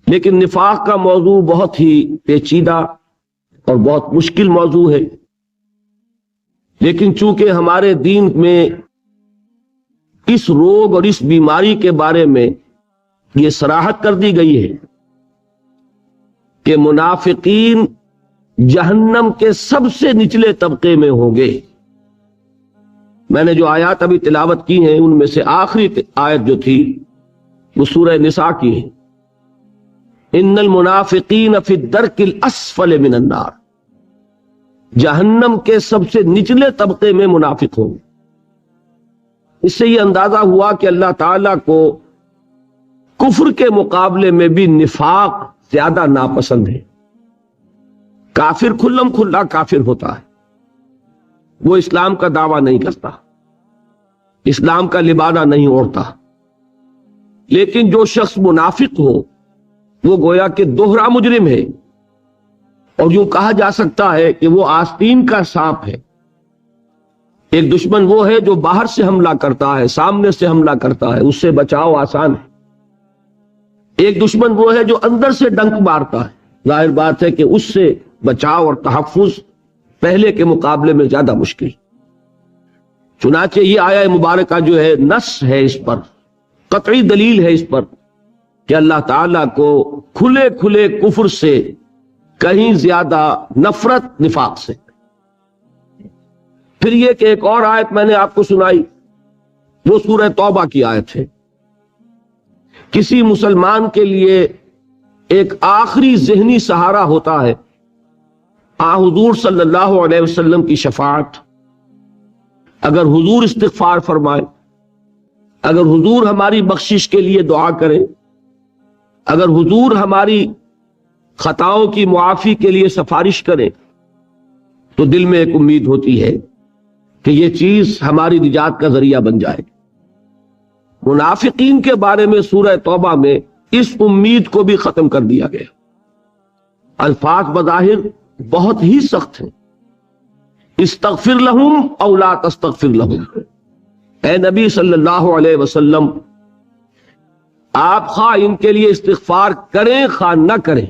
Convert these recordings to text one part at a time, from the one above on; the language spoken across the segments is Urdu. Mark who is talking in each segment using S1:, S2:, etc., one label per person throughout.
S1: لیکن نفاق کا موضوع بہت ہی پیچیدہ اور بہت مشکل موضوع ہے، لیکن چونکہ ہمارے دین میں اس روگ اور اس بیماری کے بارے میں یہ صراحت کر دی گئی ہے کہ منافقین جہنم کے سب سے نچلے طبقے میں ہوں گے۔ میں نے جو آیات ابھی تلاوت کی ہیں ان میں سے آخری آیت جو تھی وہ سورہ نساء کی ہے، ان المنافقین فی الدرک الاسفل من النار، جہنم کے سب سے نچلے طبقے میں منافق ہوں۔ اس سے یہ اندازہ ہوا کہ اللہ تعالیٰ کو کفر کے مقابلے میں بھی نفاق زیادہ ناپسند ہے۔ کافر کھلم کھلا کافر ہوتا ہے، وہ اسلام کا دعویٰ نہیں کرتا، اسلام کا لبادہ نہیں اوڑھتا، لیکن جو شخص منافق ہو وہ گویا کہ دوہرا مجرم ہے، اور یوں کہا جا سکتا ہے کہ وہ آستین کا سانپ ہے۔ ایک دشمن وہ ہے جو باہر سے حملہ کرتا ہے، سامنے سے حملہ کرتا ہے، اس سے بچاؤ آسان ہے۔ ایک دشمن وہ ہے جو اندر سے ڈنک مارتا ہے، ظاہر بات ہے کہ اس سے بچاؤ اور تحفظ پہلے کے مقابلے میں زیادہ مشکل۔ چنانچہ یہ آیہ مبارکہ جو ہے نص ہے اس پر، قطعی دلیل ہے اس پر کہ اللہ تعالیٰ کو کھلے کھلے کفر سے کہیں زیادہ نفرت نفاق سے۔ پھر یہ کہ ایک اور آیت میں نے آپ کو سنائی، وہ سورہ توبہ کی آیت ہے۔ کسی مسلمان کے لیے ایک آخری ذہنی سہارا ہوتا ہے حضور صلی اللہ علیہ وسلم کی شفاعت۔ اگر حضور استغفار فرمائے، اگر حضور ہماری بخشش کے لیے دعا کریں، اگر حضور ہماری خطاؤں کی معافی کے لیے سفارش کریں، تو دل میں ایک امید ہوتی ہے کہ یہ چیز ہماری نجات کا ذریعہ بن جائے۔ منافقین کے بارے میں سورہ توبہ میں اس امید کو بھی ختم کر دیا گیا۔ الفاظ بظاہر بہت ہی سخت ہیں، استغفر لہم او لا تستغفر لہم، اے نبی صلی اللہ علیہ وسلم آپ خواہ ان کے لیے استغفار کریں خواہ نہ کریں،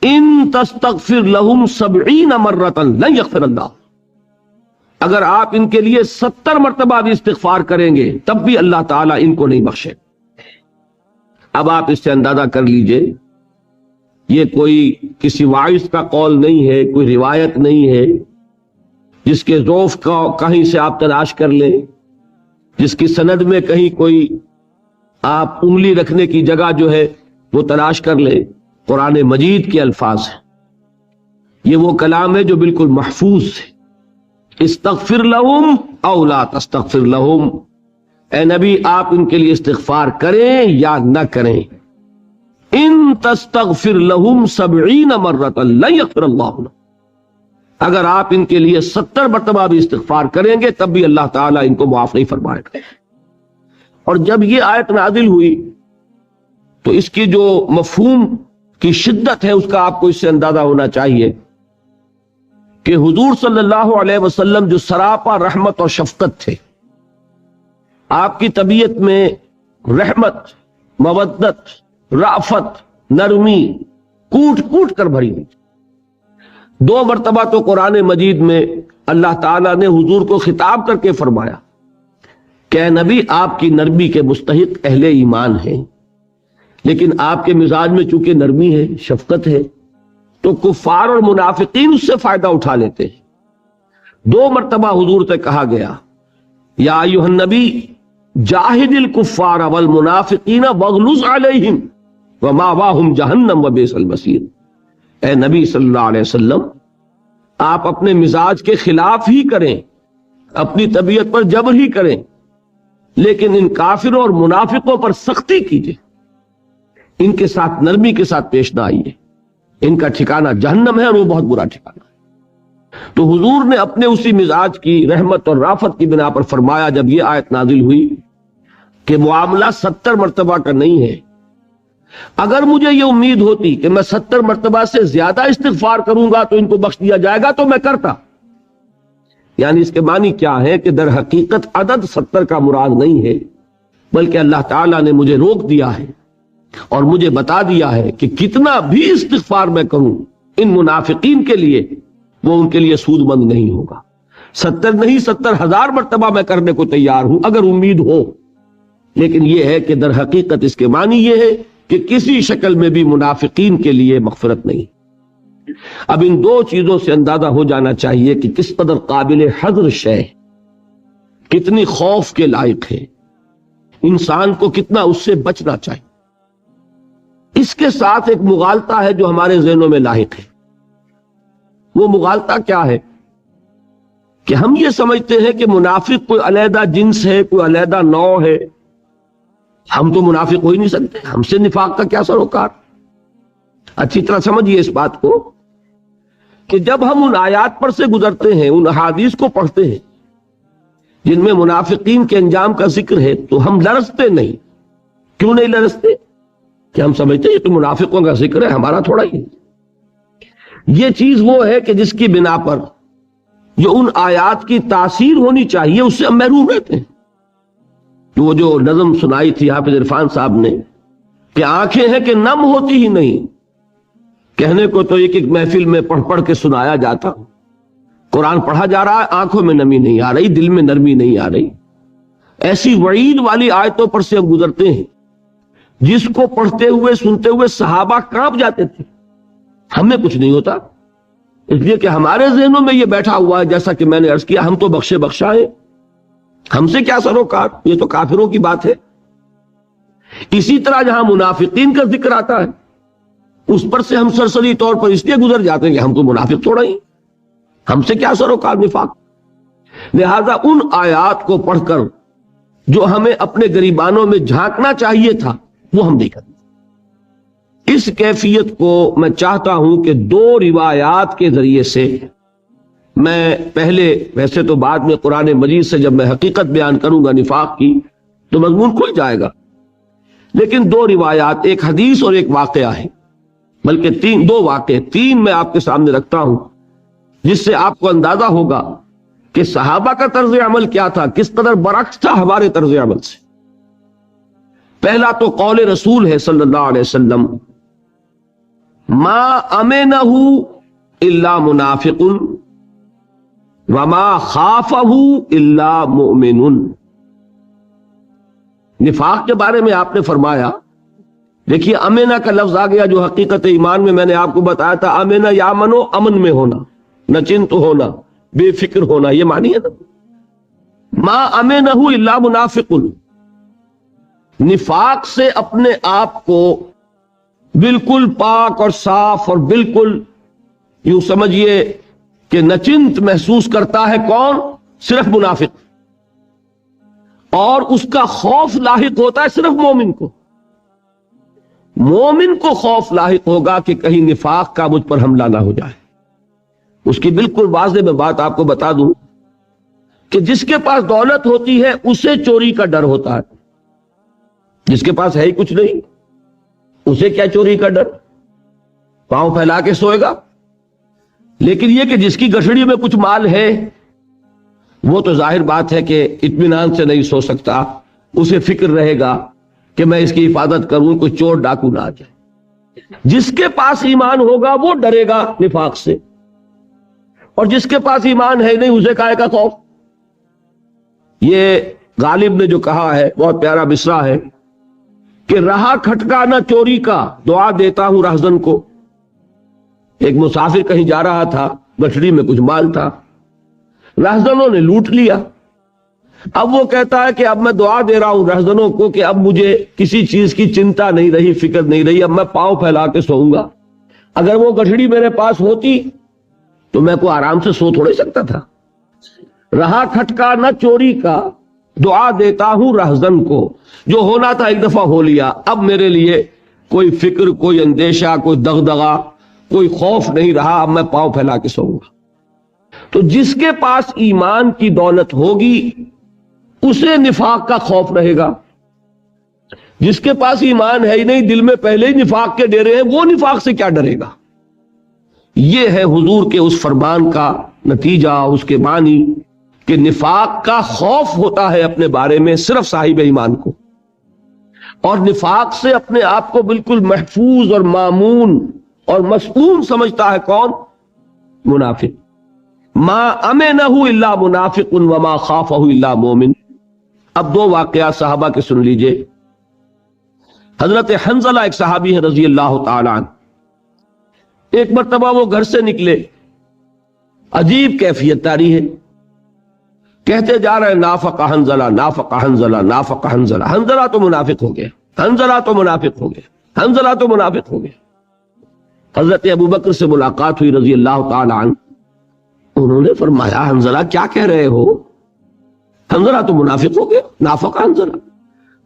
S1: ان تستغفر لہم 70 مرۃ لن یغفر اللہ، اگر آپ ان کے لیے 70 مرتبہ بھی استغفار کریں گے تب بھی اللہ تعالیٰ ان کو نہیں بخشے۔ اب آپ اس سے اندازہ کر لیجئے، یہ کوئی کسی واعظ کا قول نہیں ہے، کوئی روایت نہیں ہے جس کے ضعف کا کہیں سے آپ تلاش کر لیں، جس کی سند میں کہیں کوئی آپ انگلی رکھنے کی جگہ جو ہے وہ تلاش کر لیں۔ قرآن مجید کے الفاظ ہیں، یہ وہ کلام ہے جو بالکل محفوظ ہے۔ استغفر لہم او لا تستغفر لہم، اے نبی آپ ان کے لیے استغفار کریں یا نہ کریں، ان تستغفر لہم 70 مرۃ لن یغفر اللہ لہم، اگر آپ ان کے لیے 70 مرتبہ بھی استغفار کریں گے تب بھی اللہ تعالیٰ ان کو معاف نہیں فرمائے گا۔ اور جب یہ آیت نازل ہوئی تو اس کی جو مفہوم کی شدت ہے اس کا آپ کو اس سے اندازہ ہونا چاہیے کہ حضور صلی اللہ علیہ وسلم جو سراپا رحمت اور شفقت تھے، آپ کی طبیعت میں رحمت، مودت، رافت، نرمی کوٹ کوٹ کر بھری ہوئی۔ 2 مرتبہ تو قرآن مجید میں اللہ تعالیٰ نے حضور کو خطاب کر کے فرمایا کہ اے نبی آپ کی نرمی کے مستحق اہل ایمان ہیں، لیکن آپ کے مزاج میں چونکہ نرمی ہے، شفقت ہے، تو کفار اور منافقین اس سے فائدہ اٹھا لیتے ہیں۔ 2 مرتبہ حضور سے کہا گیا یا ایھا النبی جاہد الکفار والمنافقین واغلظ علیہم ومأواہم جہنم وبئس المصیر، اے نبی صلی اللہ علیہ وسلم آپ اپنے مزاج کے خلاف ہی کریں، اپنی طبیعت پر جبر ہی کریں، لیکن ان کافروں اور منافقوں پر سختی کیجئے، ان کے ساتھ نرمی کے ساتھ پیش نہ آئیے، ان کا ٹھکانہ جہنم ہے اور وہ بہت برا ٹھکانہ ہے۔ تو حضور نے اپنے اسی مزاج کی رحمت اور رافت کی بنا پر فرمایا جب یہ آیت نازل ہوئی کہ معاملہ 70 مرتبہ کا نہیں ہے، اگر مجھے یہ امید ہوتی کہ میں 70 مرتبہ سے زیادہ استغفار کروں گا تو ان کو بخش دیا جائے گا تو میں کرتا۔ یعنی اس کے معنی کیا ہے کہ در حقیقت عدد 70 کا مراد نہیں ہے، بلکہ اللہ تعالیٰ نے مجھے روک دیا ہے اور مجھے بتا دیا ہے کہ کتنا بھی استغفار میں کروں ان منافقین کے لیے وہ ان کے لیے سود مند نہیں ہوگا. 70 نہیں 70,000 مرتبہ میں کرنے کو تیار ہوں اگر امید ہو. لیکن یہ ہے کہ در حقیقت اس کے معنی یہ ہے کہ کسی شکل میں بھی منافقین کے لیے مغفرت نہیں. اب ان دو چیزوں سے اندازہ ہو جانا چاہیے کہ کس قدر قابل حذر شے، کتنی خوف کے لائق ہے، انسان کو کتنا اس سے بچنا چاہیے. اس کے ساتھ ایک مغالطہ ہے جو ہمارے ذہنوں میں لاحق ہے. وہ مغالطہ کیا ہے کہ ہم یہ سمجھتے ہیں کہ منافق کوئی علیحدہ جنس ہے، کوئی علیحدہ نوع ہے. ہم تو منافق ہو ہی نہیں سکتے، ہم سے نفاق کا کیا سروکار. اچھی طرح سمجھیے اس بات کو کہ جب ہم ان آیات پر سے گزرتے ہیں، ان احادیث کو پڑھتے ہیں جن میں منافقین کے انجام کا ذکر ہے، تو ہم لرزتے نہیں. کیوں نہیں لرزتے؟ کہ ہم سمجھتے ہیں کہ منافقوں کا ذکر ہے، ہمارا تھوڑا ہی. یہ چیز وہ ہے کہ جس کی بنا پر جو ان آیات کی تاثیر ہونی چاہیے اس سے ہم محروم رہتے ہیں. وہ جو نظم سنائی تھی حافظ عرفان صاحب نے کہ آنکھیں ہیں کہ نم ہوتی ہی نہیں، کہنے کو تو ایک ایک محفل میں پڑھ پڑھ کے سنایا جاتا، قرآن پڑھا جا رہا ہے، آنکھوں میں نمی نہیں آ رہی، دل میں نرمی نہیں آ رہی. ایسی وعید والی آیتوں پر سے ہم گزرتے ہیں جس کو پڑھتے ہوئے سنتے ہوئے صحابہ کانپ جاتے تھے. ہمیں کچھ نہیں ہوتا، اس لیے کہ ہمارے ذہنوں میں یہ بیٹھا ہوا ہے، جیسا کہ میں نے عرض کیا، ہم تو بخشے بخشا ہیں، ہم سے کیا سروکار، یہ تو کافروں کی بات ہے. اسی طرح جہاں منافقین کا ذکر آتا ہے اس پر سے ہم سرسری طور پر اس لیے گزر جاتے ہیں کہ ہم تو منافق تھوڑا ہی، ہم سے کیا سروکار نفاق. لہذا ان آیات کو پڑھ کر جو ہمیں اپنے گریبانوں میں جھانکنا چاہیے تھا وہ ہم نہیں کرتے. اس کیفیت کو میں چاہتا ہوں کہ دو روایات کے ذریعے سے میں پہلے، ویسے تو بعد میں قرآن مجید سے جب میں حقیقت بیان کروں گا نفاق کی تو مضمون کھل جائے گا، لیکن دو روایات، ایک حدیث اور ایک واقعہ ہے، بلکہ دو واقعے، تین میں آپ کے سامنے رکھتا ہوں جس سے آپ کو اندازہ ہوگا کہ صحابہ کا طرز عمل کیا تھا، کس قدر برعکس تھا ہمارے طرز عمل سے. پہلا تو قول رسول ہے صلی اللہ علیہ وسلم، ما امنہ الا منافق وما خافہ الا مؤمن. نفاق کے بارے میں آپ نے فرمایا، دیکھیے امنہ کا لفظ آ گیا جو حقیقت ایمان میں میں نے آپ کو بتایا تھا، امنہ یا منو، امن میں ہونا، نچنت ہونا، بے فکر ہونا، یہ معنی ہے نا. ما امنہ الا منافق، نفاق سے اپنے آپ کو بالکل پاک اور صاف اور بالکل یوں سمجھیے کہ نچنت محسوس کرتا ہے کون؟ صرف منافق. اور اس کا خوف لاحق ہوتا ہے صرف مومن کو. مومن کو خوف لاحق ہوگا کہ کہیں نفاق کا مجھ پر حملہ نہ ہو جائے. اس کی بالکل واضح میں بات آپ کو بتا دوں کہ جس کے پاس دولت ہوتی ہے اسے چوری کا ڈر ہوتا ہے، جس کے پاس ہے ہی کچھ نہیں اسے کیا چوری کا ڈر، پاؤں پھیلا کے سوئے گا. لیکن یہ کہ جس کی گٹھڑی میں کچھ مال ہے وہ تو ظاہر بات ہے کہ اطمینان سے نہیں سو سکتا، اسے فکر رہے گا کہ میں اس کی حفاظت کروں، کوئی چور ڈاکو نہ آ جائے. جس کے پاس ایمان ہوگا وہ ڈرے گا نفاق سے، اور جس کے پاس ایمان ہے نہیں اسے کائے کا خوف. یہ غالب نے جو کہا ہے بہت پیارا مصرع ہے کہ رہا کھٹکا نہ چوری کا، دعا دیتا ہوں رہزن کو. ایک مسافر کہیں جا رہا تھا، گٹھڑی میں کچھ مال تھا، رہزنوں نے لوٹ لیا. اب وہ کہتا ہے کہ اب میں دعا دے رہا ہوں رہزنوں کو کہ اب مجھے کسی چیز کی چنتا نہیں رہی، فکر نہیں رہی، اب میں پاؤں پھیلا کے سوؤں گا. اگر وہ گٹھڑی میرے پاس ہوتی تو میں کو آرام سے سو تھوڑے سکتا تھا. رہا کھٹکا نہ چوری کا، دعا دیتا ہوں رہزن کو. جو ہونا تھا ایک دفعہ ہو لیا، اب میرے لیے کوئی فکر، کوئی اندیشہ، کوئی دغدغہ، کوئی خوف نہیں رہا، اب میں پاؤں پھیلا کے سوؤں گا. تو جس کے پاس ایمان کی دولت ہوگی اسے نفاق کا خوف رہے گا. جس کے پاس ایمان ہے ہی نہیں، دل میں پہلے ہی نفاق کے ڈیرے ہیں، وہ نفاق سے کیا ڈرے گا. یہ ہے حضور کے اس فرمان کا نتیجہ، اس کے معنی کہ نفاق کا خوف ہوتا ہے اپنے بارے میں صرف صاحب ایمان کو، اور نفاق سے اپنے آپ کو بالکل محفوظ اور مامون اور مسئول سمجھتا ہے کون؟ منافق. ما امنہ الا منافق وما خافہ الا مومن. اب دو واقعات صحابہ کے سن لیجئے. حضرت حنظلہ ایک صحابی ہے رضی اللہ تعالی عنہ. ایک مرتبہ وہ گھر سے نکلے، عجیب کیفیت طاری ہے، کہتے جا رہے ہیں نافق حنظلہ نافق حنظلہ نافق حنظلہ. حنظلہ تو منافق ہو گیا، حنظلہ تو منافق ہو گیا، حنظلہ تو منافق ہو گیا. حضرت ابو بکر سے ملاقات ہوئی رضی اللہ تعالی عنہ. انہوں نے فرمایا حنظلہ کیا کہہ رہے ہو؟ حنظلہ تو منافق ہو گیا، نافق حنظلہ.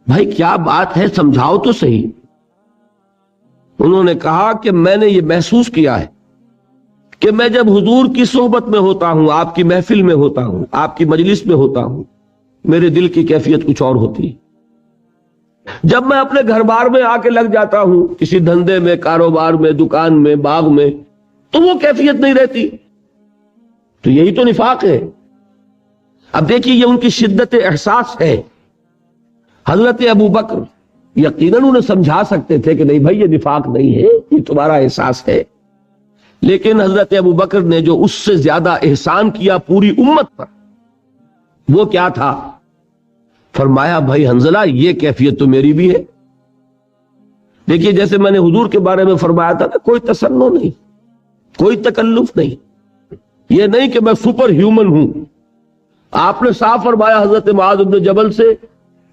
S1: بھائی کیا بات ہے، سمجھاؤ تو صحیح. انہوں نے کہا کہ میں نے یہ محسوس کیا ہے کہ میں جب حضور کی صحبت میں ہوتا ہوں، آپ کی محفل میں ہوتا ہوں، آپ کی مجلس میں ہوتا ہوں، میرے دل کی کیفیت کچھ اور ہوتی ہے. جب میں اپنے گھر بار میں آ کے لگ جاتا ہوں، کسی دھندے میں، کاروبار میں، دکان میں، باغ میں، تو وہ کیفیت نہیں رہتی. تو یہی تو نفاق ہے. اب دیکھیے یہ ان کی شدت احساس ہے. حضرت ابو بکر یقیناً انہیں سمجھا سکتے تھے کہ نہیں بھائی یہ نفاق نہیں ہے، یہ تمہارا احساس ہے. لیکن حضرت ابو بکر نے جو اس سے زیادہ احسان کیا پوری امت پر، وہ کیا تھا؟ فرمایا بھائی حنظلہ یہ کیفیت تو میری بھی ہے. دیکھیے جیسے میں نے حضور کے بارے میں فرمایا تھا نا، کوئی تصنع نہیں، کوئی تکلف نہیں، یہ نہیں کہ میں سپر ہیومن ہوں. آپ نے صاف فرمایا حضرت معاذ بن جبل سے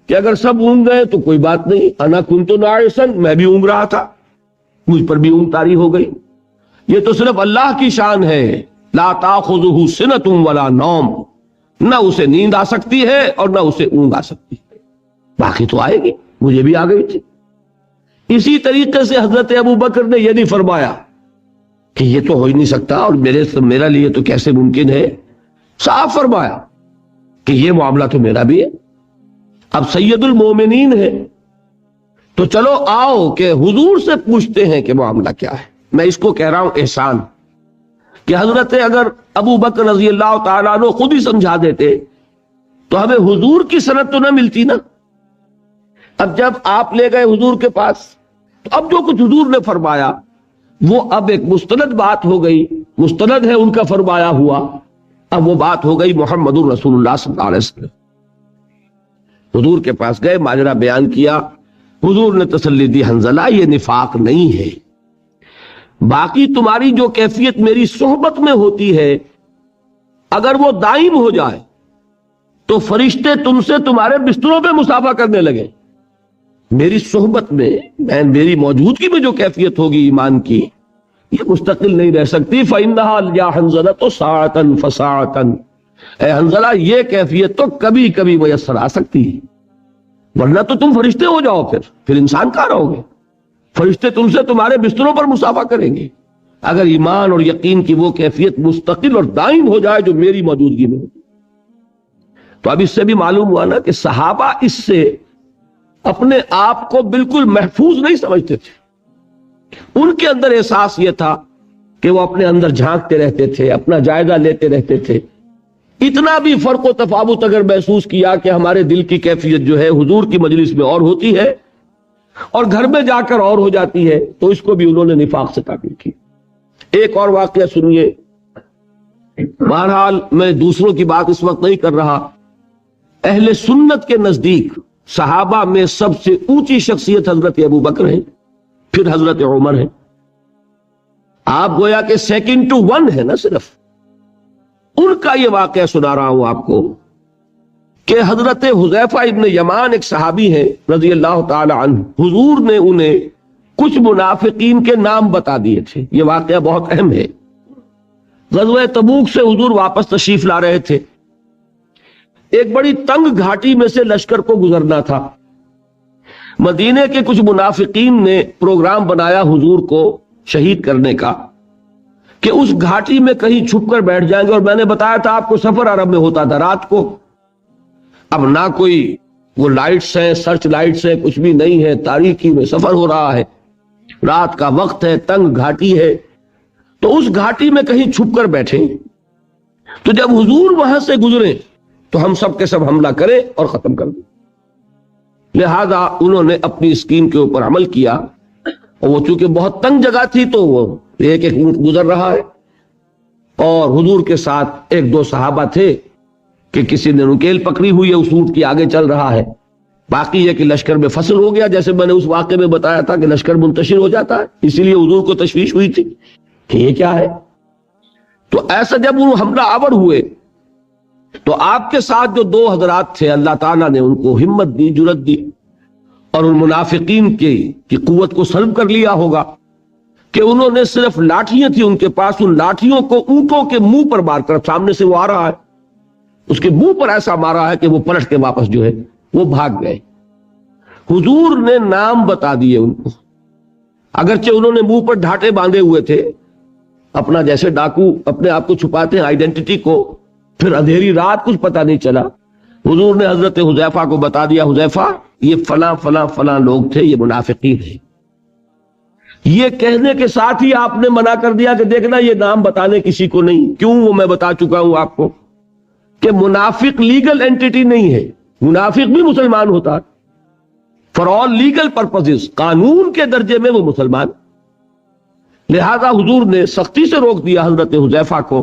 S1: کہ اگر سب اونگ گئے تو کوئی بات نہیں، انا کنت ناعسن، میں بھی اونگ رہا تھا، مجھ پر بھی اونگ طاری ہو گئی. یہ تو صرف اللہ کی شان ہے. لا تاخذہ سنۃ ولا نوم، نہ اسے نیند آ سکتی ہے اور نہ اسے اونگ آ سکتی ہے. باقی تو آئے گی، مجھے بھی آ گئی تھی. اسی طریقے سے حضرت ابو بکر نے یہ نہیں فرمایا کہ یہ تو ہو ہی نہیں سکتا اور میرا لیے تو کیسے ممکن ہے. صاف فرمایا کہ یہ معاملہ تو میرا بھی ہے. اب سید المومنین ہے تو چلو آؤ کہ حضور سے پوچھتے ہیں کہ معاملہ کیا ہے. میں اس کو کہہ رہا ہوں احسان، کہ حضرت اگر ابو بکر رضی اللہ تعالیٰ عنہ خود ہی سمجھا دیتے تو ہمیں حضور کی سند تو نہ ملتی نا. اب جب آپ لے گئے حضور کے پاس تو اب جو کچھ حضور نے فرمایا وہ اب ایک مستند بات ہو گئی، مستند ہے ان کا فرمایا ہوا. اب وہ بات ہو گئی محمد الرسول اللہ صلی اللہ علیہ وسلم. حضور کے پاس گئے، ماجرا بیان کیا، حضور نے تسلی دی حنظلہ یہ نفاق نہیں ہے. باقی تمہاری جو کیفیت میری صحبت میں ہوتی ہے اگر وہ دائم ہو جائے تو فرشتے تم سے تمہارے بستروں پہ مسافہ کرنے لگے. میری صحبت میں میری موجودگی میں جو کیفیت ہوگی ایمان کی، یہ مستقل نہیں رہ سکتی. فَإِنَّهَا يَا حَنظَلَةُ سَاعَةً فَسَاعَةً، اے حنظلہ یہ کیفیت تو کبھی کبھی میسر آ سکتی ہے، ورنہ تو تم فرشتے ہو جاؤ، پھر انسان کہاں رہو گے؟ فرشتے تم سے تمہارے بستروں پر مسافہ کریں گے. اگر ایمان اور یقین کی وہ کیفیت مستقل اور دائم ہو جائے جو میری موجودگی میں ہوتی. تو اب اس سے بھی معلوم ہوا نا کہ صحابہ اس سے اپنے آپ کو بالکل محفوظ نہیں سمجھتے تھے. ان کے اندر احساس یہ تھا کہ وہ اپنے اندر جھانکتے رہتے تھے، اپنا جائزہ لیتے رہتے تھے. اتنا بھی فرق و تفاوت اگر محسوس کیا کہ ہمارے دل کی کیفیت جو ہے حضور کی مجلس میں اور ہوتی ہے اور گھر میں جا کر اور ہو جاتی ہے، تو اس کو بھی انہوں نے نفاق سے تعبیر کی. ایک اور واقعہ سنیے. بہرحال میں دوسروں کی بات اس وقت نہیں کر رہا. اہل سنت کے نزدیک صحابہ میں سب سے اونچی شخصیت حضرت ابو بکر ہے، پھر حضرت عمر ہے. آپ گویا کہ سیکنڈ ٹو ون ہے نا. صرف ان کا یہ واقعہ سنا رہا ہوں آپ کو کہ حضرت حذیفہ ابن یمان ایک صحابی ہیں رضی اللہ تعالی عنہ. حضور نے انہیں کچھ منافقین کے نام بتا دیے تھے. یہ واقعہ بہت اہم ہے. غزوہ تبوک سے حضور واپس تشریف لا رہے تھے. ایک بڑی تنگ گھاٹی میں سے لشکر کو گزرنا تھا. مدینے کے کچھ منافقین نے پروگرام بنایا حضور کو شہید کرنے کا کہ اس گھاٹی میں کہیں چھپ کر بیٹھ جائیں گے. اور میں نے بتایا تھا آپ کو سفر عرب میں ہوتا تھا رات کو. اب نہ کوئی وہ لائٹس ہیں، سرچ لائٹس ہیں، کچھ بھی نہیں ہے، تاریکی میں سفر ہو رہا ہے، رات کا وقت ہے، تنگ گھاٹی ہے. تو اس گھاٹی میں کہیں چھپ کر بیٹھیں تو جب حضور وہاں سے گزرے تو ہم سب کے سب حملہ کریں اور ختم کر دیں. لہذا انہوں نے اپنی اسکیم کے اوپر عمل کیا، اور وہ چونکہ بہت تنگ جگہ تھی تو وہ ایک ایک اونٹ گزر رہا ہے، اور حضور کے ساتھ ایک دو صحابہ تھے کہ کسی نے نکیل پکڑی ہوئی ہے، اس اونٹ کی آگے چل رہا ہے، باقی یہ کہ لشکر میں فصل ہو گیا، جیسے میں نے اس واقعے میں بتایا تھا کہ لشکر منتشر ہو جاتا ہے، اسی لیے حضور کو تشویش ہوئی تھی کہ یہ کیا ہے۔ تو ایسا جب وہ حملہ آور ہوئے تو آپ کے ساتھ جو دو حضرات تھے اللہ تعالیٰ نے ان کو ہمت دی، جرأت دی، اور ان منافقین کی قوت کو سلب کر لیا ہوگا کہ انہوں نے صرف لاٹھیاں تھی ان کے پاس، ان لاٹھیوں کو اونٹوں کے منہ پر مار کر، سامنے سے وہ آ رہا ہے، اس کے منہ پر ایسا مارا ہے کہ وہ پلٹ کے واپس جو ہے وہ بھاگ گئے۔ حضور نے نام بتا دیے ان کو، اگرچہ انہوں نے منہ پر ڈھاٹے باندھے ہوئے تھے، اپنا جیسے ڈاکو اپنے آپ کو چھپاتے ہیں آئیڈینٹی کو، پھر اندھیری رات کچھ پتہ نہیں چلا، حضور نے حضرت حذیفہ کو بتا دیا، حذیفہ یہ فلاں فلاں فلاں لوگ تھے، یہ منافقین ہیں۔ یہ کہنے کے ساتھ ہی آپ نے منع کر دیا کہ دیکھنا یہ نام بتانے کسی کو نہیں، کیوں؟ وہ میں بتا چکا ہوں آپ کو کہ منافق لیگل اینٹی نہیں ہے، منافق بھی مسلمان ہوتا ہے، فار آل لیگل پرپزز، قانون کے درجے میں وہ مسلمان۔ لہذا حضور نے سختی سے روک دیا حضرت حذیفہ کو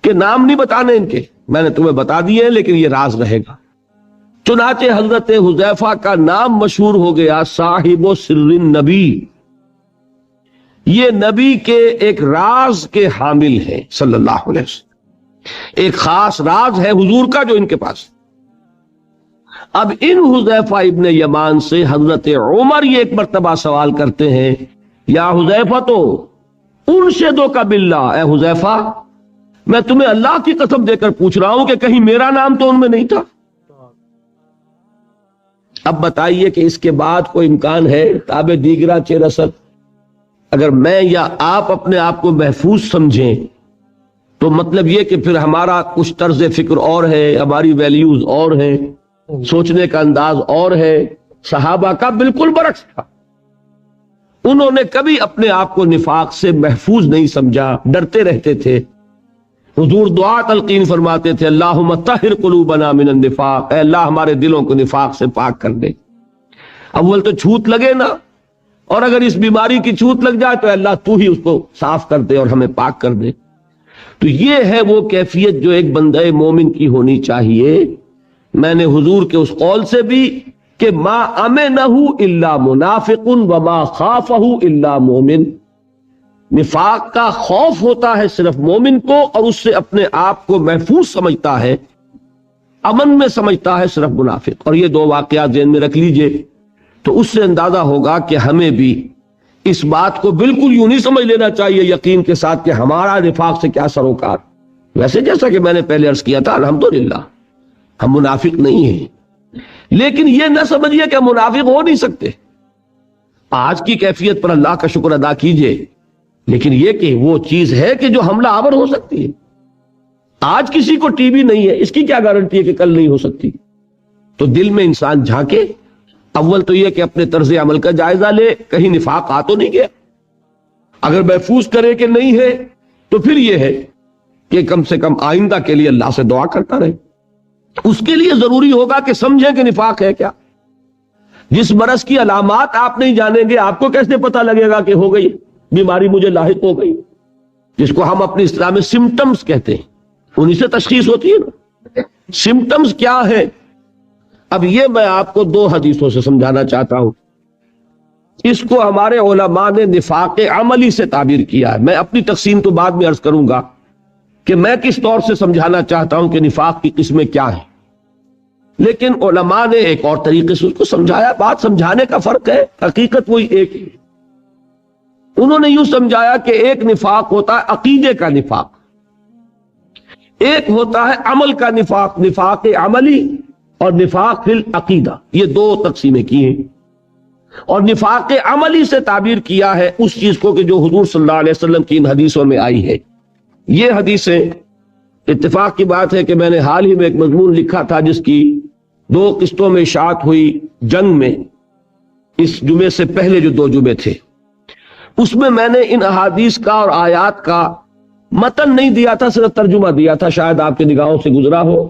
S1: کہ نام نہیں بتانے ان کے، میں نے تمہیں بتا دیے ہیں لیکن یہ راز رہے گا۔ چنانچہ حضرت حذیفہ کا نام مشہور ہو گیا صاحب سر النبی، یہ نبی کے ایک راز کے حامل ہیں صلی اللہ علیہ وسلم، ایک خاص راز ہے حضور کا جو ان کے پاس۔ اب ان حذیفہ ابن یمان سے حضرت عمر یہ ایک مرتبہ سوال کرتے ہیں، یا حذیفہ تو انشدو کا باللہ، اے حذیفہ میں تمہیں اللہ کی قسم دے کر پوچھ رہا ہوں کہ کہیں میرا نام تو ان میں نہیں تھا۔ اب بتائیے کہ اس کے بعد کوئی امکان ہے تاب دیگرہ چہ رسد، اگر میں یا آپ اپنے آپ کو محفوظ سمجھیں تو مطلب یہ کہ پھر ہمارا کچھ طرز فکر اور ہے، ہماری ویلیوز اور ہیں، سوچنے کا انداز اور ہے۔ صحابہ کا بالکل برعکس تھا، انہوں نے کبھی اپنے آپ کو نفاق سے محفوظ نہیں سمجھا، ڈرتے رہتے تھے۔ حضور دعا تلقین فرماتے تھے، اللہم طہر قلوبنا من النفاق، اے اللہ ہمارے دلوں کو نفاق سے پاک کر دے۔ اول تو چھوت لگے نا، اور اگر اس بیماری کی چھوت لگ جائے تو اللہ تو ہی اس کو صاف کر دے اور ہمیں پاک کر دے۔ تو یہ ہے وہ کیفیت جو ایک بندہ مومن کی ہونی چاہیے۔ میں نے حضور کے اس قول سے بھی کہ ما امنہ الا منافق وما خافہ الا مومن، نفاق کا خوف ہوتا ہے صرف مومن کو، اور اس سے اپنے آپ کو محفوظ سمجھتا ہے، امن میں سمجھتا ہے صرف منافق۔ اور یہ دو واقعات ذہن میں رکھ لیجئے تو اس سے اندازہ ہوگا کہ ہمیں بھی اس بات کو بالکل یوں نہیں سمجھ لینا چاہیے یقین کے ساتھ کہ ہمارا نفاق سے کیا سروکار۔ ویسے جیسا کہ میں نے پہلے عرض کیا تھا الحمدللہ ہم منافق نہیں ہیں، لیکن یہ نہ سمجھیے کہ منافق ہو نہیں سکتے۔ آج کی کیفیت پر اللہ کا شکر ادا کیجئے، لیکن یہ کہ وہ چیز ہے کہ جو حملہ آور ہو سکتی ہے۔ آج کسی کو ٹی بی نہیں ہے، اس کی کیا گارنٹی ہے کہ کل نہیں ہو سکتی؟ تو دل میں انسان جھانکے، اول تو یہ کہ اپنے طرز عمل کا جائزہ لے، کہیں نفاق آ تو نہیں گیا، اگر محفوظ کرے کہ نہیں ہے تو پھر یہ ہے کہ کم سے کم آئندہ کے لیے اللہ سے دعا کرتا رہے۔ اس کے لیے ضروری ہوگا کہ سمجھیں کہ نفاق ہے کیا۔ جس مرض کی علامات آپ نہیں جانیں گے، آپ کو کیسے پتہ لگے گا کہ ہو گئی بیماری مجھے لاحق ہو گئی؟ جس کو ہم اپنی اصطلاح میں سمٹمز کہتے ہیں، انہی سے تشخیص ہوتی ہے نا۔ سمٹمز کیا ہے؟ اب یہ میں آپ کو دو حدیثوں سے سمجھانا چاہتا ہوں۔ اس کو ہمارے علماء نے نفاق عملی سے تعبیر کیا ہے، میں اپنی تقسیم تو بعد میں عرض کروں گا کہ میں کس طور سے سمجھانا چاہتا ہوں کہ نفاق کی قسمیں کیا ہیں، لیکن علماء نے ایک اور طریقے سے اس کو سمجھایا۔ بات سمجھانے کا فرق ہے، حقیقت وہی ایک ہے۔ انہوں نے یوں سمجھایا کہ ایک نفاق ہوتا ہے عقیدے کا نفاق، ایک ہوتا ہے عمل کا نفاق، نفاق عملی اور نفاق فی العقیدہ، یہ دو تقسیمیں کی ہیں۔ اور نفاق عملی سے تعبیر کیا ہے اس چیز کو کہ جو حضور صلی اللہ علیہ وسلم کی ان حدیثوں میں آئی ہے۔ یہ حدیثیں، اتفاق کی بات ہے کہ میں نے حال ہی میں ایک مضمون لکھا تھا جس کی 2 قسطوں میں اشاعت ہوئی جنگ میں، اس جمعے سے پہلے جو 2 جمعے تھے، اس میں نے ان احادیث کا اور آیات کا متن نہیں دیا تھا، صرف ترجمہ دیا تھا، شاید آپ کی نگاہوں سے گزرا ہو۔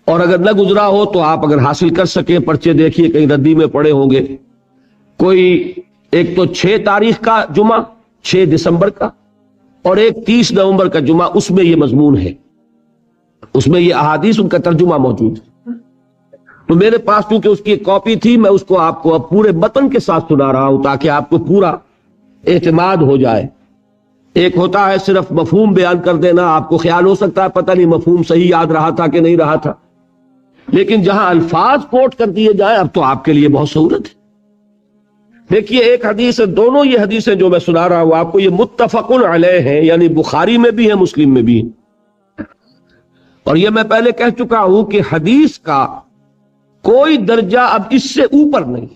S1: اور اگر نہ گزرا ہو تو آپ اگر حاصل کر سکیں پرچے دیکھیے کہیں ردی میں پڑے ہوں گے. کوئی ایک تو 6 تاریخ کا جمعہ 6 دسمبر کا اور ایک 30 نومبر کا جمعہ، اس میں یہ مضمون ہے، اس میں یہ احادیث ان کا ترجمہ موجود ہے. تو میرے پاس چونکہ اس کی ایک کاپی تھی، میں اس کو آپ کو اب پورے متن کے ساتھ سنا رہا ہوں تاکہ آپ کو پورا اعتماد ہو جائے. ایک ہوتا ہے صرف مفہوم بیان کر دینا، آپ کو خیال ہو سکتا ہے پتہ نہیں مفہوم صحیح یاد رہا تھا کہ نہیں رہا تھا، لیکن جہاں الفاظ کوٹ کر دیے جائیں اب تو آپ کے لیے بہت سہولت ہے. دیکھیے ایک حدیث ہے، دونوں یہ حدیثیں جو میں سنا رہا ہوں آپ کو یہ متفق علیہ ہیں، یعنی بخاری میں بھی ہے مسلم میں بھی ہے. اور یہ میں پہلے کہہ چکا ہوں کہ حدیث کا کوئی درجہ اب اس سے اوپر نہیں.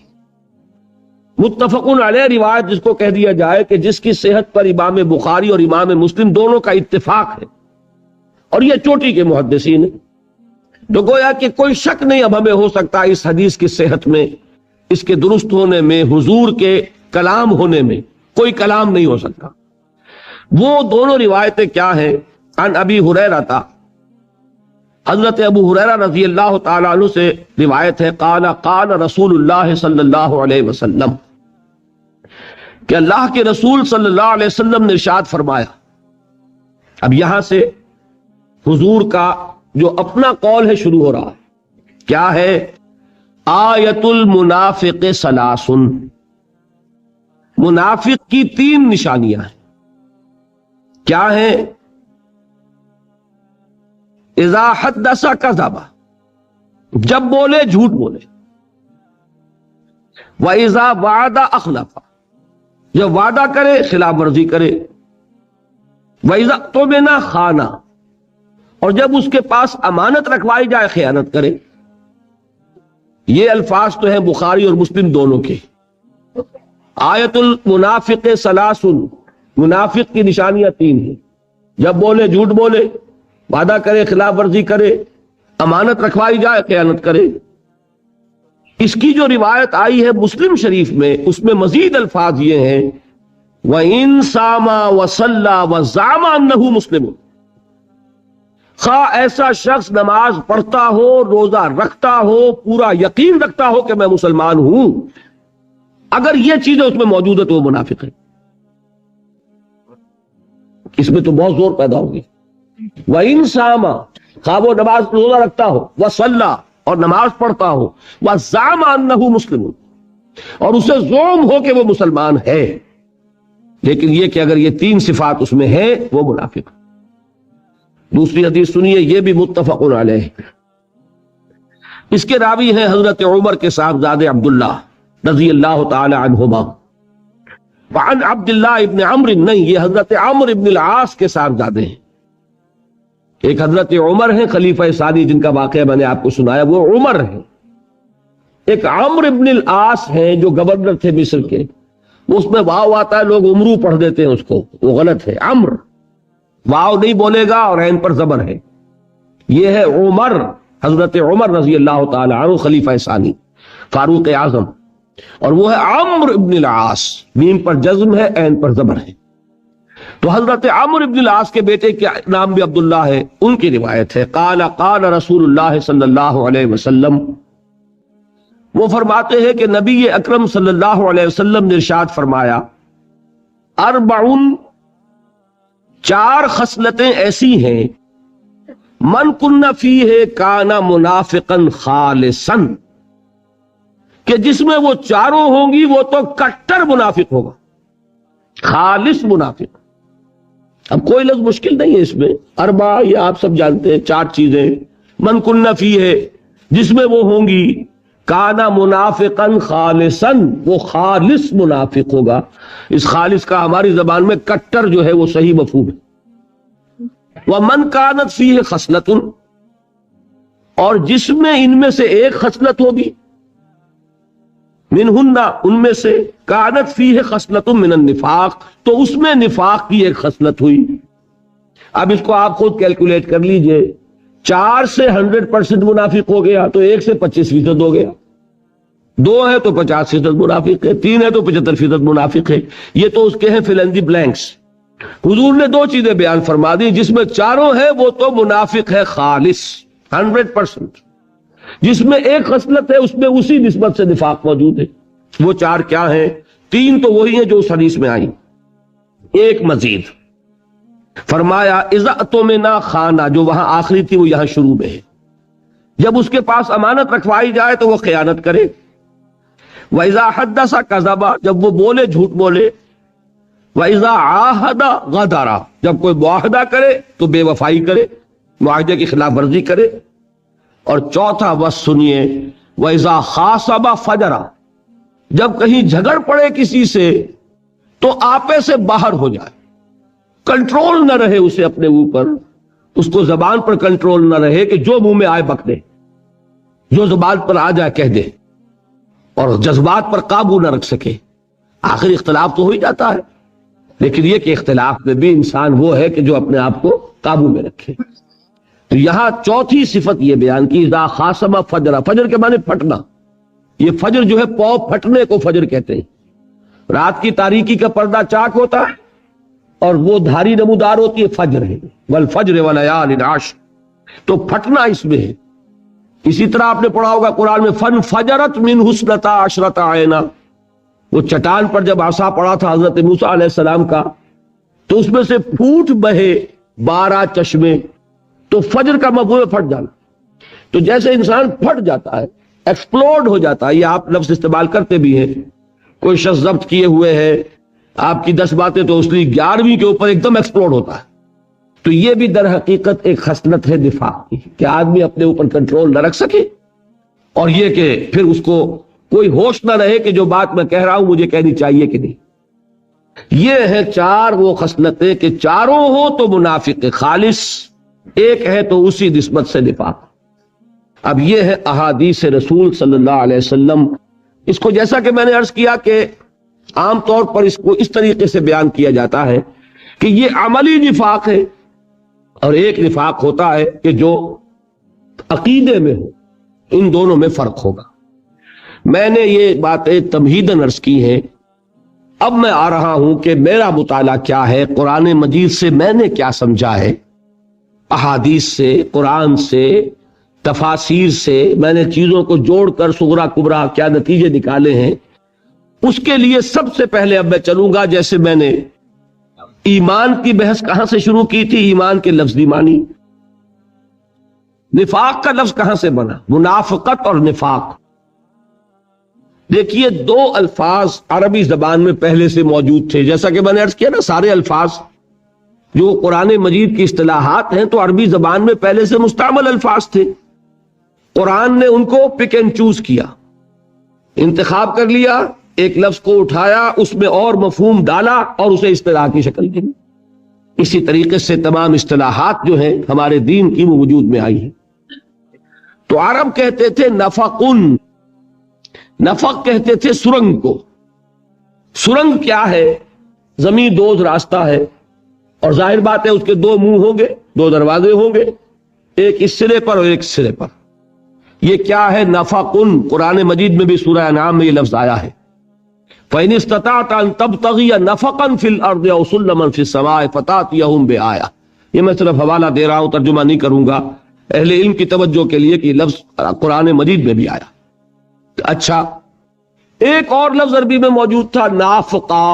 S1: متفق علیہ روایت جس کو کہہ دیا جائے کہ جس کی صحت پر امام بخاری اور امام مسلم دونوں کا اتفاق ہے، اور یہ چوٹی کے محدثین ہیں، تو گویا کہ کوئی شک نہیں اب ہمیں ہو سکتا اس حدیث کی صحت میں، اس کے درست ہونے میں، حضور کے کلام ہونے میں کوئی کلام نہیں ہو سکتا. وہ دونوں روایتیں کیا ہیں؟ عن ابی ہریرہ، حضرت ابو ہریرہ رضی اللہ تعالیٰ عنہ سے روایت ہے، قال قال رسول اللہ صلی اللہ علیہ وسلم، کہ اللہ کے رسول صلی اللہ علیہ وسلم نے ارشاد فرمایا. اب یہاں سے حضور کا جو اپنا قول ہے شروع ہو رہا ہے. کیا ہے؟ آیت المنافق ثلاث، منافق کی 3 نشانیاں ہیں. کیا ہیں؟ اذا حدث کذب، جب بولے جھوٹ بولے. وَإِذَا وَعَدَ أَخْلَفَ، جب وعدہ کرے خلاف ورزی کرے. وَإِذَا اؤْتُمِنَ خَانَ، اور جب اس کے پاس امانت رکھوائی جائے خیانت کرے. یہ الفاظ تو ہیں بخاری اور مسلم دونوں کے. آیت المنافق ثلاث، منافق کی نشانیاں 3 ہیں، جب بولے جھوٹ بولے، وعدہ کرے خلاف ورزی کرے، امانت رکھوائی جائے خیانت کرے. اس کی جو روایت آئی ہے مسلم شریف میں، اس میں مزید الفاظ یہ ہیں وَإِن صَامَ وَصَلَّى وَزَعَمَ أَنَّهُ مُسْلِمٌ، خواہ ایسا شخص نماز پڑھتا ہو، روزہ رکھتا ہو، پورا یقین رکھتا ہو کہ میں مسلمان ہوں، اگر یہ چیزیں اس میں موجود ہے تو وہ منافق ہے. اس میں تو بہت زور پیدا ہوگی. وَإِن صَامَ، خواہ وہ نماز روزہ رکھتا ہو، وَصَلَّى، اور نماز پڑھتا ہو، وَزَعَمَ أَنَّهُ مُسْلِمٌ، اور اسے زعم ہو کہ وہ مسلمان ہے، لیکن یہ کہ اگر یہ 3 صفات اس میں ہے وہ منافق. دوسری حدیث سنیے، یہ بھی متفق علیہ. اس کے راوی ہیں حضرت عمر کے صاحبزادے عبداللہ رضی اللہ تعالی عنہما. وعن عبداللہ ابن عمرو، نہیں، یہ حضرت عمرو ابن العاص کے صاحبزادے ہیں. ایک حضرت عمر ہیں خلیفہ ثانی جن کا واقعہ میں نے آپ کو سنایا، وہ عمر ہیں. ایک عمرو ابن العاص ہیں جو گورنر تھے مصر کے، اس میں واو آتا ہے، لوگ عمرو پڑھ دیتے ہیں اس کو، وہ غلط ہے. عمرو واو نہیں بولے گا اور عین پر زبر ہے. یہ ہے عمر، حضرت عمر رضی اللہ تعالی عنہ خلیفہ ثانی فاروق اعظم، اور وہ ہے عمرو ابن العاص، میم پر جزم ہے عین پر زبر ہے. تو حضرت عمرو ابن العاص کے بیٹے کے نام بھی عبداللہ ہے. ان کی روایت ہے قال قال رسول اللہ صلی اللہ علیہ وسلم، وہ فرماتے ہیں کہ نبی اکرم صلی اللہ علیہ وسلم نے ارشاد فرمایا، اربعن، 4 خصلتیں ایسی ہیں، من کن فیہ کان منافقا خالصا، کہ جس میں وہ 4 ہوں گی وہ تو کٹر منافق ہوگا، خالص منافق. اب کوئی لفظ مشکل نہیں ہے اس میں، اربع یہ آپ سب جانتے ہیں، 4 چیزیں. من کن فیہ، جس میں وہ ہوں گی، کانا منافقا خالصا، وہ خالص منافق ہوگا. اس خالص کا ہماری زبان میں کٹر جو ہے وہ صحیح مفہوم ہے. ومن کانت فیہ خصلۃ، اور جس میں ان میں سے ایک خصلت ہوگی، منہن، ان میں سے، کانت فیہ خصلۃ من النفاق، تو اس میں نفاق کی ایک خصلت ہوئی. اب اس کو آپ خود کیلکولیٹ کر لیجئے، 4 سے 100% منافق ہو گیا تو 1 سے 25% ہو گیا، 2 ہے تو 50% منافق ہے، 3 ہے تو 75% منافق ہے. یہ تو اس کے ہیں فل ان دی بلینکس. حضور نے 2 چیزیں بیان فرما دی، جس میں 4 ہے وہ تو منافق ہے خالص. 100%. جس میں ایک خصلت ہے اس میں اسی نسبت سے نفاق موجود ہے. وہ 4 کیا ہیں؟ 3 تو وہی ہیں جو اس حدیث میں آئی، ایک مزید. فرمایا اذا اؤتمنا خانہ، جو وہاں آخری تھی وہ یہاں شروع میں ہے. جب اس کے پاس امانت رکھوائی جائے تو وہ خیانت کرے. وَإِذَا حَدَّثَ كَذَبَ، جب وہ بولے جھوٹ بولے. وَإِذَا عَاهَدَ غَدَرَ، جب کوئی معاہدہ کرے تو بے وفائی کرے، معاہدے کی خلاف ورزی کرے. اور چوتھا بس سنیے، وَإِذَا خَاصَبَ فَجَرَ، جب کہیں جھگڑ پڑے کسی سے تو آپے سے باہر ہو جائے، کنٹرول نہ رہے اسے اپنے اوپر، اس کو زبان پر کنٹرول نہ رہے کہ جو منہ میں آئے بک دے، جو زبان پر آ جائے کہہ دے، اور جذبات پر قابو نہ رکھ سکے. آخر اختلاف تو ہو ہی جاتا ہے، لیکن یہ کہ اختلاف میں بھی انسان وہ ہے کہ جو اپنے آپ کو قابو میں رکھے. تو یہاں چوتھی صفت یہ بیان کی، اذا خاصم فجر. فجر کے معنی پھٹنا. یہ فجر جو ہے پاؤ پھٹنے کو فجر کہتے ہیں. رات کی تاریکی کا پردہ چاک ہوتا ہے اور وہ دھاری نمودار ہوتی ہے، فجر ہے. والفجر ولیال عشر، تو پھٹنا اس میں ہے. اسی طرح آپ نے پڑھا ہوگا قرآن میں فانفجرت منہ اثنتا عشرۃ عینا، وہ چٹان پر جب عصا پڑا تھا حضرت موسیٰ علیہ السلام کا تو اس میں سے پھوٹ بہے 12 چشمے. تو فجر کا مفہوم ہے پھٹ جانا. تو جیسے انسان پھٹ جاتا ہے، ایکسپلوڈ ہو جاتا ہے، یہ آپ لفظ استعمال کرتے بھی ہیں. کوئی شخص ضبط کیے ہوئے ہے، آپ کی 10 باتیں تو اس لیے 11ویں کے اوپر ایک دم ایکسپلوڈ ہوتا ہے. تو یہ بھی در حقیقت ایک خصلت ہے نفاق کی، کہ آدمی اپنے اوپر کنٹرول نہ رکھ سکے، اور یہ کہ پھر اس کو کوئی ہوش نہ رہے کہ جو بات میں کہہ رہا ہوں مجھے کہنی چاہیے کہ نہیں. یہ ہے 4 وہ خصلتیں کہ چاروں ہو تو منافق خالص، ایک ہے تو اسی نسبت سے نفاق. اب یہ ہے احادیث رسول صلی اللہ علیہ وسلم. اس کو جیسا کہ میں نے عرض کیا کہ عام طور پر اس کو اس طریقے سے بیان کیا جاتا ہے کہ یہ عملی نفاق ہے، اور ایک نفاق ہوتا ہے کہ جو عقیدے میں ہو. ان دونوں میں فرق ہوگا. میں نے یہ باتیں تمہیداً عرض کی ہیں. اب میں آ رہا ہوں کہ میرا مطالعہ کیا ہے، قرآن مجید سے میں نے کیا سمجھا ہے، احادیث سے، قرآن سے، تفاسیر سے میں نے چیزوں کو جوڑ کر صغرا کبرا کیا نتیجے نکالے ہیں. اس کے لیے سب سے پہلے اب میں چلوں گا، جیسے میں نے ایمان کی بحث کہاں سے شروع کی تھی، ایمان کے لفظی معنی. نفاق کا لفظ کہاں سے بنا، منافقت اور نفاق. دیکھیے 2 الفاظ عربی زبان میں پہلے سے موجود تھے. جیسا کہ میں نے عرض کیا نا، سارے الفاظ جو قرآن مجید کی اصطلاحات ہیں تو عربی زبان میں پہلے سے مستعمل الفاظ تھے. قرآن نے ان کو پک اینڈ چوز کیا، انتخاب کر لیا، ایک لفظ کو اٹھایا، اس میں اور مفہوم ڈالا اور اسے اصطلاح کی شکل دی. اسی طریقے سے تمام اصطلاحات جو ہیں ہمارے دین کی وہ وجود میں آئی ہیں. تو عرب کہتے تھے نفقن، نفق کہتے تھے سرنگ کو. سرنگ کیا ہے؟ زمین دوز راستہ ہے، اور ظاہر بات ہے اس کے 2 منہ ہوں گے، 2 دروازے ہوں گے، ایک اس سرے پر اور ایک سرے پر. یہ کیا ہے؟ نفقن. قرآن مجید میں بھی سورہ انعام میں یہ لفظ آیا ہے، فَإِنِ اسْتَطَعْتَ أَن تَبْتَغِيَ نَفَقًا فِي الْأَرْضِ أَوْ سُلَّمًا فِي السَّمَاءِ فَتَأْتِيَهُم بِآيَةٍ. یہ میں صرف حوالہ دے رہا ہوں، ترجمہ نہیں کروں گا، اہل علم کی توجہ کے لیے کہ یہ لفظ قرآن مجید میں بھی آیا. اچھا، ایک اور لفظ عربی میں موجود تھا، نافقہ.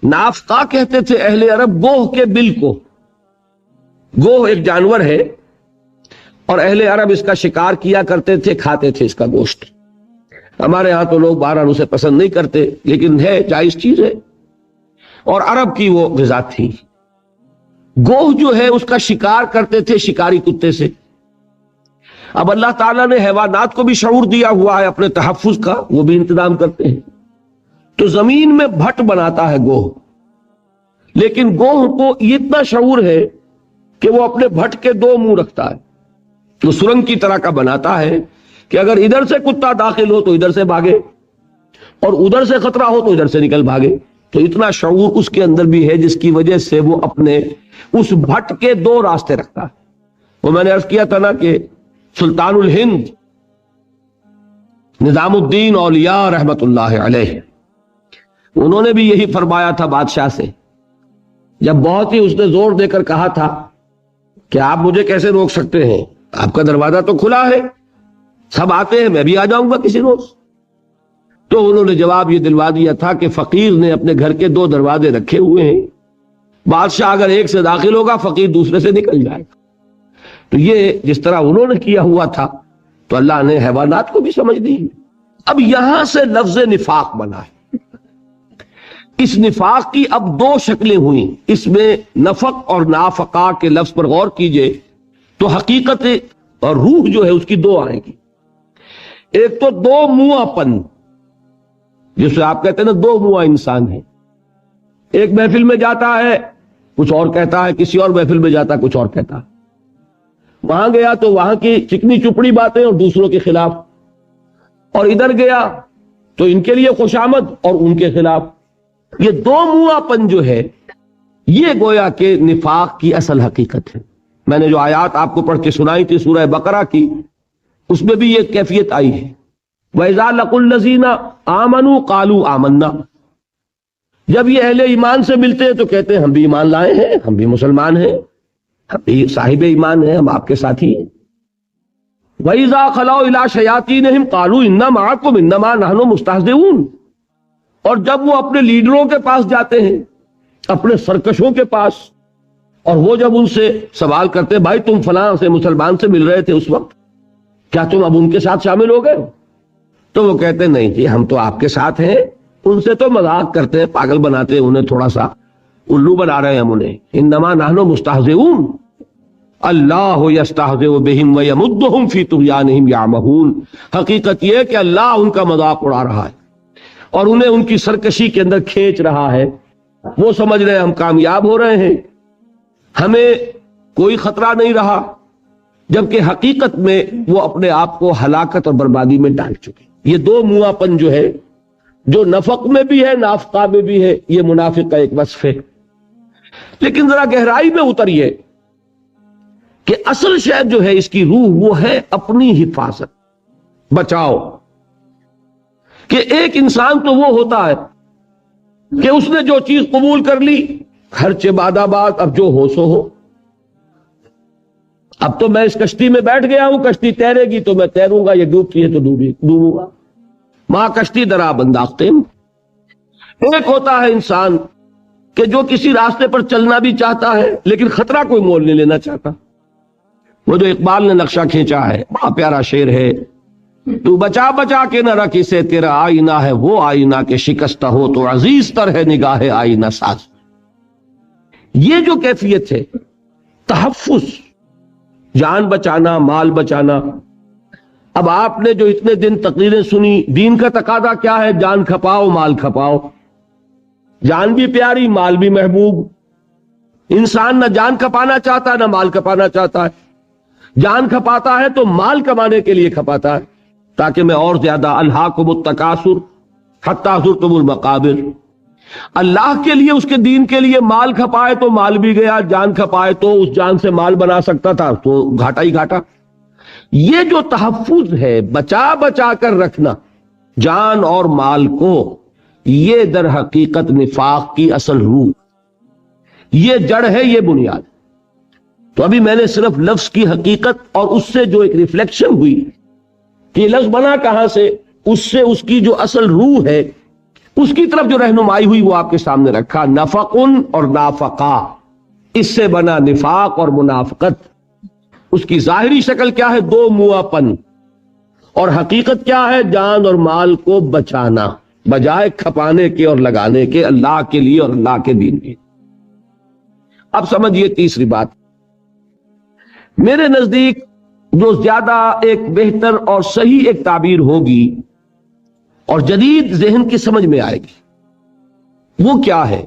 S1: نافقہ کہتے تھے اہل عرب گوہ کے بل کو. گوہ ایک جانور ہے اور اہل عرب اس کا شکار کیا کرتے تھے، کھاتے تھے اس کا گوشت. ہمارے ہاں تو لوگ بہرحال اسے پسند نہیں کرتے، لیکن ہے، جائز چیز ہے، اور عرب کی وہ غذا تھی. گوہ جو ہے اس کا شکار کرتے تھے شکاری کتے سے. اب اللہ تعالیٰ نے حیوانات کو بھی شعور دیا ہوا ہے اپنے تحفظ کا، وہ بھی انتظام کرتے ہیں. تو زمین میں بھٹ بناتا ہے گوہ، لیکن گوہ کو اتنا شعور ہے کہ وہ اپنے بھٹ کے 2 منہ رکھتا ہے. وہ سرنگ کی طرح کا بناتا ہے کہ اگر ادھر سے کتا داخل ہو تو ادھر سے بھاگے، اور ادھر سے خطرہ ہو تو ادھر سے نکل بھاگے. تو اتنا شعور اس کے اندر بھی ہے، جس کی وجہ سے وہ اپنے اس بھٹ کے 2 راستے رکھتا ہے. وہ میں نے عرض کیا تھا نا کہ سلطان الہند نظام الدین اولیاء رحمت اللہ علیہ، انہوں نے بھی یہی فرمایا تھا بادشاہ سے، جب بہت ہی اس نے زور دے کر کہا تھا کہ آپ مجھے کیسے روک سکتے ہیں، آپ کا دروازہ تو کھلا ہے، سب آتے ہیں، میں بھی آ جاؤں گا کسی روز۔ تو انہوں نے جواب یہ دلوا دیا تھا کہ فقیر نے اپنے گھر کے 2 دروازے رکھے ہوئے ہیں، بادشاہ اگر ایک سے داخل ہوگا فقیر دوسرے سے نکل جائے گا۔ تو یہ جس طرح انہوں نے کیا ہوا تھا تو اللہ نے حیوانات کو بھی سمجھ دی۔ اب یہاں سے لفظ نفاق بنا ہے۔ اس نفاق کی اب 2 شکلیں ہوئیں، اس میں نفق اور نافقہ کے لفظ پر غور کیجئے تو حقیقت اور روح جو ہے اس کی 2 آئیں گی۔ ایک تو 2 منہ پن، جسے آپ کہتے ہیں نا 2 منہ انسان ہے، ایک محفل میں جاتا ہے کچھ اور کہتا ہے، کسی اور محفل میں جاتا ہے کچھ اور کہتا ہے، وہاں گیا تو وہاں کی چکنی چپڑی باتیں اور دوسروں کے خلاف، اور ادھر گیا تو ان کے لیے خوشامد اور ان کے خلاف۔ یہ 2 منہ پن جو ہے یہ گویا کہ نفاق کی اصل حقیقت ہے۔ میں نے جو آیات آپ کو پڑھ کے سنائی تھی سورہ بقرہ کی، اس میں بھی یہ کیفیت آئی ہے۔ وَإِذَا لَقُوا الَّذِينَ آمَنُوا قَالُوا آمَنَّا، جب یہ اہل ایمان سے ملتے ہیں تو کہتے ہیں ہم بھی ایمان لائے ہیں، ہم بھی مسلمان ہیں، ہم بھی صاحب ایمان ہیں، ہم آپ کے ساتھی ہیں۔ وَإِذَا خَلَوْا إِلَىٰ شَيَاطِينِهِمْ قَالُوا إِنَّا مَعَكُمْ إِنَّمَا نَحْنُ مُسْتَهْزِئُونَ، اور جب وہ اپنے لیڈروں کے پاس جاتے ہیں، اپنے سرکشوں کے پاس، اور وہ جب ان سے سوال کرتے ہیں بھائی تم فلاں سے مسلمان سے مل رہے تھے اس وقت، کیا تم اب ان کے ساتھ شامل ہو گئے؟ تو وہ کہتے ہیں نہیں جی ہم تو آپ کے ساتھ ہیں، ان سے تو مذاق کرتے ہیں، پاگل بناتے ہیں انہیں، تھوڑا سا الو بنا رہے ہیں ہم انہیں۔ انما نحن مستہزئون اللہ یستہزئ بہم ویمدہم فی طغیانہم یعمہون، حقیقت یہ کہ اللہ ان کا مذاق اڑا رہا ہے اور انہیں ان کی سرکشی کے اندر کھینچ رہا ہے۔ وہ سمجھ رہے ہیں ہم کامیاب ہو رہے ہیں، ہمیں کوئی خطرہ نہیں رہا، جبکہ حقیقت میں وہ اپنے آپ کو ہلاکت اور بربادی میں ڈال چکے۔ یہ 2 منہ پن جو ہے، جو نفق میں بھی ہے نافقہ میں بھی ہے، یہ منافق کا ایک وصف ہے۔ لیکن ذرا گہرائی میں اتریے کہ اصل شے جو ہے اس کی روح وہ ہے اپنی حفاظت، بچاؤ۔ کہ ایک انسان تو وہ ہوتا ہے کہ اس نے جو چیز قبول کر لی، خرچ بعد آباد، اب جو ہو سو ہو، اب تو میں اس کشتی میں بیٹھ گیا ہوں، کشتی تیرے گی تو میں تیروں گا، یہ ڈوبتی ہے تو ڈوبوں گا، ماں کشتی درا بنداختے۔ ایک ہوتا ہے انسان کہ جو کسی راستے پر چلنا بھی چاہتا ہے لیکن خطرہ کوئی مول نہیں لینا چاہتا۔ وہ جو اقبال نے نقشہ کھینچا ہے، بڑا پیارا شعر ہے، تو بچا بچا کے نہ رکھ اسے، تیرا آئینہ ہے وہ آئینہ کہ شکستہ ہو تو عزیز تر ہے نگاہ آئینہ ساز۔ یہ جو کیفیت ہے تحفظ، جان بچانا، مال بچانا۔ اب آپ نے جو اتنے دن تقریریں سنی، دین کا تقاضا کیا ہے؟ جان کھپاؤ مال کھپاؤ، جان بھی پیاری مال بھی محبوب۔ انسان نہ جان کھپانا چاہتا نہ مال کھپانا چاہتا ہے، جان کھپاتا ہے تو مال کمانے کے لیے کھپاتا ہے تاکہ میں اور زیادہ الہاکم التکاثر حتی زرتم المقابر۔ اللہ کے لیے، اس کے دین کے لیے مال کھپائے تو مال بھی گیا، جان کھپائے تو اس جان سے مال بنا سکتا تھا تو گھاٹا ہی گھاٹا۔ یہ جو تحفظ ہے، بچا بچا کر رکھنا جان اور مال کو، یہ در حقیقت نفاق کی اصل روح، یہ جڑ ہے، یہ بنیاد۔ تو ابھی میں نے صرف لفظ کی حقیقت اور اس سے جو ایک ریفلیکشن ہوئی کہ یہ لفظ بنا کہاں سے، اس سے اس کی جو اصل روح ہے اس کی طرف جو رہنمائی ہوئی وہ آپ کے سامنے رکھا۔ نفقن اور نافقہ، اس سے بنا نفاق اور منافقت۔ اس کی ظاہری شکل کیا ہے؟ 2 منہ پن، اور حقیقت کیا ہے؟ جان اور مال کو بچانا بجائے کھپانے کے اور لگانے کے، اللہ کے لیے اور اللہ کے دین کے۔ اب سمجھیے تیسری بات، میرے نزدیک جو زیادہ ایک بہتر اور صحیح ایک تعبیر ہوگی اور جدید ذہن کی سمجھ میں آئے گی، وہ کیا ہے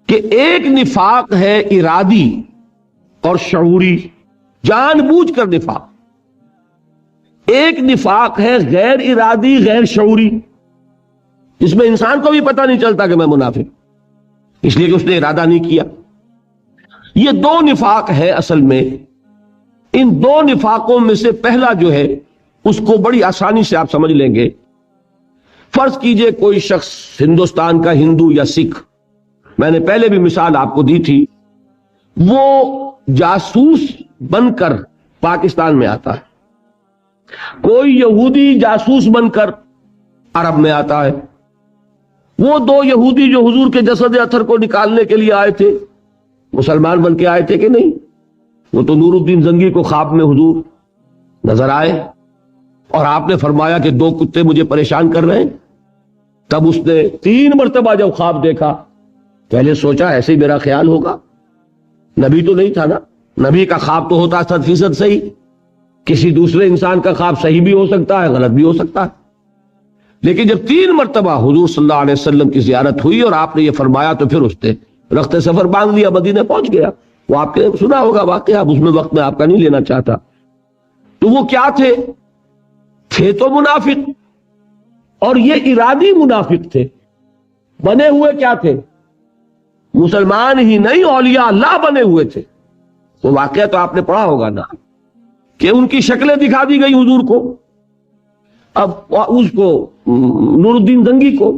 S1: کہ ایک نفاق ہے ارادی اور شعوری، جان بوجھ کر نفاق۔ ایک نفاق ہے غیر ارادی، غیر شعوری، جس میں انسان کو بھی پتہ نہیں چلتا کہ میں منافق، اس لیے کہ اس نے ارادہ نہیں کیا۔ یہ 2 نفاق ہے اصل میں۔ ان 2 نفاقوں میں سے پہلا جو ہے اس کو بڑی آسانی سے آپ سمجھ لیں گے۔ فرض کیجئے کوئی شخص ہندوستان کا ہندو یا سکھ، میں نے پہلے بھی مثال آپ کو دی تھی، وہ جاسوس بن کر پاکستان میں آتا ہے، کوئی یہودی جاسوس بن کر عرب میں آتا ہے۔ وہ دو یہودی جو حضور کے جسد اطہر کو نکالنے کے لیے آئے تھے، مسلمان بن کے آئے تھے کہ نہیں؟ وہ تو نور الدین زنگی کو خواب میں حضور نظر آئے اور آپ نے فرمایا کہ دو کتے مجھے پریشان کر رہے ہیں۔ تب اس نے 3 مرتبہ جب خواب دیکھا، پہلے سوچا ایسے ہی میرا خیال ہوگا، نبی تو نہیں تھا نا، نبی کا خواب تو ہوتا 100% صحیح، کسی دوسرے انسان کا خواب صحیح بھی ہو سکتا ہے، غلط بھی ہو سکتا ہے۔ لیکن جب 3 مرتبہ حضور صلی اللہ علیہ وسلم کی زیارت ہوئی اور آپ نے یہ فرمایا تو پھر اس نے رخت سفر باندھ لیا، مدینے پہنچ گیا۔ وہ آپ نے سنا ہوگا واقعہ، اس میں وقت میں آپ کا نہیں لینا چاہتا۔ تو وہ کیا تھے تو منافق، اور یہ ارادی منافق تھے، بنے ہوئے کیا تھے؟ مسلمان ہی نہیں، اولیاء اللہ بنے ہوئے تھے۔ وہ واقعہ تو آپ نے پڑھا ہوگا نا، کہ ان کی شکلیں دکھا دی گئی حضور کو، اب اس کو نور الدین زنگی کو،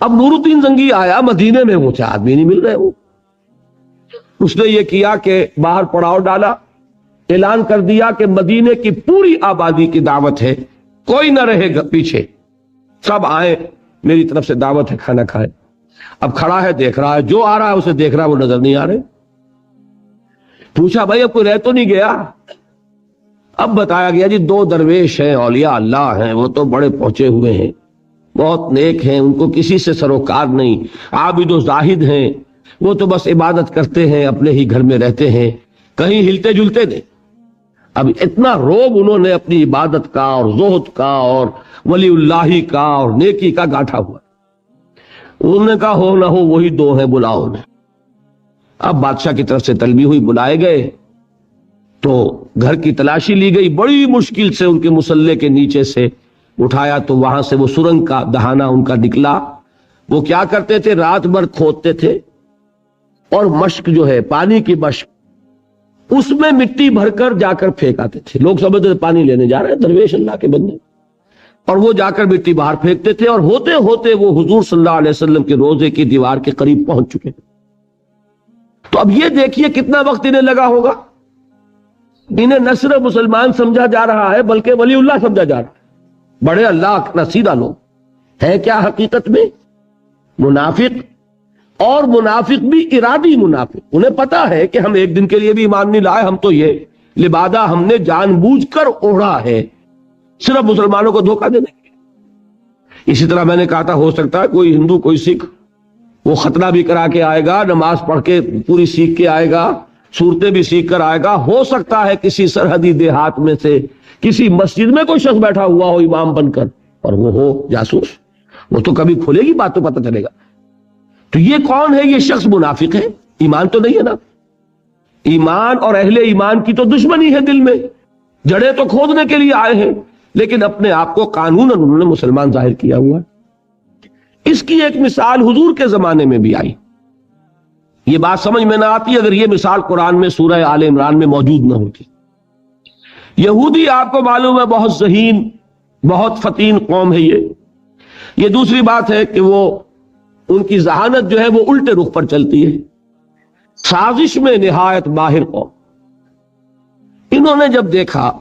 S1: اب نور الدین زنگی آیا مدینے میں، وہ آدمی نہیں مل رہے، وہ اس نے یہ کیا کہ باہر پڑاؤ ڈالا، اعلان کر دیا کہ مدینے کی پوری آبادی کی دعوت ہے، کوئی نہ رہے گا پیچھے، سب آئے، میری طرف سے دعوت ہے، کھانا کھائے۔ اب کھڑا ہے، دیکھ رہا ہے، جو آ رہا ہے اسے دیکھ رہا ہے، وہ نظر نہیں آ رہے۔ پوچھا بھائی اب کوئی رہ تو نہیں گیا؟ اب بتایا گیا جی 2 درویش ہیں، اولیاء اللہ ہیں، وہ تو بڑے پہنچے ہوئے ہیں، بہت نیک ہیں، ان کو کسی سے سروکار نہیں، عابد و زاہد ہیں، وہ تو بس عبادت کرتے ہیں، اپنے ہی گھر میں رہتے ہیں، کہیں ہلتے جلتے نہیں۔ اب اتنا روب انہوں نے اپنی عبادت کا اور زہد کا اور ولی اللہ کا اور نیکی کا گاٹھا ہوا۔ انہوں نے کہا ہو نہ ہو وہی 2 ہیں، بلاؤ انہیں۔ اب بادشاہ کی طرف سے طلبی ہوئی، بلائے گئے تو گھر کی تلاشی لی گئی، بڑی مشکل سے ان کے مسلح کے نیچے سے اٹھایا تو وہاں سے وہ سرنگ کا دہانہ ان کا نکلا۔ وہ کیا کرتے تھے؟ رات بھر کھودتے تھے اور مشک جو ہے پانی کی مشک، اس میں مٹی بھر کر جا کر پھینک آتے تھے۔ لوگ سمجھتے تھے پانی لینے جا رہے ہیں درویش اللہ کے بندے، اور وہ جا کر مٹی باہر پھینکتے تھے، اور ہوتے ہوتے وہ حضور صلی اللہ علیہ وسلم کے روضے کی دیوار کے قریب پہنچ چکے۔ تو اب یہ دیکھیے کتنا وقت انہیں لگا ہوگا۔ انہیں نہ صرف مسلمان سمجھا جا رہا ہے بلکہ ولی اللہ سمجھا جا رہا ہے، بڑے اللہ کا سیدھا لوگ ہے کیا حقیقت میں؟ منافق، اور منافق بھی ارادی منافق۔ انہیں پتا ہے کہ ہم ایک دن کے لیے بھی ایمان نہیں لائے، ہم تو یہ لبادہ ہم نے جان بوجھ کر اوڑھا ہے صرف مسلمانوں کو دھوکہ دینے کے لیے۔ اسی طرح میں نے کہا تھا ہو سکتا ہے کوئی ہندو کوئی سکھ وہ ختنہ بھی کرا کے آئے گا، نماز پڑھ کے پوری سیکھ کے آئے گا، صورتیں بھی سیکھ کر آئے گا۔ ہو سکتا ہے کسی سرحدی دیہات میں سے کسی مسجد میں کوئی شخص بیٹھا ہوا ہو امام بن کر، اور وہ ہو جاسوس، وہ تو کبھی کھلے گی بات تو پتہ چلے گا۔ تو یہ کون ہے؟ یہ شخص منافق ہے، ایمان تو نہیں ہے نا۔ ایمان اور اہل ایمان کی تو دشمنی ہے دل میں، جڑیں تو کھودنے کے لیے آئے ہیں، لیکن اپنے آپ کو قانوناً انہوں نے مسلمان ظاہر کیا ہوا ہے۔ اس کی ایک مثال حضور کے زمانے میں بھی آئی۔ یہ بات سمجھ میں نہ آتی اگر یہ مثال قرآن میں سورہ آل عمران میں موجود نہ ہوتی۔ یہودی آپ کو معلوم ہے بہت ذہین، بہت فتین قوم ہے یہ دوسری بات ہے کہ وہ ان کی ذہانت جو ہے وہ الٹے رخ پر چلتی ہے، سازش میں نہایت ماہر قوم۔ انہوں نے جب دیکھا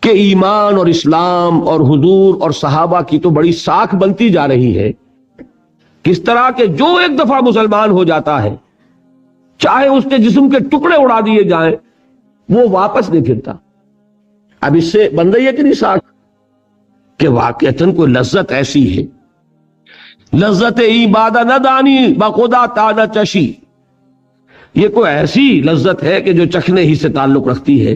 S1: کہ ایمان اور اسلام اور حضور اور صحابہ کی تو بڑی ساکھ بنتی جا رہی ہے، کس طرح کہ جو ایک دفعہ مسلمان ہو جاتا ہے چاہے اس کے جسم کے ٹکڑے اڑا دیے جائیں وہ واپس نہیں پھرتا۔ اب اس سے بن رہی ہے کہ نہیں ساکھ کہ واقعتاً کوئی لذت ایسی ہے، لذت عبادہ نہ دانی بخدا تانا چشی، یہ کوئی ایسی لذت ہے کہ جو چکھنے ہی سے تعلق رکھتی ہے،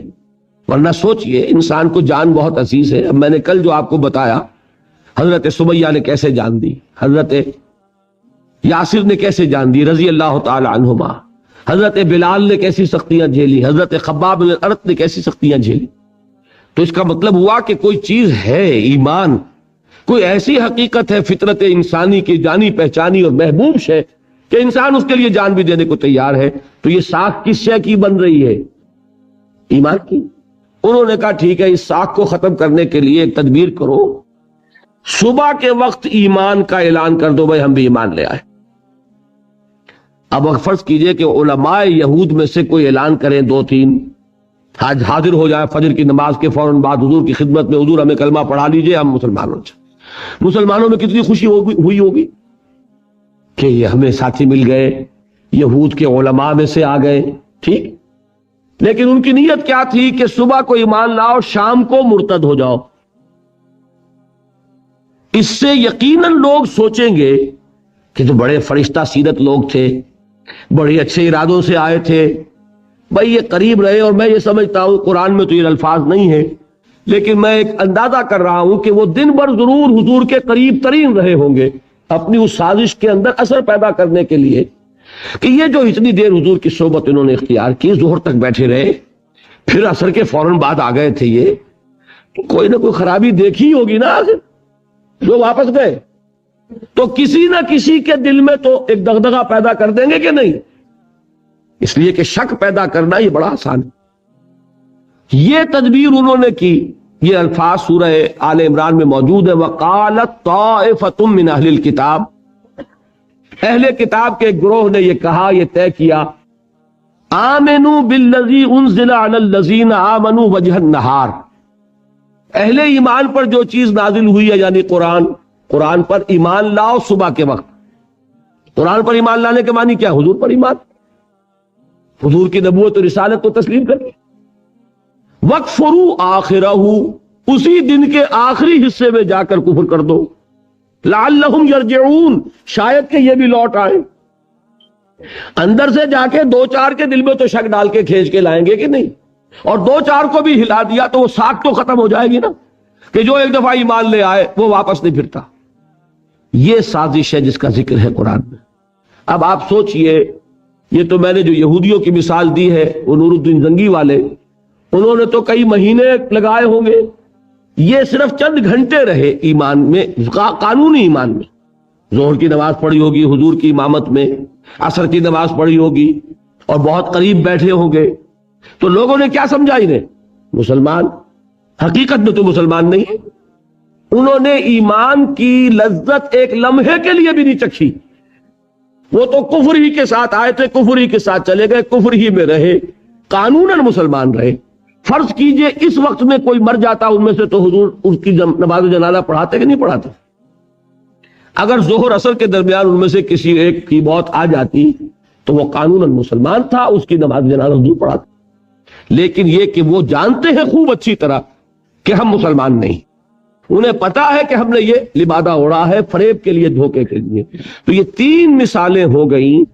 S1: ورنہ سوچئے انسان کو جان بہت عزیز ہے۔ اب میں نے کل جو آپ کو بتایا حضرت سمیہ نے کیسے جان دی، حضرت یاسر نے کیسے جان دی رضی اللہ تعالی عنہما، حضرت بلال نے کیسی سختیاں جھیلی، حضرت خباب بن الارت نے کیسی سختیاں جھیلی۔ تو اس کا مطلب ہوا کہ کوئی چیز ہے ایمان، کوئی ایسی حقیقت ہے فطرت انسانی کی جانی پہچانی اور محبوب شے کہ انسان اس کے لیے جان بھی دینے کو تیار ہے۔ تو یہ ساکھ کس شے کی بن رہی ہے؟ ایمان کی۔ انہوں نے کہا ٹھیک ہے اس ساکھ کو ختم کرنے کے لیے ایک تدبیر کرو، صبح کے وقت ایمان کا اعلان کر دو بھائی ہم بھی ایمان لے آئے۔ اب فرض کیجئے کہ علماء یہود میں سے کوئی اعلان کریں 2-3 آج حاضر ہو جائے فجر کی نماز کے فوراً بعد حضور کی خدمت میں، حضور ہمیں کلمہ پڑھا لیجئے، ہم مسلمانوں میں کتنی خوشی ہوئی ہوگی کہ یہ ہمیں ساتھی مل گئے، یہود کے علماء میں سے آ گئے، ٹھیک. لیکن ان کی نیت کیا تھی کہ صبح کو ایمان لاؤ، شام کو مرتد ہو جاؤ. اس سے یقیناً لوگ سوچیں گے کہ تو بڑے فرشتہ سیرت لوگ تھے، بڑے اچھے ارادوں سے آئے تھے، بھائی یہ قریب رہے. اور میں یہ سمجھتا ہوں قرآن میں تو یہ الفاظ نہیں ہے، لیکن میں ایک اندازہ کر رہا ہوں کہ وہ دن بھر ضرور حضور کے قریب ترین رہے ہوں گے اپنی اس سازش کے اندر اثر پیدا کرنے کے لیے، کہ یہ جو اتنی دیر حضور کی صحبت انہوں نے اختیار کی، ظہر تک بیٹھے رہے، پھر عصر کے فوراً بعد آ گئے تھے، یہ کوئی نہ کوئی خرابی دیکھی ہوگی نا آخر جو واپس گئے. تو کسی نہ کسی کے دل میں تو ایک دغدغہ پیدا کر دیں گے کہ نہیں. اس لیے کہ شک پیدا کرنا یہ بڑا آسان ہے. یہ تدبیر انہوں نے کی. یہ الفاظ سورہ آل عمران میں موجود ہے، وَقَالَتْ طَائِفَةٌ مِّنْ أَهْلِ الْكِتَابِ، اہل کتاب کے گروہ نے یہ کہا، یہ طے کیا، آمنوا بالذی انزل علی الذین آمنوا وجہ النہار، اہل ایمان پر جو چیز نازل ہوئی ہے یعنی قرآن پر ایمان لاؤ صبح کے وقت. قرآن پر ایمان لانے کے معنی کیا؟ حضور پر ایمان، حضور کی نبوت و رسالت کو تسلیم کریں. وَاکْفُرُوا آخِرَهُ، اسی دن کے آخری حصے میں جا کر کفر کر دو. لعلہم یرجعون، شاید کہ یہ بھی لوٹ آئیں. اندر سے جا کے 2-4 کے دل میں تو شک ڈال کے کھینچ کے لائیں گے کہ نہیں، اور 2-4 کو بھی ہلا دیا تو وہ ساکھ تو ختم ہو جائے گی نا، کہ جو ایک دفعہ ایمان لے آئے وہ واپس نہیں پھرتا. یہ سازش ہے جس کا ذکر ہے قرآن میں. اب آپ سوچئے، یہ تو میں نے جو یہودیوں کی مثال دی ہے، وہ نور الدین زنگی والے، انہوں نے تو کئی مہینے لگائے ہوں گے. یہ صرف چند گھنٹے رہے ایمان میں، قانونی ایمان میں. ظہر کی نماز پڑھی ہوگی حضور کی امامت میں، عصر کی نماز پڑھی ہوگی، اور بہت قریب بیٹھے ہوں گے. تو لوگوں نے کیا سمجھا انہیں؟ مسلمان. حقیقت میں تو مسلمان نہیں ہے. انہوں نے ایمان کی لذت ایک لمحے کے لیے بھی نہیں چکھی. وہ تو کفر ہی کے ساتھ آئے تھے، کفر ہی کے ساتھ چلے گئے، کفر ہی میں رہے، قانوناً مسلمان رہے. فرض کیجئے اس وقت میں کوئی مر جاتا ان میں سے، تو حضور اس کی نماز جنازہ پڑھاتے کہ نہیں پڑھاتے؟ اگر ظہر عصر کے درمیان ان میں سے کسی ایک کی موت آ جاتی تو وہ قانوناً مسلمان تھا، اس کی نماز جنازہ حضور پڑھاتے. لیکن یہ کہ وہ جانتے ہیں خوب اچھی طرح کہ ہم مسلمان نہیں، انہیں پتا ہے کہ ہم نے یہ لبادہ اڑا ہے فریب کے لیے، دھوکے کے لیے. تو یہ 3 مثالیں ہو گئیں،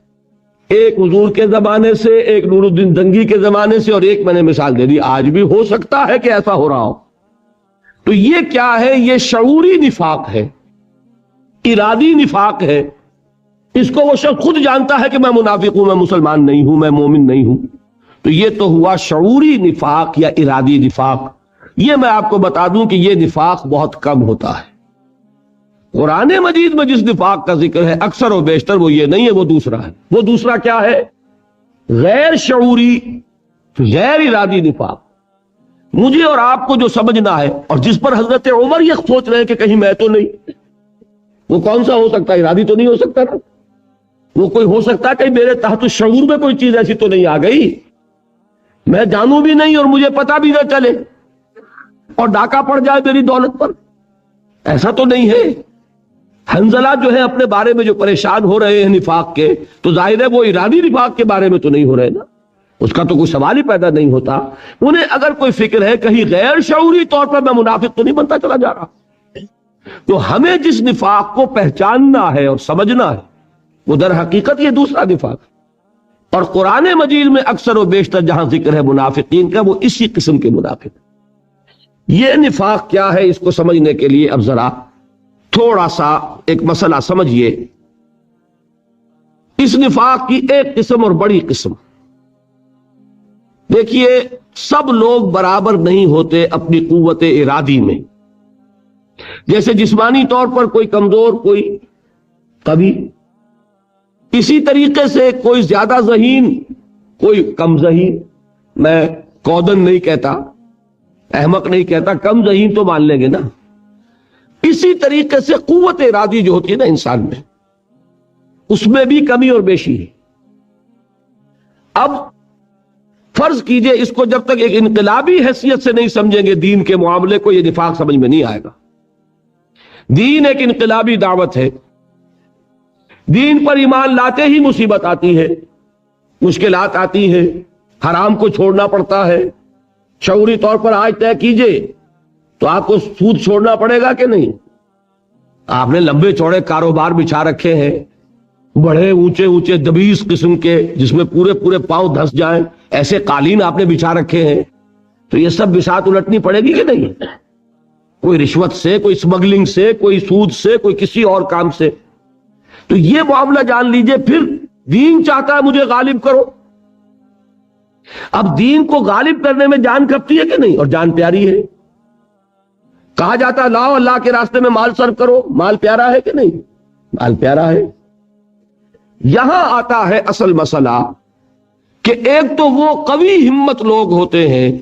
S1: ایک حضور کے زمانے سے، ایک نور الدین زنگی کے زمانے سے، اور ایک میں نے مثال دے دی آج بھی ہو سکتا ہے کہ ایسا ہو رہا ہو. تو یہ کیا ہے؟ یہ شعوری نفاق ہے، ارادی نفاق ہے. اس کو وہ شخص خود جانتا ہے کہ میں منافق ہوں، میں مسلمان نہیں ہوں، میں مومن نہیں ہوں. تو یہ تو ہوا شعوری نفاق یا ارادی نفاق. یہ میں آپ کو بتا دوں کہ یہ نفاق بہت کم ہوتا ہے. قرآن مجید میں جس نفاق کا ذکر ہے اکثر و بیشتر وہ یہ نہیں ہے، وہ دوسرا ہے. وہ دوسرا کیا ہے؟ غیر شعوری، غیر ارادی نفاق. مجھے اور آپ کو جو سمجھنا ہے، اور جس پر حضرت عمر یہ سوچ رہے ہیں کہ کہیں میں تو نہیں، وہ کون سا ہو سکتا ہے؟ ارادی تو نہیں ہو سکتا نا. وہ کوئی ہو سکتا ہے کہ میرے تحت شعور میں کوئی چیز ایسی تو نہیں آ گئی، میں جانوں بھی نہیں اور مجھے پتا بھی نہ چلے اور ڈاکہ پڑ جائے میری دولت پر. ایسا تو نہیں ہے. حنظلہ جو ہے اپنے بارے میں جو پریشان ہو رہے ہیں نفاق کے، تو ظاہر ہے وہ ارادی نفاق کے بارے میں تو نہیں ہو رہے نا، اس کا تو کوئی سوال ہی پیدا نہیں ہوتا. انہیں اگر کوئی فکر ہے کہیں غیر شعوری طور پر میں منافق تو نہیں بنتا چلا جا رہا. تو ہمیں جس نفاق کو پہچاننا ہے اور سمجھنا ہے وہ در حقیقت یہ دوسرا نفاق. اور قرآن مجید میں اکثر و بیشتر جہاں ذکر ہے منافقین کا، وہ اسی قسم کے منافق. یہ نفاق کیا ہے اس کو سمجھنے کے لیے اب ذرا تھوڑا سا ایک مسئلہ سمجھیے. اس نفاق کی ایک قسم اور بڑی قسم. دیکھیے، سب لوگ برابر نہیں ہوتے اپنی قوت ارادی میں. جیسے جسمانی طور پر کوئی کمزور، کوئی قوی، اسی طریقے سے کوئی زیادہ ذہین، کوئی کم ذہین. میں کودن نہیں کہتا، احمق نہیں کہتا، کم ذہین تو مان لیں گے نا. اسی طریقے سے قوت ارادی جو ہوتی ہے نا انسان میں، اس میں بھی کمی اور بیشی ہے. اب فرض کیجئے اس کو جب تک ایک انقلابی حیثیت سے نہیں سمجھیں گے دین کے معاملے کو، یہ نفاق سمجھ میں نہیں آئے گا۔ دین ایک انقلابی دعوت ہے، دین پر ایمان لاتے ہی مصیبت آتی ہے، مشکلات آتی ہے، حرام کو چھوڑنا پڑتا ہے۔ شعوری طور پر آج طے کیجئے تو آپ کو سود چھوڑنا پڑے گا کہ نہیں؟ آپ نے لمبے چوڑے کاروبار بچھا رکھے ہیں، بڑے اونچے اونچے دبیس قسم کے، جس میں پورے پورے پاؤں دھس جائیں، ایسے قالین آپ نے بچھا رکھے ہیں، تو یہ سب بساط الٹنی پڑے گی کہ نہیں؟ کوئی رشوت سے، کوئی اسمگلنگ سے، کوئی سود سے، کوئی کسی اور کام سے۔ تو یہ معاملہ جان لیجئے، پھر دین چاہتا ہے مجھے غالب کرو۔ اب دین کو غالب کرنے میں جان کھپتی ہے کہ نہیں؟ اور جان پیاری ہے۔ کہا جاتا ہے لاؤ اللہ کے راستے میں مال صرف کرو، مال پیارا ہے کہ نہیں؟ مال پیارا ہے۔ یہاں آتا ہے اصل مسئلہ کہ ایک تو وہ قوی ہمت لوگ ہوتے ہیں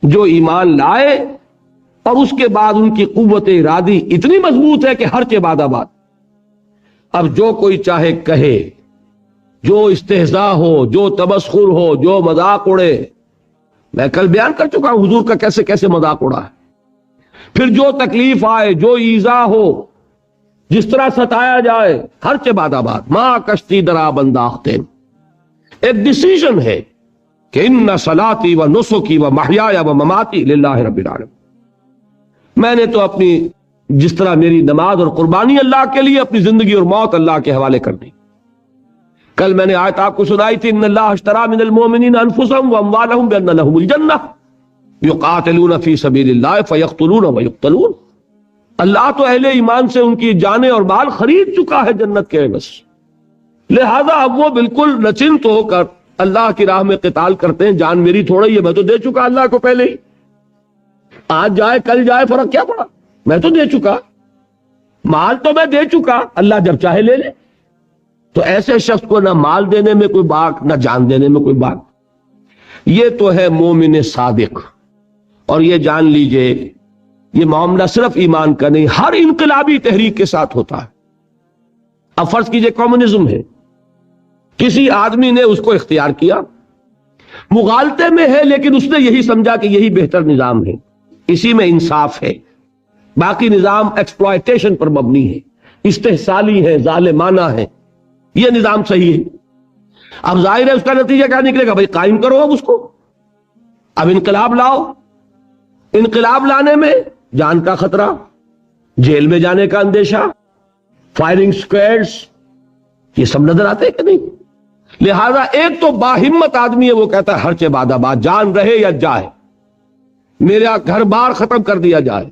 S1: جو ایمان لائے اور اس کے بعد ان کی قوت ارادی اتنی مضبوط ہے کہ ہر چہ باد آباد۔ اب جو کوئی چاہے کہے، جو استہزاء ہو، جو تمسخر ہو، جو مذاق اڑے، میں کل بیان کر چکا ہوں حضور کا کیسے کیسے مذاق اڑا ہے۔ پھر جو تکلیف آئے، جو ایذا ہو، جس طرح ستایا جائے، ہر چہ باد آباد۔ ماں کشتی درا بنداختین، ایک ڈیسیژن ہے کہ ان صلاتی و نسکی و محیایا و مماتی للہ رب العالمین۔ میں نے تو اپنی جس طرح میری نماز اور قربانی اللہ کے لیے، اپنی زندگی اور موت اللہ کے حوالے کر دی۔ کل میں نے آیت آپ کو سنائی تھی، ان اللہ اشترى من المؤمنین انفسهم واموالهم بان لهم الجنہ یقاتلون فی سبیل اللہ فیقتلون ویقتلون۔ اللہ تو اہل ایمان سے ان کی جانیں اور مال خرید چکا ہے جنت کے عوض، لہذا اب وہ بالکل نچنت ہو کر اللہ کی راہ میں قتال کرتے ہیں۔ جان میری تھوڑی ہے، میں تو دے چکا اللہ کو پہلے ہی، آج جائے کل جائے فرق کیا پڑا، میں تو دے چکا، مال تو میں دے چکا، اللہ جب چاہے لے لے۔ تو ایسے شخص کو نہ مال دینے میں کوئی باک، نہ جان دینے میں کوئی باک۔ یہ تو ہے مومن صادق۔ اور یہ جان لیجئے یہ معاملہ صرف ایمان کا نہیں، ہر انقلابی تحریک کے ساتھ ہوتا ہے۔ اب فرض کیجئے کمیونزم ہے، کسی آدمی نے اس کو اختیار کیا، مغالطے میں ہے لیکن اس نے یہی سمجھا کہ یہی بہتر نظام ہے، اسی میں انصاف ہے، باقی نظام ایکسپلائٹیشن پر مبنی ہے، استحصالی ہے، ظالمانہ ہے، یہ نظام صحیح ہے۔ اب ظاہر ہے اس کا نتیجہ کیا نکلے گا؟ بھائی قائم کرو اب اس کو، اب انقلاب لاؤ۔ انقلاب لانے میں جان کا خطرہ، جیل میں جانے کا اندیشہ، فائرنگ سکویڈز، یہ سب نظر آتے ہیں کہ نہیں؟ لہذا ایک تو باہمت آدمی ہے، وہ کہتا ہے ہر چہ باد آباد، جان رہے یا جائے، میرا گھر بار ختم کر دیا جائے،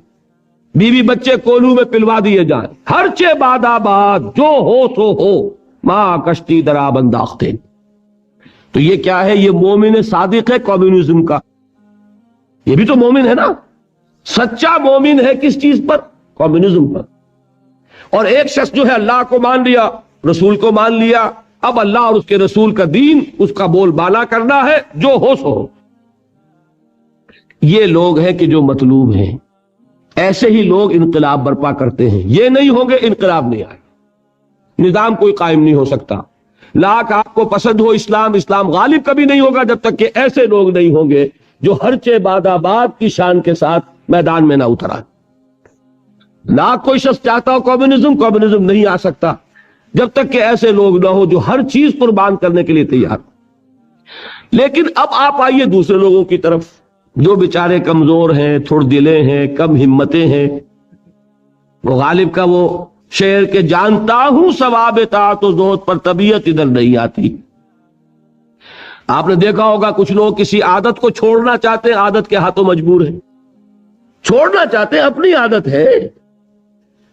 S1: بیوی بچے کولو میں پلوا دیے جائیں، ہر چہ باد آباد، جو ہو سو ہو، ماں کشتی درا بنداختین۔ تو یہ کیا ہے؟ یہ مومن صادق ہے کمیونزم کا۔ یہ بھی تو مومن ہے نا، سچا مومن ہے کس چیز پر؟ کمیونزم پر۔ اور ایک شخص جو ہے اللہ کو مان لیا، رسول کو مان لیا، اب اللہ اور اس کے رسول کا دین، اس کا بول بالا کرنا ہے، جو ہو سو ہو۔ یہ لوگ ہیں کہ جو مطلوب ہیں، ایسے ہی لوگ انقلاب برپا کرتے ہیں۔ یہ نہیں ہوں گے انقلاب نہیں آئے، نظام کوئی قائم نہیں ہو سکتا۔ لاکھ آپ کو پسند ہو اسلام، اسلام غالب کبھی نہیں ہوگا جب تک کہ ایسے لوگ نہیں ہوں گے جو ہر چہ باد آباد کی شان کے ساتھ میدان میں نہ اترا۔ لاکھ کوئی شخص چاہتا ہو کمیونزم نہیں آ سکتا جب تک کہ ایسے لوگ نہ ہو جو ہر چیز قربان کرنے کے لیے تیار۔ لیکن اب آپ آئیے دوسرے لوگوں کی طرف، جو بیچارے کمزور ہیں، تھوڑ دلے ہیں، کم ہمتیں ہیں۔ وہ غالب کا وہ شعر کہ جانتا ہوں ثواب طاعت و زہد پر، طبیعت ادھر نہیں آتی۔ آپ نے دیکھا ہوگا کچھ لوگ کسی عادت کو چھوڑنا چاہتے ہیں، عادت کے ہاتھوں مجبور ہیں، چھوڑنا چاہتے ہیں، اپنی عادت ہے،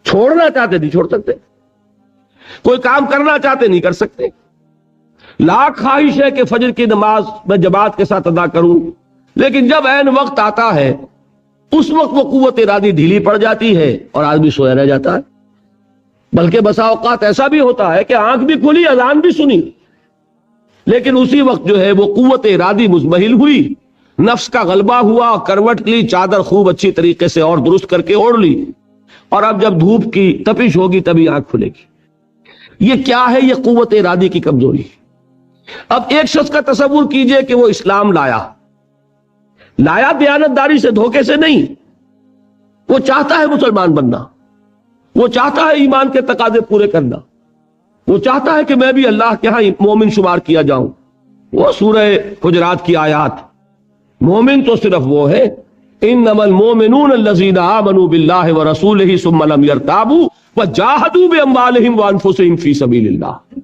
S1: چھوڑنا چاہتے نہیں چھوڑ سکتے، کوئی کام کرنا چاہتے نہیں کر سکتے۔ لاکھ خواہش ہے کہ فجر کی نماز میں جماعت کے ساتھ ادا کروں، لیکن جب عین وقت آتا ہے اس وقت وہ قوت ارادی ڈھیلی پڑ جاتی ہے اور آدمی سویا رہ جاتا ہے۔ بلکہ بسا اوقات ایسا بھی ہوتا ہے کہ آنکھ بھی کھلی، اذان بھی سنی، لیکن اسی وقت جو ہے وہ قوت ارادی مزمحل ہوئی، نفس کا غلبہ ہوا، کروٹ لی، چادر خوب اچھی طریقے سے اور درست کر کے اوڑھ لی، اور اب جب دھوپ کی تپش ہوگی تبھی آنکھ کھلے گی۔ یہ کیا ہے؟ یہ قوت ارادی کی کمزوری۔ اب ایک شخص کا تصور کیجئے کہ وہ اسلام لایا دیانتداری سے، دھوکے سے نہیں، وہ چاہتا ہے مسلمان بننا، وہ چاہتا ہے ایمان کے تقاضے پورے کرنا، وہ چاہتا ہے کہ میں بھی اللہ کے ہاں مومن شمار کیا جاؤں۔ وہ سورہ حجرات کی آیات، مومن تو صرف وہ ہے انما المؤمنون الذین آمنوا باللہ ورسولہ ثم لم یرتابوا وجاہدوا باموالہم وانفسہم فی سبیل اللہ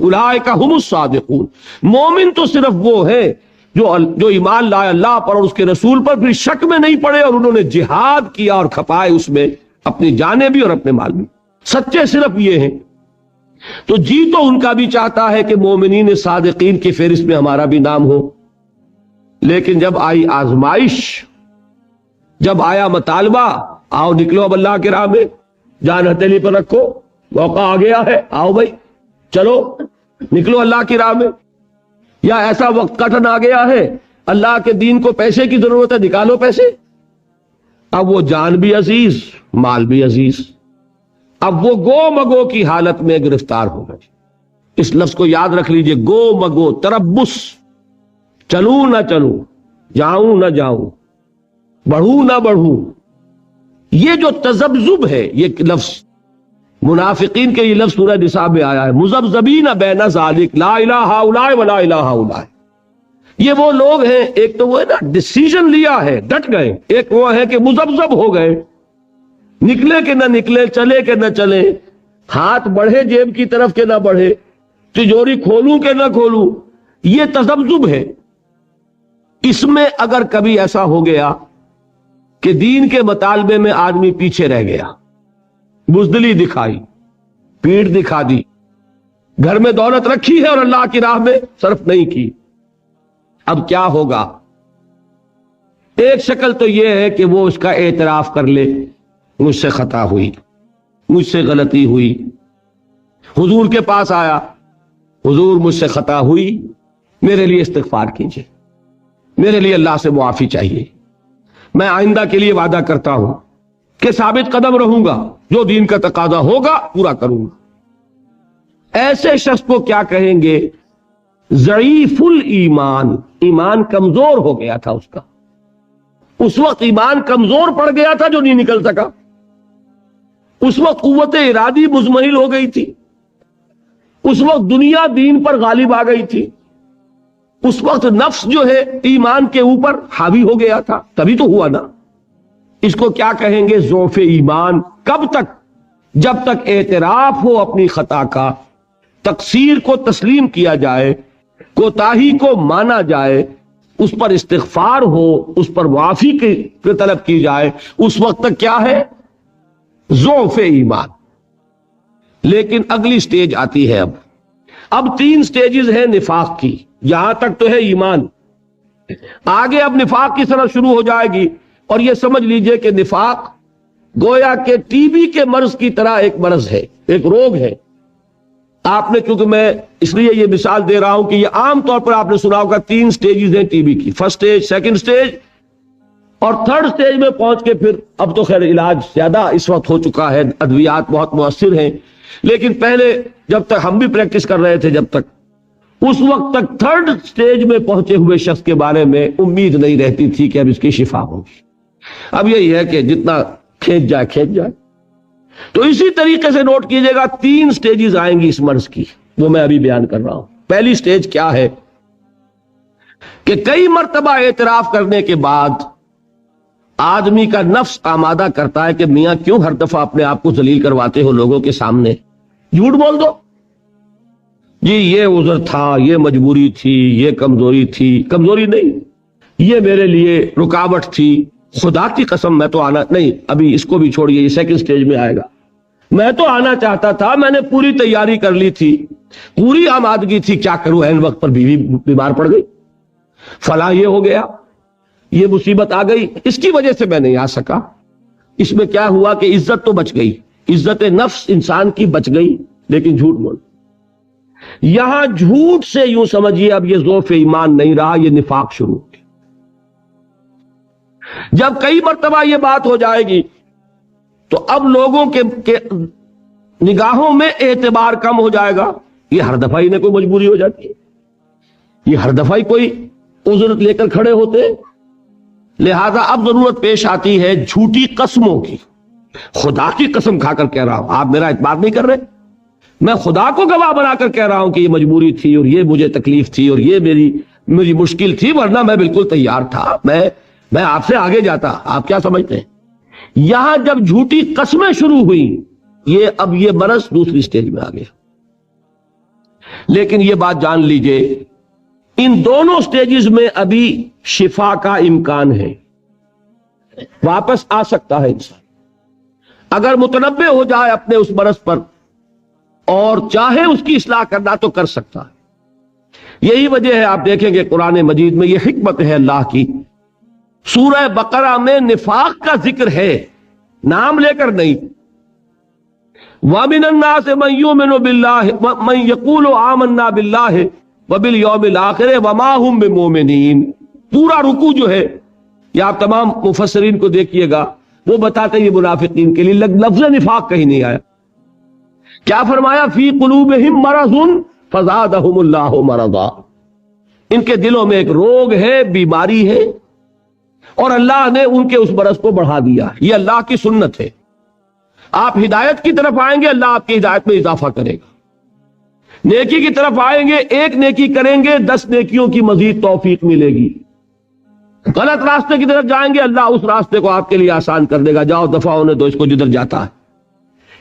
S1: اولئک ھم الصادقون۔ مومن تو صرف وہ ہے جو ایمان لائے اللہ پر اور اس کے رسول پر، پھر شک میں نہیں پڑے اور انہوں نے جہاد کیا اور کھپائے اس میں اپنی جانیں بھی اور اپنے مال بھی۔ سچے صرف یہ ہیں۔ تو جی تو ان کا بھی چاہتا ہے کہ مومنین صادقین کی فہرست میں ہمارا بھی نام ہو، لیکن جب آئی آزمائش، جب آیا مطالبہ، آؤ نکلو اب اللہ کے راہ میں، جان ہتھیلی پر رکھو، موقع آ گیا ہے، آؤ بھائی چلو نکلو اللہ کی راہ میں، یا ایسا وقت کٹن آ گیا ہے اللہ کے دین کو پیسے کی ضرورت ہے، نکالو پیسے، اب وہ جان بھی عزیز، مال بھی عزیز، اب وہ گو مگو کی حالت میں گرفتار ہو گئے۔ اس لفظ کو یاد رکھ لیجئے، گو مگو، تربص، چلوں نہ چلوں، جاؤں نہ جاؤں، بڑھوں نہ بڑھوں، یہ جو تذبذب ہے، یہ لفظ منافقین کے یہ لفظ سورہ نساء میں آیا ہے، مذبذبین بین ذالک لا الہ ہؤلاء ولا الہ ہؤلاء۔ یہ وہ لوگ ہیں، ایک تو وہ ہے نا ڈیسیژن لیا ہے، ڈٹ گئے، ایک وہ ہے کہ مذبذب ہو گئے، نکلے کہ نہ نکلے، چلے کہ نہ چلے، ہاتھ بڑھے جیب کی طرف کہ نہ بڑھے، تجوری کھولوں کہ نہ کھولوں، یہ تذبذب ہے۔ اس میں اگر کبھی ایسا ہو گیا کہ دین کے مطالبے میں آدمی پیچھے رہ گیا، بزدلی دکھائی، پیٹھ دکھا دی، گھر میں دولت رکھی ہے اور اللہ کی راہ میں صرف نہیں کی، اب کیا ہوگا؟ ایک شکل تو یہ ہے کہ وہ اس کا اعتراف کر لے، مجھ سے خطا ہوئی، مجھ سے غلطی ہوئی، حضور کے پاس آیا، حضور مجھ سے خطا ہوئی، میرے لیے استغفار کیجئے، میرے لیے اللہ سے معافی چاہیے، میں آئندہ کے لیے وعدہ کرتا ہوں کہ ثابت قدم رہوں گا، جو دین کا تقاضا ہوگا پورا کروں گا۔ ایسے شخص کو کیا کہیں گے؟ ضعیف الایمان، ایمان کمزور ہو گیا تھا اس کا، اس وقت ایمان کمزور پڑ گیا تھا جو نہیں نکل سکا، اس وقت قوت ارادی مزمحل ہو گئی تھی، اس وقت دنیا دین پر غالب آ گئی تھی، اس وقت نفس جو ہے ایمان کے اوپر حاوی ہو گیا تھا، تبھی تو ہوا نا۔ اس کو کیا کہیں گے؟ ضعف ایمان۔ کب تک؟ جب تک اعتراف ہو اپنی خطا کا، تقصیر کو تسلیم کیا جائے، کوتاہی کو مانا جائے، اس پر استغفار ہو، اس پر معافی کی طلب کی جائے، اس وقت تک کیا ہے؟ ضعف ایمان۔ لیکن اگلی سٹیج آتی ہے، اب 3 سٹیجز ہیں نفاق کی، یہاں تک تو ہے ایمان، آگے اب نفاق کی صنعت شروع ہو جائے گی، اور یہ سمجھ لیجئے کہ نفاق گویا کہ ٹی بی کے مرض کی طرح ایک مرض ہے، ایک روگ ہے۔ آپ نے، چونکہ میں اس لیے یہ مثال دے رہا ہوں کہ یہ عام طور پر آپ نے سنا ہوگا 3 سٹیجز ہیں ٹی بی کی، فرسٹ سٹیج، سیکنڈ سٹیج اور تھرڈ سٹیج میں پہنچ کے پھر اب تو خیر علاج زیادہ اس وقت ہو چکا ہے، ادویات بہت مؤثر ہیں، لیکن پہلے جب تک ہم بھی پریکٹس کر رہے تھے، جب تک اس وقت تک تھرڈ سٹیج میں پہنچے ہوئے شخص کے بارے میں امید نہیں رہتی تھی کہ اب اس کی شفا ہوگی۔ اب یہی ہے کہ جتنا کھینچ جائے۔ تو اسی طریقے سے نوٹ کیجئے گا 3 سٹیجز آئیں گی اس مرض کی، وہ میں ابھی بیان کر رہا ہوں۔ پہلی سٹیج کیا ہے کہ کئی مرتبہ اعتراف کرنے کے بعد آدمی کا نفس آمادہ کرتا ہے کہ میاں کیوں ہر دفعہ اپنے آپ کو ذلیل کرواتے ہو لوگوں کے سامنے، جھوٹ بول دو، جی یہ عذر تھا، یہ مجبوری تھی، یہ کمزوری تھی، کمزوری نہیں، یہ میرے لیے رکاوٹ تھی، خدا کی قسم میں تو آنا نہیں، ابھی اس کو بھی چھوڑیے، یہ سیکنڈ سٹیج میں آئے گا، میں تو آنا چاہتا تھا، میں نے پوری تیاری کر لی تھی، پوری آمادگی تھی، کیا کروں عین وقت پر بیوی بیمار پڑ گئی، فلاں یہ ہو گیا، یہ مصیبت آ گئی، اس کی وجہ سے میں نہیں آ سکا۔ اس میں کیا ہوا کہ عزت تو بچ گئی، عزت نفس انسان کی بچ گئی، لیکن جھوٹ بول، یہاں جھوٹ سے یوں سمجھیے اب یہ ضعف ایمان نہیں رہا، یہ نفاق شروع ہو گیا۔ جب کئی مرتبہ یہ بات ہو جائے گی تو اب لوگوں کے نگاہوں میں اعتبار کم ہو جائے گا، یہ ہر دفعہ انہیں کوئی مجبوری ہو جاتی ہے، یہ ہر دفعہ ہی کوئی عذر لے کر کھڑے ہوتے. لہذا اب ضرورت پیش آتی ہے جھوٹی قسموں کی. خدا کی قسم کھا کر کہہ رہا ہوں، آپ میرا اعتبار نہیں کر رہے، میں خدا کو گواہ بنا کر کہہ رہا ہوں کہ یہ مجبوری تھی اور یہ مجھے تکلیف تھی اور یہ میری مشکل تھی، ورنہ میں بالکل تیار تھا، میں آپ سے آگے جاتا. آپ کیا سمجھتے ہیں؟ یہاں جب جھوٹی قسمیں شروع ہوئی، اب یہ مرض دوسری سٹیج میں آ گیا. لیکن یہ بات جان لیجئے، ان دونوں سٹیجز میں ابھی شفا کا امکان ہے، واپس آ سکتا ہے انسان اگر متنبع ہو جائے اپنے اس مرض پر اور چاہے اس کی اصلاح کرنا تو کر سکتا ہے. یہی وجہ ہے آپ دیکھیں گے قرآن مجید میں یہ حکمت ہے اللہ کی. سورہ بقرہ میں نفاق کا ذکر ہے، نام لے کر نہیں. وَمِنَ النَّاسِ مَن يُؤْمِنُ بِاللَّهِ مَن يَقُولُ آمَنَّا بِاللَّهِ وَبِالْيَوْمِ الْآخِرِ وَمَا هُم بِمُؤْمِنِينَ. پورا رکوع جو ہے یہ آپ تمام مفسرین کو دیکھیے گا، وہ بتاتے ہیں یہ منافقین کے لیے لفظ نفاق کہیں نہیں آیا. کیا فرمایا؟ فی قلوبہم مرض فزادہم اللہ مرضا. ان کے دلوں میں ایک روگ ہے، بیماری ہے، اور اللہ نے ان کے اس مرض کو بڑھا دیا. یہ اللہ کی سنت ہے. آپ ہدایت کی طرف آئیں گے، اللہ آپ کی ہدایت میں اضافہ کرے گا. نیکی کی طرف آئیں گے، ایک نیکی کریں گے 10 نیکیوں کی مزید توفیق ملے گی. غلط راستے کی طرف جائیں گے، اللہ اس راستے کو آپ کے لیے آسان کر دے گا. جاؤ دفعہ ہونے دو اس کو جدھر جاتا ہے.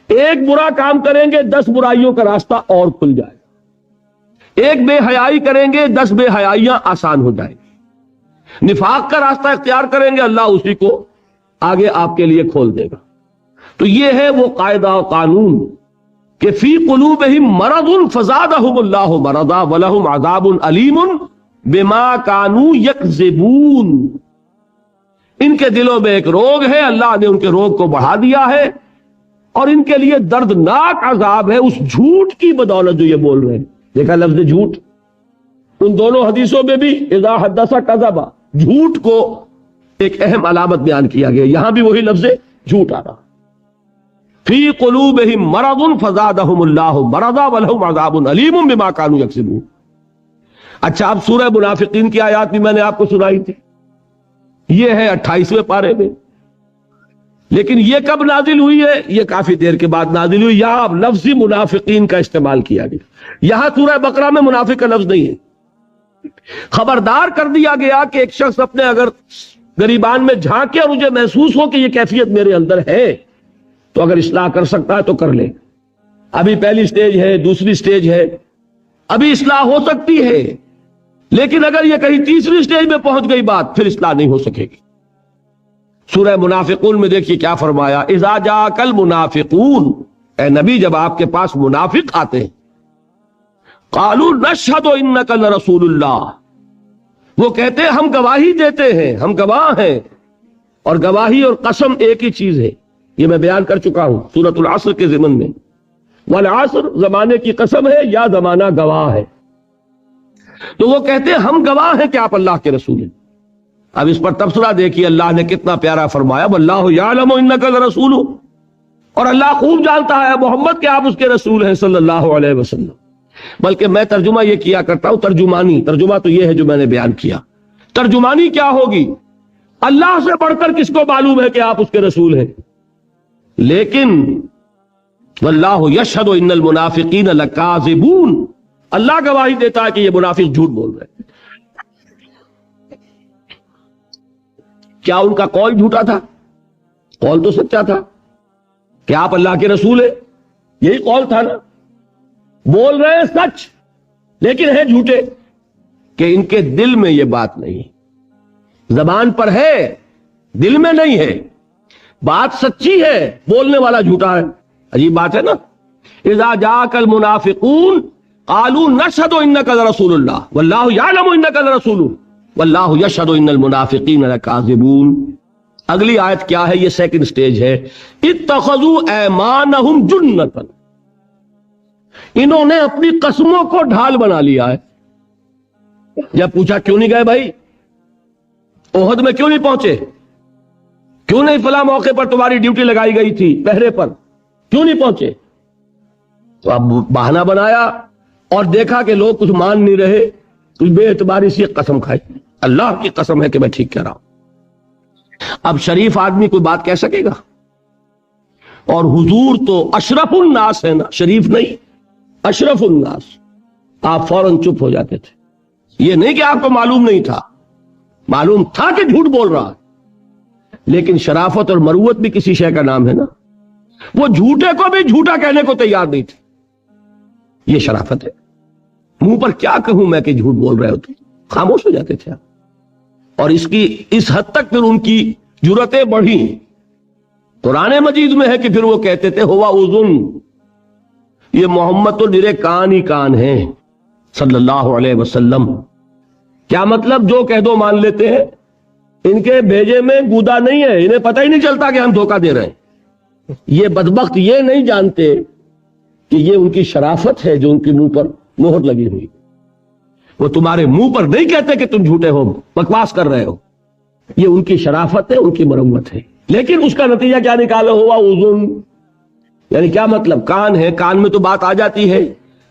S1: ایک برا کام کریں گے 10 برائیوں کا راستہ اور کھل جائے گا. ایک بے حیائی کریں گے 10 بے حیائیاں آسان ہو جائیں گی. نفاق کا راستہ اختیار کریں گے، اللہ اسی کو آگے آپ کے لیے کھول دے گا. تو یہ ہے وہ قاعدہ و قانون کہ فی قلوبہم مرض فزادہم اللہ مرضا ولہم عذاب علیم بما کانوا یکذبون. ان کے دلوں میں ایک روگ ہے، اللہ نے ان کے روگ کو بڑھا دیا ہے، اور ان کے لیے دردناک عذاب ہے اس جھوٹ کی بدولت جو یہ بول رہے ہیں. دیکھا لفظ جھوٹ ان دونوں حدیثوں میں بھی، اذا حدث کذب، جھوٹ کو ایک اہم علامت بیان کیا گیا. یہاں بھی وہی لفظ جھوٹ آ رہا. فی قلوبہم مرض فزادہم اللہ مرضا ولہم عذاب علیم بما کانوا یکسبون. اچھا، اب سورہ منافقین کی آیات بھی میں نے آپ کو سنائی تھی، یہ ہے 28ویں پارے میں. لیکن یہ کب نازل ہوئی ہے؟ یہ کافی دیر کے بعد نازل ہوئی. یہاں اب لفظ منافقین کا استعمال کیا گیا. یہاں سورہ بقرہ میں منافق کا لفظ نہیں ہے. خبردار کر دیا گیا کہ ایک شخص اپنے اگر گریبان میں جھانکے اور مجھے محسوس ہو کہ یہ کیفیت میرے اندر ہے تو اگر اصلاح کر سکتا ہے تو کر لے. ابھی پہلی سٹیج ہے، دوسری سٹیج ہے، ابھی اصلاح ہو سکتی ہے. لیکن اگر یہ کہیں تیسری سٹیج میں پہنچ گئی بات، پھر اصلاح نہیں ہو سکے گی. سورہ منافقون میں دیکھیے کیا فرمایا، اذا جاءک المنافقون، اے نبی جب آپ کے پاس منافق آتے ہیں، قالوا نشہد انک لرسول اللہ، وہ کہتے ہیں ہم گواہی دیتے ہیں، ہم گواہ ہیں. اور گواہی اور قسم ایک ہی چیز ہے، یہ میں بیان کر چکا ہوں سورۃ العصر کے ضمن میں. والعصر زمانے کی قسم ہے یا زمانہ گواہ ہے. تو وہ کہتے ہیں ہم گواہ ہیں کہ آپ اللہ کے رسول ہیں. اب اس پر تبصرہ دیکھیے اللہ نے کتنا پیارا فرمایا، واللہ یعلم انک لرسول، اور اللہ خوب جانتا ہے محمد کہ آپ اس کے رسول ہیں صلی اللہ علیہ وسلم. بلکہ میں ترجمہ یہ کیا کرتا ہوں ترجمانی. ترجمہ تو یہ ہے جو میں نے بیان کیا. ترجمانی کیا ہوگی؟ اللہ سے بڑھ کر کس کو معلوم ہے کہ آپ اس کے رسول ہیں. لیکن واللہ یشہد ان المنافقین لکاذبون، اللہ گواہی دیتا ہے کہ یہ منافق جھوٹ بول رہے ہیں. کیا ان کا قول جھوٹا تھا؟ قول تو سچا تھا کہ آپ اللہ کے رسول ہیں، یہی قول تھا نا. بول رہے ہیں سچ لیکن ہیں جھوٹے، کہ ان کے دل میں یہ بات نہیں، زبان پر ہے دل میں نہیں ہے. بات سچی ہے، بولنے والا جھوٹا ہے. عجیب بات ہے نا. اذا جاءک المنافقون قالوا نشہد انک لرسول اللہ واللہ یعلم انک لرسول واللہ یشہد ان المنافقین لکاذبون. اگلی آیت کیا ہے؟ یہ سیکنڈ سٹیج ہے. اتخذوا ایمانہم جنۃ، انہوں نے اپنی قسموں کو ڈھال بنا لیا ہے. جب پوچھا کیوں نہیں گئے بھائی، احد میں کیوں نہیں پہنچے، کیوں نہیں فلاں موقع پر تمہاری ڈیوٹی لگائی گئی تھی پہرے پر، کیوں نہیں پہنچے؟ تو اب بہانہ بنایا اور دیکھا کہ لوگ کچھ مان نہیں رہے، تو بے اعتباری سے قسم کھائی، اللہ کی قسم ہے کہ میں ٹھیک کہہ رہا ہوں۔ اب شریف آدمی کوئی بات کہہ سکے گا؟ اور حضور تو اشرف الناس ہے نا، شریف نہیں، اشرف الناس، آپ فوراً چپ ہو جاتے تھے۔ یہ نہیں کہ آپ کو معلوم نہیں تھا، معلوم تھا کہ جھوٹ بول رہا ہے، لیکن شرافت اور مروت بھی کسی شے کا نام ہے نا، وہ جھوٹے کو بھی جھوٹا کہنے کو تیار نہیں تھے۔ یہ شرافت ہے۔ منہ پر کیا کہوں میں کہ جھوٹ بول رہے ہو، تو خاموش ہو جاتے تھے آپ۔ اور اس حد تک پھر ان کی جرتیں بڑھی، قرآن مجید میں ہے کہ پھر وہ کہتے تھے ہوا اذن، یہ محمد تو میرے کان ہی کان ہیں صلی اللہ علیہ وسلم۔ کیا مطلب؟ جو کہہ دو مان لیتے ہیں، ان کے بھیجے میں گودا نہیں ہے، انہیں پتہ ہی نہیں چلتا کہ ہم دھوکہ دے رہے ہیں۔ یہ بدبخت یہ نہیں جانتے کہ یہ ان کی شرافت ہے جو ان کے منہ پر مہر لگی ہوئی۔ وہ تمہارے منہ پر نہیں کہتے کہ تم جھوٹے ہو، بکواس کر رہے ہو، یہ ان کی شرافت ہے، ان کی مروت ہے۔ لیکن اس کا نتیجہ کیا نکالا ہوا اذن، یعنی کیا مطلب؟ کان ہے، کان میں تو بات آ جاتی ہے۔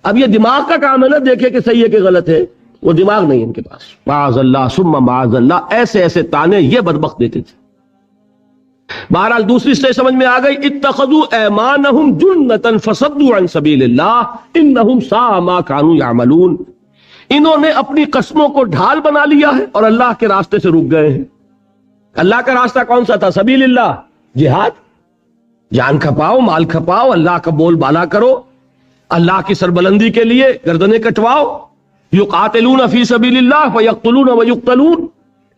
S1: اب یہ دماغ کا کام ہے نا، دیکھے کہ صحیح ہے کہ غلط ہے، وہ دماغ نہیں ان کے پاس۔ معاذ اللہ ثم معاذ اللہ، ایسے ایسے تانے یہ بدبخت دیتے تھے۔ بہرحال دوسری سے سمجھ میں آ گئی، اتخذوا ایمانہم جنۃ فصدوا عن سبیل اللہ انہم ساء ما كانوا یعملون، انہوں نے اپنی قسموں کو ڈھال بنا لیا ہے اور اللہ کے راستے سے رک گئے ہیں۔ اللہ کا راستہ کون سا تھا؟ سبیل اللہ، جہاد، جان کھپاؤ، مال کھپاؤ، اللہ کا بول بالا کرو، اللہ کی سربلندی کے لیے گردنیں کٹواؤ۔ یقاتلون فی سبیل اللہ فیقتلون ویقتلون،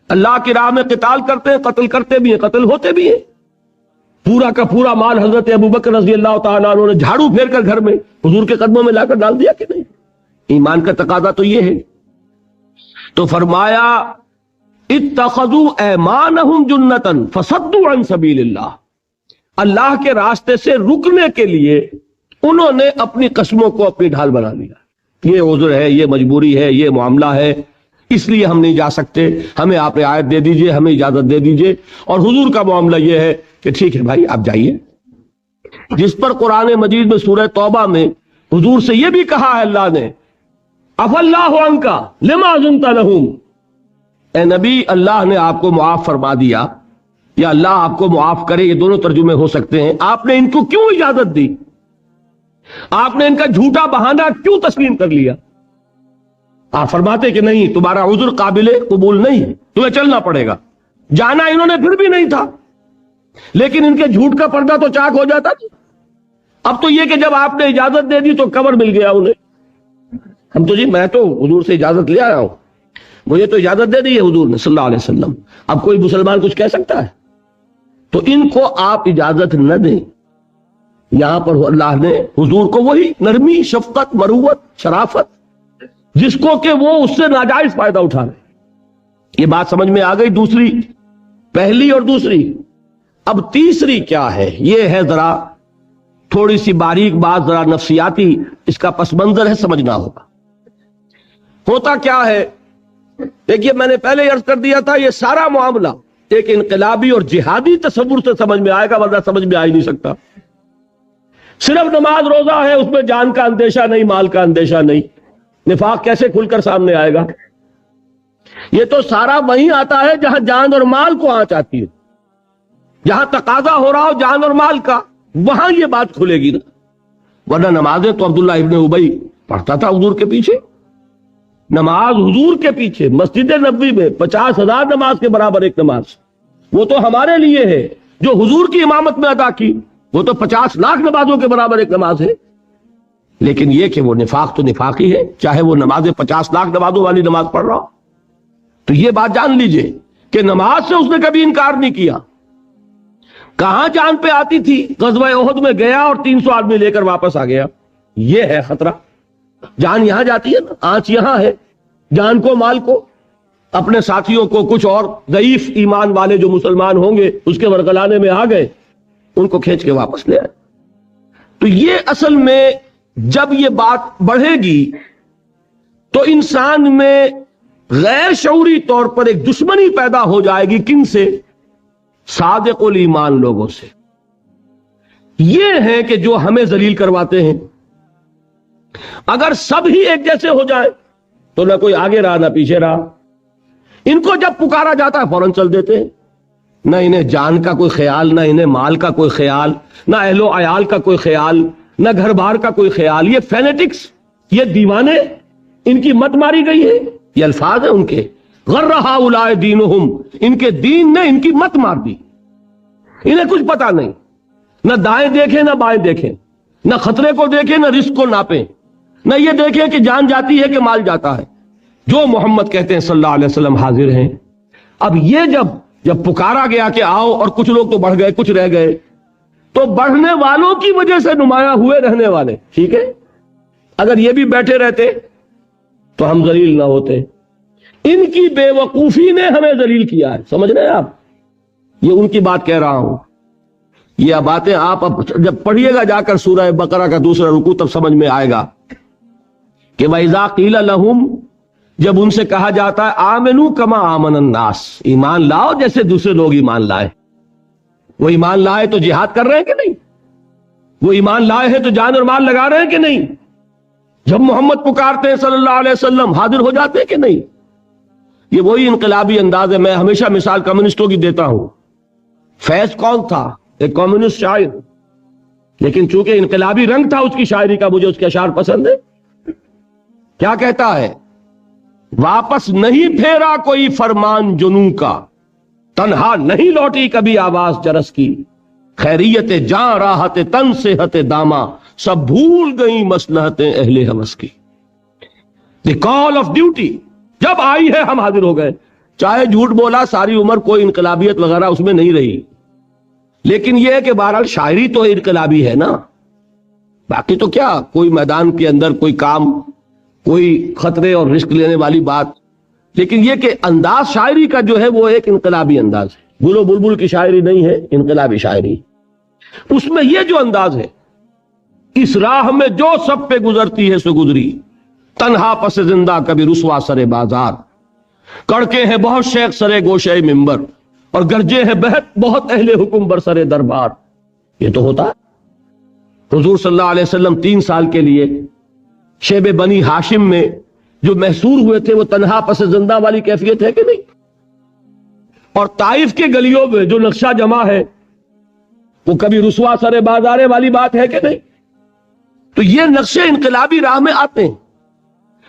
S1: اللہ کی راہ میں قتال کرتے ہیں، قتل کرتے بھی ہیں، قتل ہوتے بھی ہیں۔ پورا کا پورا مال حضرت ابوبکر رضی اللہ تعالیٰ عنہ نے جھاڑو پھیر کر گھر میں حضور کے قدموں میں لا کر ڈال دیا کہ نہیں؟ ایمان کا تقاضا تو یہ ہے۔ تو فرمایا اتخذوا ایمانہم جنۃ فصدوا عن سبیل اللہ، اللہ کے راستے سے رکنے کے لیے انہوں نے اپنی قسموں کو اپنی ڈھال بنا لیا۔ یہ عذر ہے، یہ مجبوری ہے، یہ معاملہ ہے، اس لیے ہم نہیں جا سکتے، ہمیں آپ رعایت دے دیجئے، ہمیں اجازت دے دیجئے۔ اور حضور کا معاملہ یہ ہے کہ ٹھیک ہے بھائی آپ جائیے، جس پر قرآن مجید میں سورہ توبہ میں حضور سے یہ بھی کہا ہے اللہ نے، عفا اللہ عنک لما اذنت لہم، اے نبی اللہ نے آپ کو معاف فرما دیا، یا اللہ آپ کو معاف کرے، یہ دونوں ترجمے ہو سکتے ہیں۔ آپ نے ان کو کیوں اجازت دی؟ آپ نے ان کا جھوٹا بہانہ کیوں تسلیم کر لیا؟ آپ فرماتے کہ نہیں، تمہارا عذر قابل قبول نہیں، تمہیں چلنا پڑے گا۔ جانا انہوں نے پھر بھی نہیں تھا، لیکن ان کے جھوٹ کا پردہ تو چاک ہو جاتا تھا۔ اب تو یہ کہ جب آپ نے اجازت دے دی تو کور مل گیا انہیں، ہم تو جی میں تو حضور سے اجازت لے آیا ہوں، مجھے تو اجازت دے دی ہے حضور نے صلی اللہ علیہ وسلم، اب کوئی مسلمان کچھ کہہ سکتا ہے؟ تو ان کو آپ اجازت نہ دیں۔ یہاں پر اللہ نے حضور کو وہی نرمی، شفقت، مروت، شرافت، جس کو کہ وہ اس سے ناجائز فائدہ اٹھا رہے۔ یہ بات سمجھ میں آ گئی؟ دوسری، پہلی اور دوسری۔ اب تیسری کیا ہے؟ یہ ہے ذرا تھوڑی سی باریک بات، ذرا نفسیاتی اس کا پس منظر ہے، سمجھنا ہوگا۔ ہوتا کیا ہے؟ دیکھیے میں نے پہلے عرض کر دیا تھا، یہ سارا معاملہ ایک انقلابی اور جہادی تصور سے سمجھ میں آئے گا، ورنہ سمجھ میں آ ہی نہیں سکتا۔ صرف نماز روزہ ہے، اس میں جان کا اندیشہ نہیں، مال کا اندیشہ نہیں، نفاق کیسے کھل کر سامنے آئے گا؟ یہ تو سارا وہیں آتا ہے جہاں جان اور مال کو آنچ آتی ہے، جہاں تقاضا ہو رہا ہو جان اور مال کا، وہاں یہ بات کھلے گی نا۔ ورنہ نمازیں تو عبداللہ ابن ابی پڑھتا تھا حضور کے پیچھے، نماز حضور کے پیچھے مسجد نبوی میں 50,000 نماز کے برابر ایک نماز، وہ تو ہمارے لیے ہے جو حضور کی امامت میں ادا کی، وہ تو 50 لاکھ نمازوں کے برابر ایک نماز ہے۔ لیکن یہ کہ وہ نفاق تو نفاق ہی ہے، چاہے وہ نماز 50 لاکھ نمازوں والی نماز پڑھ رہا ہو۔ تو یہ بات جان لیجئے کہ نماز سے اس نے کبھی انکار نہیں کیا۔ کہاں جان پہ آتی تھی؟ غزوہ احد میں گیا اور 300 آدمی لے کر واپس آ گیا، یہ ہے خطرہ۔ جان یہاں جاتی ہے نا، آنچ یہاں ہے، جان کو مال کو، اپنے ساتھیوں کو، کچھ اور ضعیف ایمان والے جو مسلمان ہوں گے اس کے ورگلانے میں آ گئے، ان کو کھینچ کے واپس لے آئے۔ تو یہ اصل میں جب یہ بات بڑھے گی تو انسان میں غیر شعوری طور پر ایک دشمنی پیدا ہو جائے گی، کن سے؟ صادق الایمان لوگوں سے۔ یہ ہے کہ جو ہمیں ذلیل کرواتے ہیں۔ اگر سب ہی ایک جیسے ہو جائیں، تو نہ کوئی آگے رہا نہ پیچھے رہا. ان کو جب پکارا جاتا ہے فوراً چل دیتے ہیں. نہ انہیں جان کا کوئی خیال، نہ انہیں مال کا کوئی خیال، نہ اہل و عیال کا کوئی خیال، نہ گھر بار کا کوئی خیال. یہ فینیٹکس، یہ دیوانے، ان کی مت ماری گئی ہے. یہ الفاظ ہیں ان کے، غر ہؤلاء دینہم، ان کے دین نے ان کی مت مار دی. انہیں کچھ پتا نہیں، نہ دائیں دیکھیں نہ بائیں دیکھیں، نہ خطرے کو دیکھیں نہ رزق کو ناپیں، نہ یہ دیکھیں کہ جان جاتی ہے کہ مال جاتا ہے. جو محمد کہتے ہیں صلی اللہ علیہ وسلم حاضر ہیں. اب یہ جب پکارا گیا کہ آؤ، اور کچھ لوگ تو بڑھ گئے کچھ رہ گئے، تو بڑھنے والوں کی وجہ سے نمایاں ہوئے رہنے والے. ٹھیک ہے، اگر یہ بھی بیٹھے رہتے تو ہم ذلیل نہ ہوتے. ان کی بے وقوفی نے ہمیں ذلیل کیا ہے. سمجھ رہے ہیں آپ؟ یہ ان کی بات کہہ رہا ہوں. یہ باتیں آپ اب جب پڑھیے گا جا کر سورہ بقرہ کا دوسرا رکوع، تب سمجھ میں آئے گا کہ وَإِذَا قِيلَ لَهُمْ، جب ان سے کہا جاتا ہے آمنوا کما آمن الناس، ایمان لاؤ جیسے دوسرے لوگ ایمان لائے. وہ ایمان لائے تو جہاد کر رہے ہیں کہ نہیں؟ وہ ایمان لائے ہیں تو جان اور مال لگا رہے ہیں کہ نہیں؟ جب محمد پکارتے ہیں صلی اللہ علیہ وسلم حاضر ہو جاتے ہیں کہ نہیں؟ یہ وہی انقلابی انداز ہے. میں ہمیشہ مثال کمیونسٹوں کی دیتا ہوں. فیض کون تھا؟ ایک کمیونسٹ شاعر، لیکن چونکہ انقلابی رنگ تھا اس کی شاعری کا، مجھے اس کے اشعار پسند ہے. کیا کہتا ہے؟ واپس نہیں پھیرا کوئی فرمان جنوں کا، تنہا نہیں لوٹی کبھی آواز جرس کی، خیریت جاں راحت تن صحت داما، سب بھول گئی مصلحتیں اہل ہوس کی. دی کال آف ڈیوٹی جب آئی ہے ہم حاضر ہو گئے. چاہے جھوٹ بولا ساری عمر، کوئی انقلابیت وغیرہ اس میں نہیں رہی، لیکن یہ ہے کہ بہرحال شاعری تو انقلابی ہے نا. باقی تو کیا، کوئی میدان کے اندر کوئی کام، کوئی خطرے اور رسک لینے والی بات، لیکن یہ کہ انداز شاعری کا جو ہے وہ ایک انقلابی انداز ہے. گل و بلبل کی شاعری نہیں ہے، انقلابی شاعری. اس میں یہ جو انداز ہے، اس راہ میں جو سب پہ گزرتی ہے سو گزری، تنہا پس زندہ کبھی رسوا سرے بازار، کڑکے ہیں بہت شیخ سرے گوشے ممبر، اور گرجے ہیں بہت اہل حکم بر سرے دربار. یہ تو ہوتا ہے. حضور صلی اللہ علیہ وسلم 3 سال کے لیے شیب بنی ہاشم میں جو محصور ہوئے تھے، وہ تنہا پس زندہ والی کیفیت ہے کہ نہیں؟ اور طائف کے گلیوں میں جو نقشہ جمع ہے، وہ کبھی رسوا سرے بازارے والی بات ہے کہ نہیں؟ تو یہ نقشے انقلابی راہ میں آتے ہیں.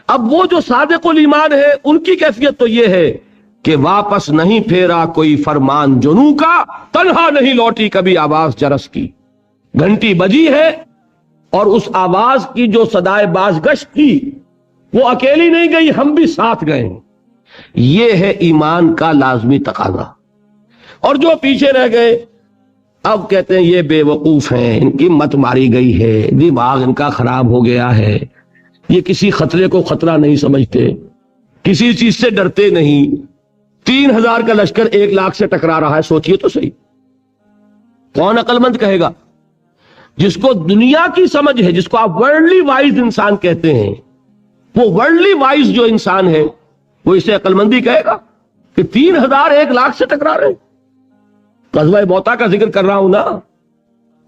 S1: اب وہ جو صادق الایمان ہے، ان کی کیفیت تو یہ ہے کہ واپس نہیں پھیرا کوئی فرمان جنوں کا، تنہا نہیں لوٹی کبھی آواز جرس کی. گھنٹی بجی ہے اور اس آواز کی جو صدائے بازگشت تھی وہ اکیلی نہیں گئی، ہم بھی ساتھ گئے. یہ ہے ایمان کا لازمی تقاضا. اور جو پیچھے رہ گئے، اب کہتے ہیں یہ بے وقوف ہیں، ان کی مت ماری گئی ہے، دماغ ان کا خراب ہو گیا ہے، یہ کسی خطرے کو خطرہ نہیں سمجھتے، کسی چیز سے ڈرتے نہیں. 3000 کا لشکر 1 لاکھ سے ٹکرا رہا ہے. سوچئے تو صحیح، کون عقل مند کہے گا؟ جس کو دنیا کی سمجھ ہے، جس کو آپ ورلڈلی وائز انسان کہتے ہیں، وہ ورلڈلی وائز جو انسان ہے وہ اسے عقل مندی کہے گا کہ 3000 1 لاکھ سے ٹکرا رہے ہیں. غزوہ موتا کا ذکر کر رہا ہوں نا،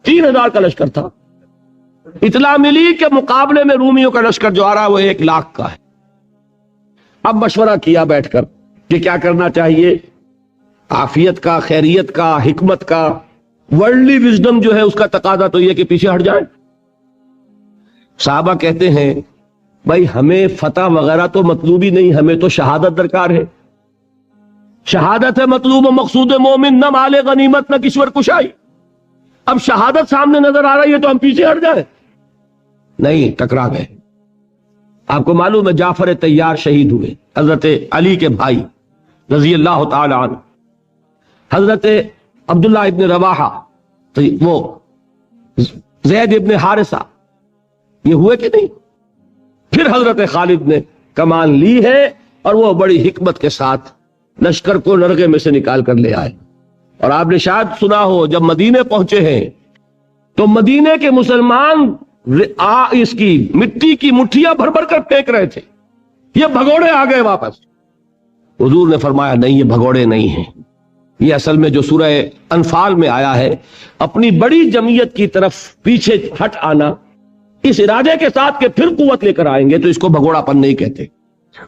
S1: 3000 کا لشکر تھا. اطلاع ملی کہ مقابلے میں رومیوں کا لشکر جو آ رہا ہے وہ 1 لاکھ کا ہے. اب مشورہ کیا بیٹھ کر کہ کیا کرنا چاہیے. عافیت کا، خیریت کا، حکمت کا، ورلڈلی وزڈم جو ہے اس کا تقاضا تو یہ کہ پیچھے ہٹ جائیں. صحابہ کہتے ہیں بھائی ہمیں فتح وغیرہ تو مطلوب ہی نہیں، ہمیں تو شہادت درکار ہے. شہادت ہے مطلوب و مقصود مومن، نہ مال غنیمت نہ کشور کشائی. اب شہادت سامنے نظر آ رہی ہے تو ہم پیچھے ہٹ جائیں؟ نہیں، ٹکرا گئے. آپ کو معلوم ہے جعفر طیار شہید ہوئے، حضرت علی کے بھائی رضی اللہ تعالی عنہ. حضرت عبداللہ ابن رواحہ، وہ زید ابن حارثہ، یہ ہوئے کہ نہیں؟ پھر حضرت خالد نے کمان لی ہے اور وہ بڑی حکمت کے ساتھ لشکر کو نرغے میں سے نکال کر لے آئے. اور آپ نے شاید سنا ہو جب مدینے پہنچے ہیں تو مدینے کے مسلمان اس کی مٹی کی مٹھیاں بھر بھر کر پھینک رہے تھے، یہ بھگوڑے آ گئے واپس. حضور نے فرمایا نہیں، یہ بھگوڑے نہیں ہیں، یہ اصل میں جو سورہ انفال میں آیا ہے، اپنی بڑی جمعیت کی طرف پیچھے ہٹ آنا اس ارادے کے ساتھ کہ پھر قوت لے کر آئیں گے، تو اس کو بھگوڑا پن نہیں کہتے.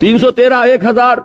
S1: 313, 1000।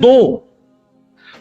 S1: 2।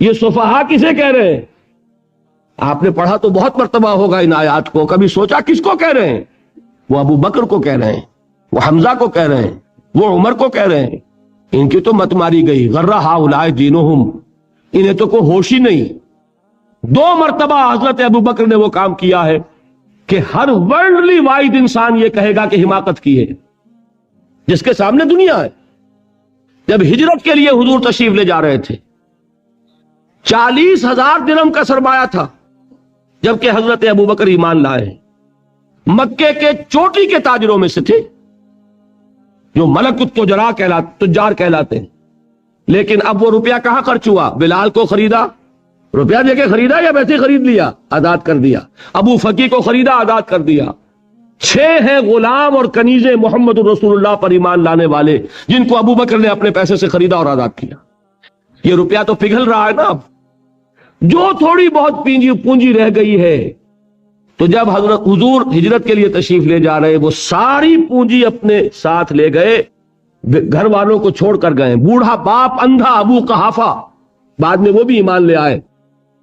S1: یہ صفحا کسے کہہ رہے ہیں؟ آپ نے پڑھا تو بہت مرتبہ ہوگا ان آیات کو، کبھی سوچا کس کو کہہ رہے ہیں؟ وہ ابو بکر کو کہہ رہے ہیں، وہ حمزہ کو کہہ رہے ہیں، وہ عمر کو کہہ رہے ہیں۔ ان کی تو مت ماری گئی، غرہ ہؤلاء دینہم، انہیں تو کوئی ہوش ہی نہیں۔ 2 مرتبہ حضرت ابو بکر نے وہ کام کیا ہے کہ ہر ورلڈلی وائڈ انسان یہ کہے گا کہ حماقت کی ہے، جس کے سامنے دنیا ہے۔ جب ہجرت کے لیے حضور تشریف لے جا رہے تھے، 40,000 درہم کا سرمایہ تھا، جبکہ حضرت ابو بکر ایمان لائے ہیں۔ مکے کے چوٹی کے تاجروں میں سے تھے، جو ملک تجار کہلاتے ہیں۔ لیکن اب وہ روپیہ کہاں خرچ ہوا؟ بلال کو خریدا، روپیہ دے کے خریدا یا ویسے خرید لیا؟ آزاد کر دیا۔ ابو فقی کو خریدا، آزاد کر دیا۔ 6 ہیں غلام اور کنیزیں محمد رسول اللہ پر ایمان لانے والے، جن کو ابو بکر نے اپنے پیسے سے خریدا اور آزاد کیا۔ یہ روپیہ تو پگھل رہا ہے نا اب، جو تھوڑی بہت پونجی رہ گئی ہے۔ تو جب حضرت حضور ہجرت کے لیے تشریف لے جا رہے، وہ ساری پونجی اپنے ساتھ لے گئے، گھر والوں کو چھوڑ کر گئے۔ بوڑھا باپ اندھا ابو قحافہ، بعد میں وہ بھی ایمان لے آئے۔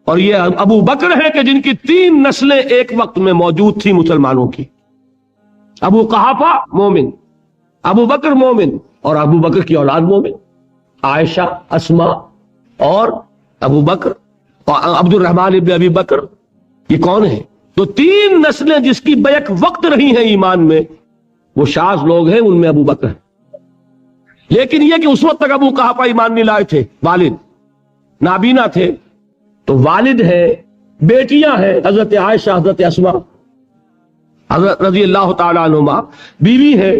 S1: اور یہ ابو بکر ہیں کہ جن کی 3 نسلیں ایک وقت میں موجود تھی مسلمانوں کی۔ ابو قحافہ مومن، ابو بکر مومن، اور ابو بکر کی اولاد مومن، عائشہ، اسماء اور ابو بکر اور عبد الرحمن ابن ابی بکر۔ یہ کون ہیں؟ تو 3 نسلیں جس کی بیک وقت رہی ہیں ایمان میں، وہ شاذ لوگ ہیں، ان میں ابو بکر ہیں۔ لیکن یہ کہ اس وقت تک ابو قحافہ ایمان نہیں لائے تھے، والد نابینا تھے، تو والد ہے، بیٹیاں ہیں، حضرت عائشہ، حضرت اسماء، حضرت رضی اللہ تعالیٰ عنہما، بیوی ہے،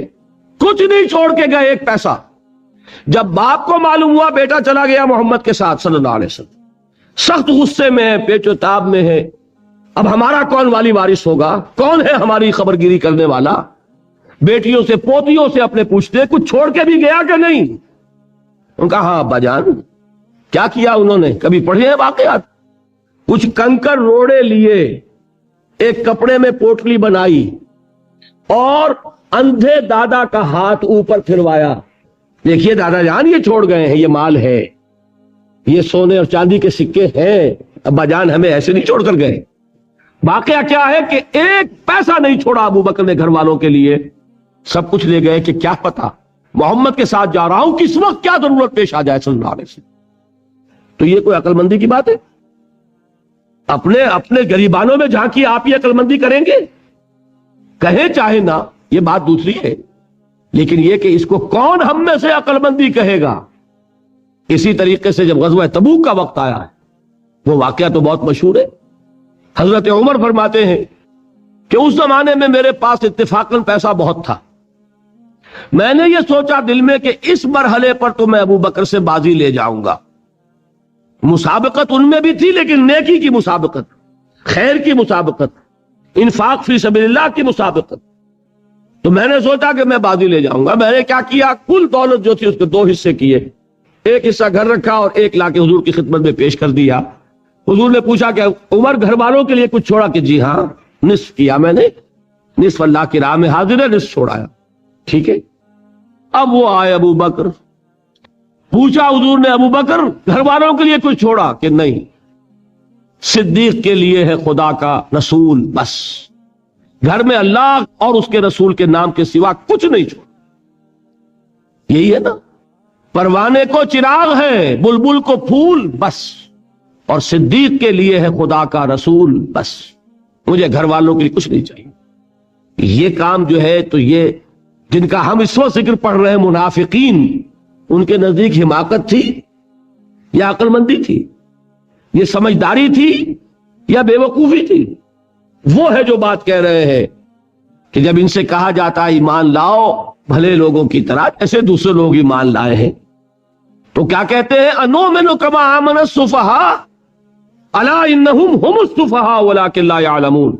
S1: کچھ نہیں چھوڑ کے گئے، ایک پیسہ۔ جب باپ کو معلوم ہوا بیٹا چلا گیا محمد کے ساتھ صلی اللہ علیہ وسلم، سخت غصے میں ہے، پیچ و تاب میں ہے۔ اب ہمارا کون والی وارث ہوگا؟ کون ہے ہماری خبرگیری کرنے والا؟ بیٹیوں سے پوتیوں سے اپنے پوچھتے کچھ چھوڑ کے بھی گیا کہ نہیں؟ ان کا ہاں ابا جان۔ کیا کیا انہوں نے؟ کبھی پڑھے ہیں واقعات؟ کچھ کنکر روڑے لیے، ایک کپڑے میں پوٹلی بنائی اور اندھے دادا کا ہاتھ اوپر پھروایا، دیکھیے دادا جان یہ چھوڑ گئے ہیں، یہ مال ہے، یہ سونے اور چاندی کے سکے ہیں، ابا جان ہمیں ایسے نہیں چھوڑ کر گئے۔ واقعہ کیا ہے کہ ایک پیسہ نہیں چھوڑا ابو بکر نے گھر والوں کے لیے، سب کچھ لے گئے کہ کیا پتا محمد کے ساتھ جا رہا ہوں، کس وقت کیا ضرورت پیش آ جائے صلی اللہ علیہ وسلم۔ تو یہ کوئی عقل مندی کی بات ہے؟ اپنے غریبانوں میں جھانکی، آپ یہ عقل مندی کریں گے؟ کہیں چاہے نہ، یہ بات دوسری ہے، لیکن یہ کہ اس کو کون ہم میں سے عقل مندی کہے گا؟ اسی طریقے سے جب غزوہ تبوک کا وقت آیا ہے، وہ واقعہ تو بہت مشہور ہے۔ حضرت عمر فرماتے ہیں کہ اس زمانے میں میرے پاس اتفاقاً پیسہ بہت تھا، میں نے یہ سوچا دل میں کہ اس مرحلے پر تو میں ابو بکر سے بازی لے جاؤں گا۔ مسابقت ان میں بھی تھی، لیکن نیکی کی مسابقت، خیر کی مسابقت، انفاق فی سبیل اللہ کی مسابقت۔ تو میں نے سوچا کہ میں بازی لے جاؤں گا۔ میں نے کیا کیا، کل دولت جو تھی اس کے 2 حصے کیے، ایک حصہ گھر رکھا اور ایک لا کے حضور کی خدمت میں پیش کر دیا۔ حضور نے پوچھا کہ عمر گھر والوں کے لیے کچھ چھوڑا؟ کہ جی ہاں، نصف کیا میں نے، نصف اللہ کی راہ میں حاضر ہے، نصف چھوڑایا۔ ٹھیک ہے، اب وہ آئے ابو بکر، پوچھا حضور نے ابو بکر گھر والوں کے لیے کچھ چھوڑا؟ کہ نہیں، صدیق کے لیے ہے خدا کا رسول، بس گھر میں اللہ اور اس کے رسول کے نام کے سوا کچھ نہیں چھوڑا۔ یہی ہے نا، پروانے کو چراغ ہے، بلبل کو پھول، بس، اور صدیق کے لیے ہے خدا کا رسول، بس، مجھے گھر والوں کے لیے کچھ نہیں چاہیے۔ یہ کام جو ہے، تو یہ جن کا ہم اس وقت ذکر پڑھ رہے ہیں منافقین، ان کے نزدیک حماقت تھی یا عقل مندی تھی؟ یہ سمجھداری تھی یا بے وقوفی تھی؟ وہ ہے جو بات کہہ رہے ہیں کہ جب ان سے کہا جاتا ہے ایمان لاؤ بھلے لوگوں کی طرح جیسے دوسرے لوگ ایمان لائے ہیں، تو کیا کہتے ہیں؟ انؤمن کما آمن السفہاء الا انہم ہم السفہاء ولکن لا یعلمون۔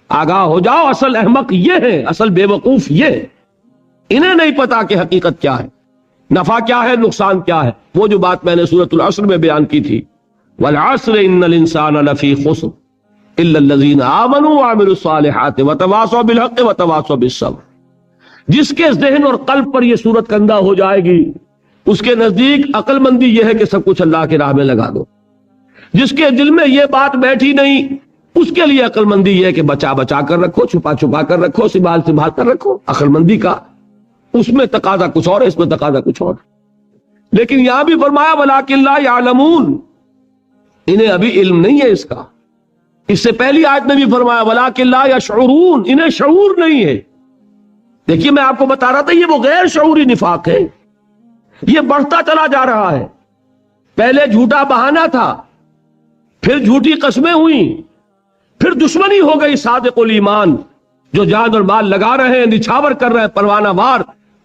S1: آگاہ ہو جاؤ، اصل احمق یہ ہے، اصل بے وقوف یہ ہے، انہیں نہیں پتا کہ حقیقت کیا ہے، نفع کیا ہے، نقصان کیا ہے۔ وہ جو بات میں نے سورۃ العصر میں بیان کی تھی، والعصر ان الانسان لفی خسر الا الذین آمنوا وعملوا الصالحات وتواصوا بالحق وتواصوا بالصبر۔ جس کے ذہن اور قلب پر یہ صورت کندہ ہو جائے گی، اس کے نزدیک عقل مندی یہ ہے کہ سب کچھ اللہ کی راہ میں لگا دو، جس کے دل میں یہ بات بیٹھی نہیں اس کے لیے عقل مندی یہ ہے کہ بچا بچا کر رکھو، چھپا چھپا کر رکھو، سنبھال سنبھال کر رکھو۔ عقل مندی کا اس میں تقاضا کچھ اور ہے، اس میں تقاضا کچھ اور۔ لیکن یہاں بھی فرمایا وَلَٰكِن لَا يَعْلَمُونَ، انہیں ابھی علم نہیں ہے اس کا۔ اس سے پہلی آیت میں بھی فرمایا وَلَٰكِن لَا يَشْعُرُونَ، انہیں شعور نہیں ہے۔ دیکھیے میں آپ کو بتا رہا تھا یہ وہ غیر شعوری نفاق ہے، یہ بڑھتا چلا جا رہا ہے۔ پہلے جھوٹا بہانہ تھا، پھر جھوٹی قسمیں ہوئیں، پھر دشمنی ہو گئی صادق الایمان، جو جان اور مال لگا رہے ہیں، نچھاور کر رہے ہیں پروانہ وار،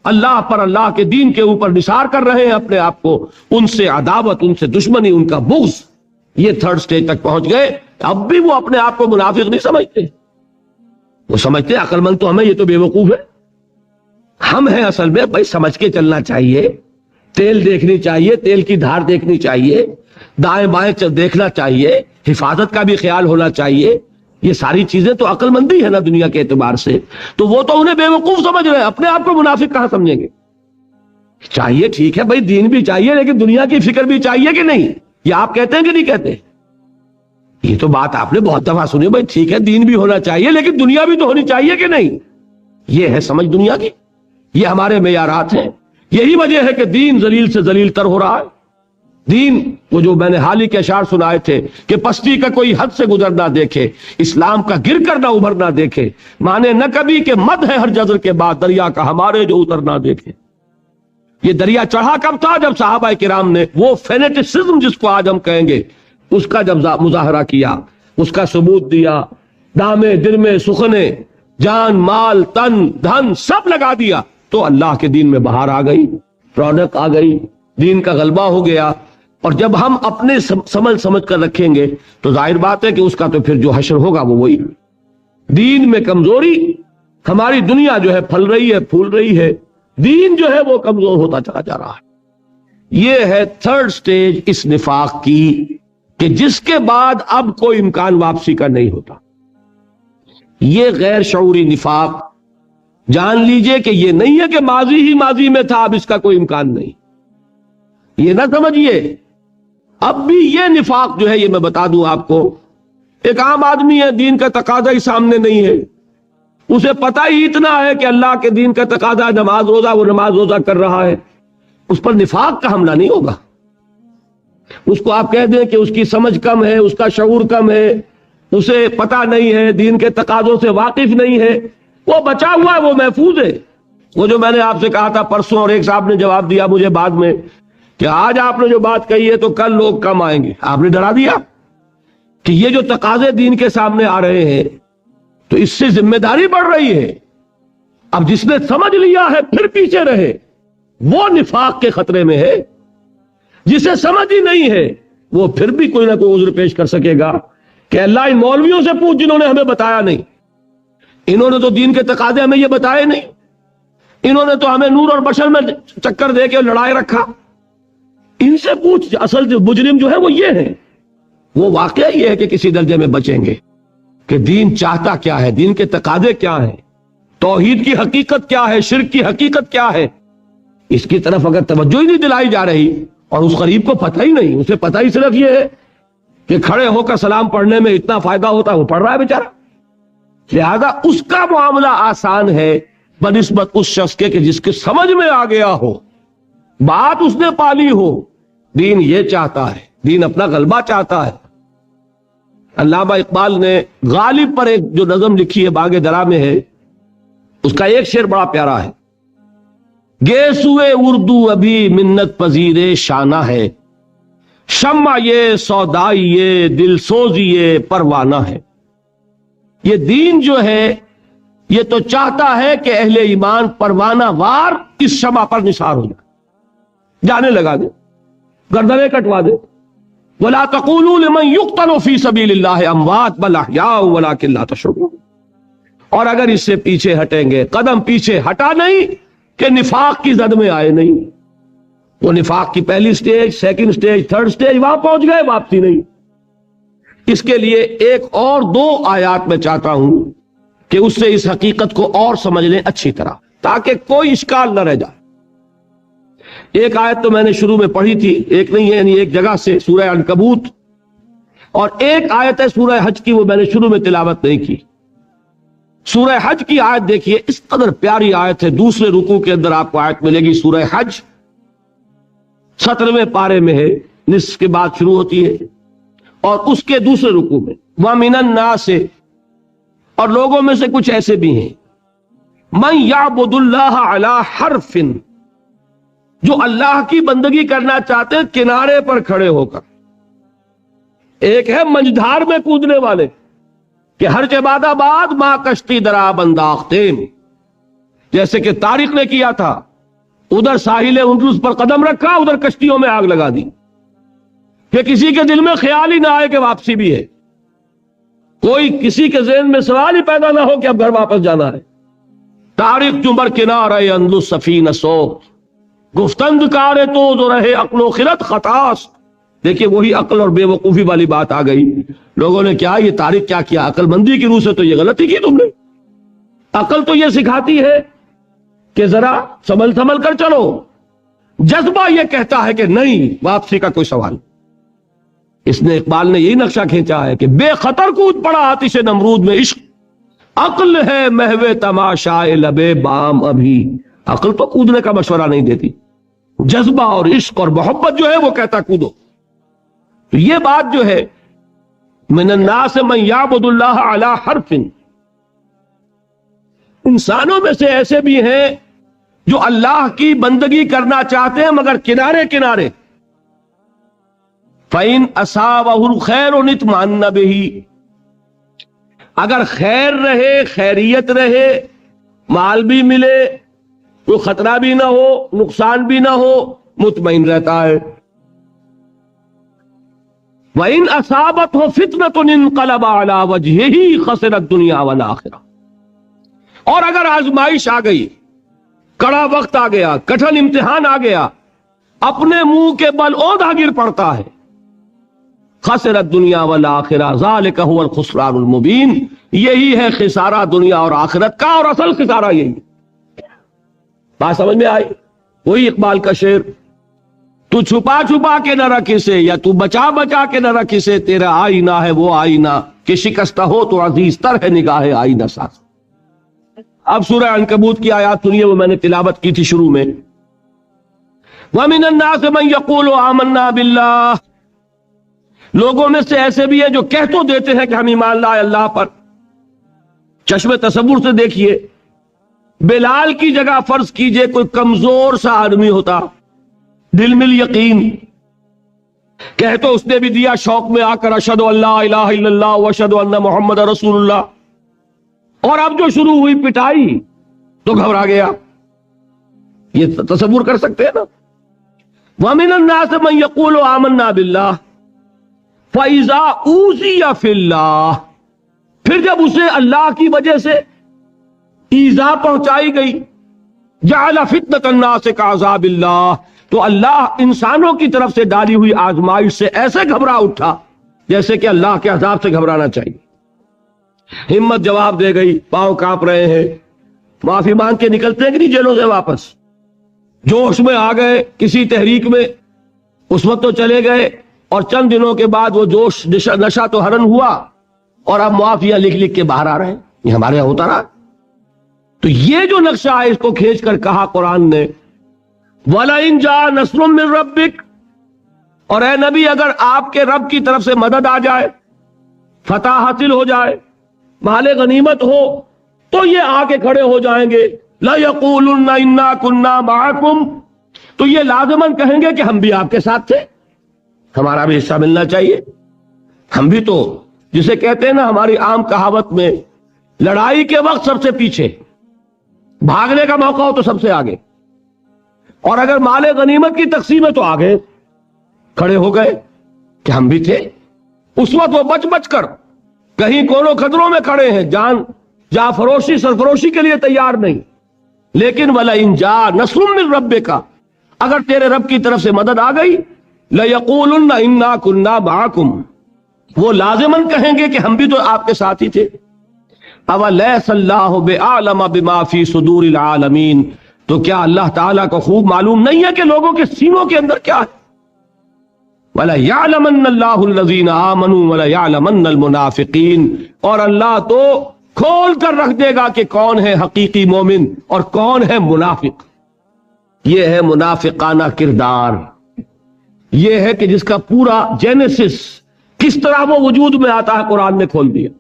S1: اللہ پر، اللہ کے دین کے اوپر نثار کر رہے ہیں اپنے آپ کو، ان سے عداوت، ان سے دشمنی، ان کا بغض، یہ تھرڈ سٹیج تک پہنچ گئے۔ اب بھی وہ اپنے آپ کو منافق نہیں سمجھتے، وہ سمجھتے عقل مند تو ہمیں، یہ تو بے وقوف ہے۔ ہم ہیں اصل میں بھائی، سمجھ کے چلنا چاہیے، تیل دیکھنی چاہیے، تیل کی دھار دیکھنی چاہیے، دائیں بائیں دیکھنا چاہیے، حفاظت کا بھی خیال ہونا چاہیے۔ یہ ساری چیزیں تو عقل مندی ہے نا دنیا کے اعتبار سے، تو وہ تو انہیں بے وقوف سمجھ رہے ہیں، اپنے آپ کو منافق کہاں سمجھیں گے؟ چاہیے ٹھیک ہے بھائی، دین بھی چاہیے لیکن دنیا کی فکر بھی چاہیے کہ نہیں؟ یہ آپ کہتے ہیں کہ نہیں کہتے؟ یہ تو بات آپ نے بہت دفعہ سنی بھائی، ٹھیک ہے دین بھی ہونا چاہیے لیکن دنیا بھی تو ہونی چاہیے کہ نہیں؟ یہ ہے سمجھ دنیا کی، یہ ہمارے معیارات ہیں۔ یہی وجہ ہے کہ دین ذلیل سے ذلیل تر ہو رہا ہے۔ دین، وہ جو میں نے حال ہی کے اشعار سنائے تھے کہ پستی کا کوئی حد سے گزر نہ دیکھے، اسلام کا گر کر نہ ابھر نہ دیکھے، مانے نہ کبھی کہ مد ہے ہر جزر کے بعد دریا کا ہمارے جو اتر نہ دیکھے۔ یہ دریا چڑھا کب تھا؟ جب صحابہ کرام نے وہ فینیٹسزم جس کو آج ہم کہیں گے اس کا جب مظاہرہ کیا، اس کا ثبوت دیا، دامے درمے سخنے، جان مال تن دھن سب لگا دیا، تو اللہ کے دین میں بہار آ گئی، رونق آ گئی، دین کا غلبہ ہو گیا۔ اور جب ہم اپنے سمجھ کر رکھیں گے تو ظاہر بات ہے کہ اس کا تو پھر جو حشر ہوگا وہ وہی۔ دین میں کمزوری، ہماری دنیا جو ہے پھل رہی ہے، پھول رہی ہے، دین جو ہے وہ کمزور ہوتا چلا جا رہا ہے۔ یہ ہے تھرڈ سٹیج اس نفاق کی، کہ جس کے بعد اب کوئی امکان واپسی کا نہیں ہوتا۔ یہ غیر شعوری نفاق، جان لیجئے کہ یہ نہیں ہے کہ ماضی ہی ماضی میں تھا، اب اس کا کوئی امکان نہیں، یہ نہ سمجھیے۔ اب بھی یہ نفاق جو ہے، یہ میں بتا دوں آپ کو، ایک عام آدمی ہے، دین کا تقاضا ہی سامنے نہیں ہے، اسے پتہ ہی اتنا ہے کہ اللہ کے دین کا تقاضا نماز روزہ، وہ نماز روزہ کر رہا ہے، اس پر نفاق کا حملہ نہیں ہوگا۔ اس کو آپ کہہ دیں کہ اس کی سمجھ کم ہے، اس کا شعور کم ہے، اسے پتہ نہیں ہے، دین کے تقاضوں سے واقف نہیں ہے، وہ بچا ہوا ہے، وہ محفوظ ہے۔ وہ جو میں نے آپ سے کہا تھا پرسوں، اور ایک صاحب نے جواب دیا مجھے بعد میں کہ آج آپ نے جو بات کہی ہے تو کل لوگ کم آئیں گے، آپ نے ڈرا دیا کہ یہ جو تقاضے دین کے سامنے آ رہے ہیں تو اس سے ذمہ داری بڑھ رہی ہے۔ اب جس نے سمجھ لیا ہے پھر پیچھے رہے، وہ نفاق کے خطرے میں ہے۔ جسے سمجھ ہی نہیں ہے وہ پھر بھی کوئی نہ کوئی عذر پیش کر سکے گا کہ اللہ ان مولویوں سے پوچھ جنہوں نے ہمیں بتایا نہیں، انہوں نے تو دین کے تقاضے ہمیں یہ بتائے نہیں، انہوں نے تو ہمیں نور اور بشر میں چکر دے کے لڑائے رکھا، ان سے پوچھ۔ اصل جو مجرم جو ہے وہ یہ ہے، وہ واقعہ یہ ہے کہ کسی درجے میں بچیں گے کہ دین چاہتا کیا ہے، دین کے تقاضے کیا ہیں، توحید کی حقیقت کیا ہے، شرک کی حقیقت کیا ہے۔ اس کی طرف اگر توجہ ہی نہیں دلائی جا رہی، اور اس غریب کو پتہ ہی نہیں، اسے پتہ ہی صرف یہ ہے کہ کھڑے ہو کر سلام پڑھنے میں اتنا فائدہ ہوتا ہے، وہ پڑھ رہا ہے بیچارہ، لہذا اس کا معاملہ آسان ہے بنسبت اس شخص کے کہ جس کے سمجھ میں آ گیا ہو، بات اس نے پالی ہو، دین یہ چاہتا ہے، دین اپنا غلبہ چاہتا ہے۔ علامہ اقبال نے غالب پر ایک جو نظم لکھی ہے باغ درا میں ہے، اس کا ایک شعر بڑا پیارا ہے، گیسوئے اردو ابھی منت پذیر شانہ ہے، شمع یہ سودائی یہ دل سوزی یہ پروانہ ہے۔ یہ دین جو ہے یہ تو چاہتا ہے کہ اہل ایمان پروانہ وار اس شمع پر نثار ہو جائے، جانے لگا دے، گردنیں کٹوا دے۔ وَلَا تَقُولُوا لِمَنْ يُقْتَلُ فِي سَبِيلِ اللَّهِ أَمْوَاتٌ بَلْ أَحْيَاءٌ وَلَٰكِن لَا تَشْعُرُونَ۔ اور اگر اس سے پیچھے ہٹیں گے، قدم پیچھے ہٹا نہیں کہ نفاق کی زد میں آئے نہیں، وہ نفاق کی پہلی stage, second stage, third stage, وہاں پہنچ گئے، واپسی نہیں۔ اس کے لیے ایک اور دو آیات میں چاہتا ہوں کہ اس سے اس حقیقت کو اور سمجھ لیں اچھی طرح، تاکہ کوئی اشکال نہ رہ جائے۔ ایک آیت تو میں نے شروع میں پڑھی تھی، ایک نہیں ہے، یعنی ایک جگہ سے، سورہ عنکبوت اور ایک آیت ہے سورہ حج کی، وہ میں نے شروع میں تلاوت نہیں کی. سورہ حج کی آیت دیکھیے، اس قدر پیاری آیت ہے. دوسرے رکوع کے اندر آپ کو آیت ملے گی. سورہ حج 17ویں پارے میں ہے، نصف کے بعد شروع ہوتی ہے، اور اس کے دوسرے رکوع میں وَمِنَ النَّاسِ، اور لوگوں میں سے کچھ ایسے بھی ہیں، مَن يَعْبُدُ اللَّهَ عَلَى حَرْفٍ، جو اللہ کی بندگی کرنا چاہتے ہیں کنارے پر کھڑے ہو کر. ایک ہے منجھار میں کودنے والے کہ ہر عبادت آباد ماں کشتی درا بنداختیم، جیسے کہ طارق نے کیا تھا. ادھر ساحل اندلس پر قدم رکھا، ادھر کشتیوں میں آگ لگا دی، کہ کسی کے دل میں خیال ہی نہ آئے کہ واپسی بھی ہے. کوئی کسی کے ذہن میں سوال ہی پیدا نہ ہو کہ اب گھر واپس جانا ہے. طارق چمبر کنارے اندلس سفینہ سو، گفتند کارے تو جو رہے عقل و خرد خطاس. دیکھیے وہی عقل اور بے وقوفی والی بات آ گئی. لوگوں نے کیا یہ طارق کیا کیا؟ عقل مندی کی روح سے تو یہ غلطی کی تم نے. عقل تو یہ سکھاتی ہے کہ ذرا سنبھل سنبھل کر چلو. جذبہ یہ کہتا ہے کہ نہیں، واپسی کا کوئی سوال. اس نے اقبال نے یہی نقشہ کھینچا ہے کہ بے خطر کود پڑا آتش نمرود میں عشق، عقل ہے محو تماشائے لبے بام ابھی. عقل تو کودنے کا مشورہ نہیں دیتی، جذبہ اور عشق اور محبت جو ہے وہ کہتا کودو. تو یہ بات جو ہے من الناس من یعبد اللہ علی حرف، انسانوں میں سے ایسے بھی ہیں جو اللہ کی بندگی کرنا چاہتے ہیں مگر کنارے کنارے. فَإِنْ أَصَابَهُ الْخَيْرُ اطْمَأَنَّ بِهِ، اگر خیر رہے، خیریت رہے، مال بھی ملے، کوئی خطرہ بھی نہ ہو، نقصان بھی نہ ہو، مطمئن رہتا ہے. وَإِنْ أَصَابَتْهُ فِتْنَةٌ انقلب عَلَى وَجْهِهِ خَسِرَ الدُّنْيَا وَالْآخِرَةَ، اور اگر آزمائش آ گئی، کڑا وقت آ گیا، کٹھن امتحان آ گیا، اپنے منہ کے بل اوندھا گر پڑتا ہے. خسر الدنیا والآخرہ ذالک هو الخسران المبین، یہی ہے خسارہ دنیا اور آخرت کا، اور اصل خسارہ یہی. بات سمجھ میں آئی؟ وہی اقبال کا شعر، تو چھپا چھپا کے نہ رکھ اسے، یا تو بچا بچا کے نہ رکھ اسے، تیرا آئینہ ہے وہ آئینہ کہ شکستہ ہو تو عزیز تر ہے نگاہ آئینہ ساز. اب سورہ عنکبوت کی آیات سنیے، وہ میں نے تلاوت کی تھی شروع میں. وَمِنَ النَّاسِ مَن يَقُولُ آمَنَّا بِاللَّهِ، لوگوں میں سے ایسے بھی ہیں جو کہہ تو دیتے ہیں کہ ہم ایمان لائے اللہ پر. چشم تصور سے دیکھیے، بلال کی جگہ فرض کیجئے کوئی کمزور سا آدمی ہوتا، دل میں یقین، کہہ تو اس نے بھی دیا شوق میں آ کر اشہد ان لا الہ الا اللہ واشہد ان محمد رسول اللہ، اور اب جو شروع ہوئی پٹائی تو گھبرا گیا. یہ تصور کر سکتے ہیں نا. وَمِنَ النَّاسِ مَن يَقُولُ آمَنَّا بِاللَّهِ فَإِذَا أُوذِيَ فِي اللَّهِ، پھر جب اسے اللہ کی وجہ سے ایذا پہنچائی گئی، جعل فتنة الناس كعذاب اللہ، تو اللہ انسانوں کی طرف سے ڈالی ہوئی آزمائش سے ایسے گھبرا اٹھا جیسے کہ اللہ کے عذاب سے گھبرانا چاہیے. ہمت جواب دے گئی، پاؤں کانپ رہے ہیں، معافی مانگ کے نکلتے ہیں کہ نہیں جیلوں سے واپس، جوش میں آ گئے کسی تحریک میں، اس وقت تو چلے گئے، اور چند دنوں کے بعد وہ جوش نشہ تو حرن ہوا، اور اب معافیاں لکھ لکھ کے باہر آ رہے ہیں. یہ ہمارے یہاں ہوتا رہا. تو یہ جو نقشہ ہے اس کو کھینچ کر کہا قرآن نے، وَلَئِن جَاءَ نَصْرٌ مِّن رَبِّكَ، اور اے نبی اگر آپ کے رب کی طرف سے مدد آ جائے، فتح حاصل ہو جائے، مال غنیمت ہو، تو یہ آ کے کھڑے ہو جائیں گے. لَيَقُولُنَّ إِنَّا كُنَّا مَعَكُمْ، تو یہ لازماً کہیں گے کہ ہم بھی آپ کے ساتھ تھے، ہمارا بھی حصہ ملنا چاہیے. ہم بھی تو، جسے کہتے ہیں نا ہماری عام کہاوت میں، لڑائی کے وقت سب سے پیچھے، بھاگنے کا موقع ہو تو سب سے آگے، اور اگر مال غنیمت کی تقسیم ہے تو آگے کھڑے ہو گئے کہ ہم بھی تھے. اس وقت وہ بچ بچ کر کہیں کونوں خطروں میں کھڑے ہیں، جا فروشی سرفروشی کے لیے تیار نہیں. لیکن وَلَئِن جَاءَ نَصْرٌ مِّن رَبِّكَ، اگر تیرے رب کی طرف سے مدد آ گئی، لَيَقُولُنَّ إِنَّا كُنَّا مَعَكُمْ، وہ لازماً کہیں گے کہ ہم بھی تو آپ کے ساتھ ہی تھے. أَوَلَيْسَ اللَّهُ بِأَعْلَمَ بِمَا فِي صُدُورِ الْعَالَمِينَ، تو کیا اللہ تعالیٰ کو خوب معلوم نہیں ہے کہ لوگوں کے سینوں کے اندر کیا ہے؟ وَلَيَعْلَمَنَّ اللَّهُ الَّذِينَ آمَنُوا وَلَيَعْلَمَنَّ الْمُنَافِقِينَ، اور اللہ تو کھول کر رکھ دے گا کہ کون ہے حقیقی مومن اور کون ہے منافق۔ یہ ہے منافقانہ کردار، یہ ہے کہ جس کا پورا جینیسس کس طرح وہ وجود میں آتا ہے قرآن نے کھول دیا۔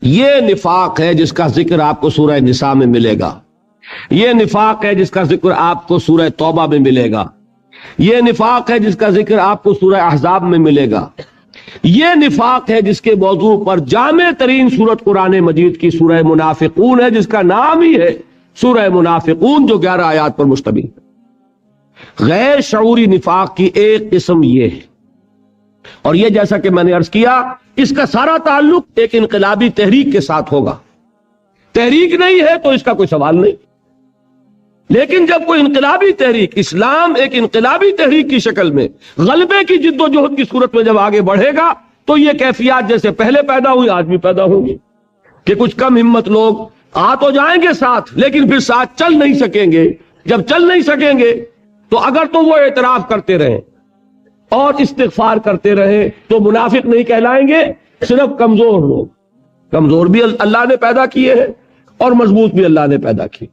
S1: یہ نفاق ہے جس کا ذکر آپ کو سورہ نساء میں ملے گا، یہ نفاق ہے جس کا ذکر آپ کو سورہ توبہ میں ملے گا، یہ نفاق ہے جس کا ذکر آپ کو سورہ احزاب میں ملے گا، یہ نفاق ہے جس کے موضوع پر جامع ترین سورت قرآن مجید کی سورہ منافقون ہے، جس کا نام ہی ہے سورہ منافقون، جو 11 آیات پر مشتمل ہے۔ غیر شعوری نفاق کی ایک قسم یہ ہے، اور یہ جیسا کہ میں نے عرض کیا اس کا سارا تعلق ایک انقلابی تحریک کے ساتھ ہوگا۔ تحریک نہیں ہے تو اس کا کوئی سوال نہیں، لیکن جب کوئی انقلابی تحریک، اسلام ایک انقلابی تحریک کی شکل میں غلبے کی جد و جہد کی صورت میں جب آگے بڑھے گا تو یہ کیفیات جیسے پہلے پیدا ہوئی آج بھی پیدا ہوگی، کہ کچھ کم ہمت لوگ آ تو جائیں گے ساتھ لیکن پھر ساتھ چل نہیں سکیں گے۔ جب چل نہیں سکیں گے تو اگر تو وہ اعتراف کرتے رہیں اور استغفار کرتے رہیں تو منافق نہیں کہلائیں گے، صرف کمزور لوگ۔ کمزور بھی اللہ نے پیدا کیے ہیں اور مضبوط بھی اللہ نے پیدا کیے،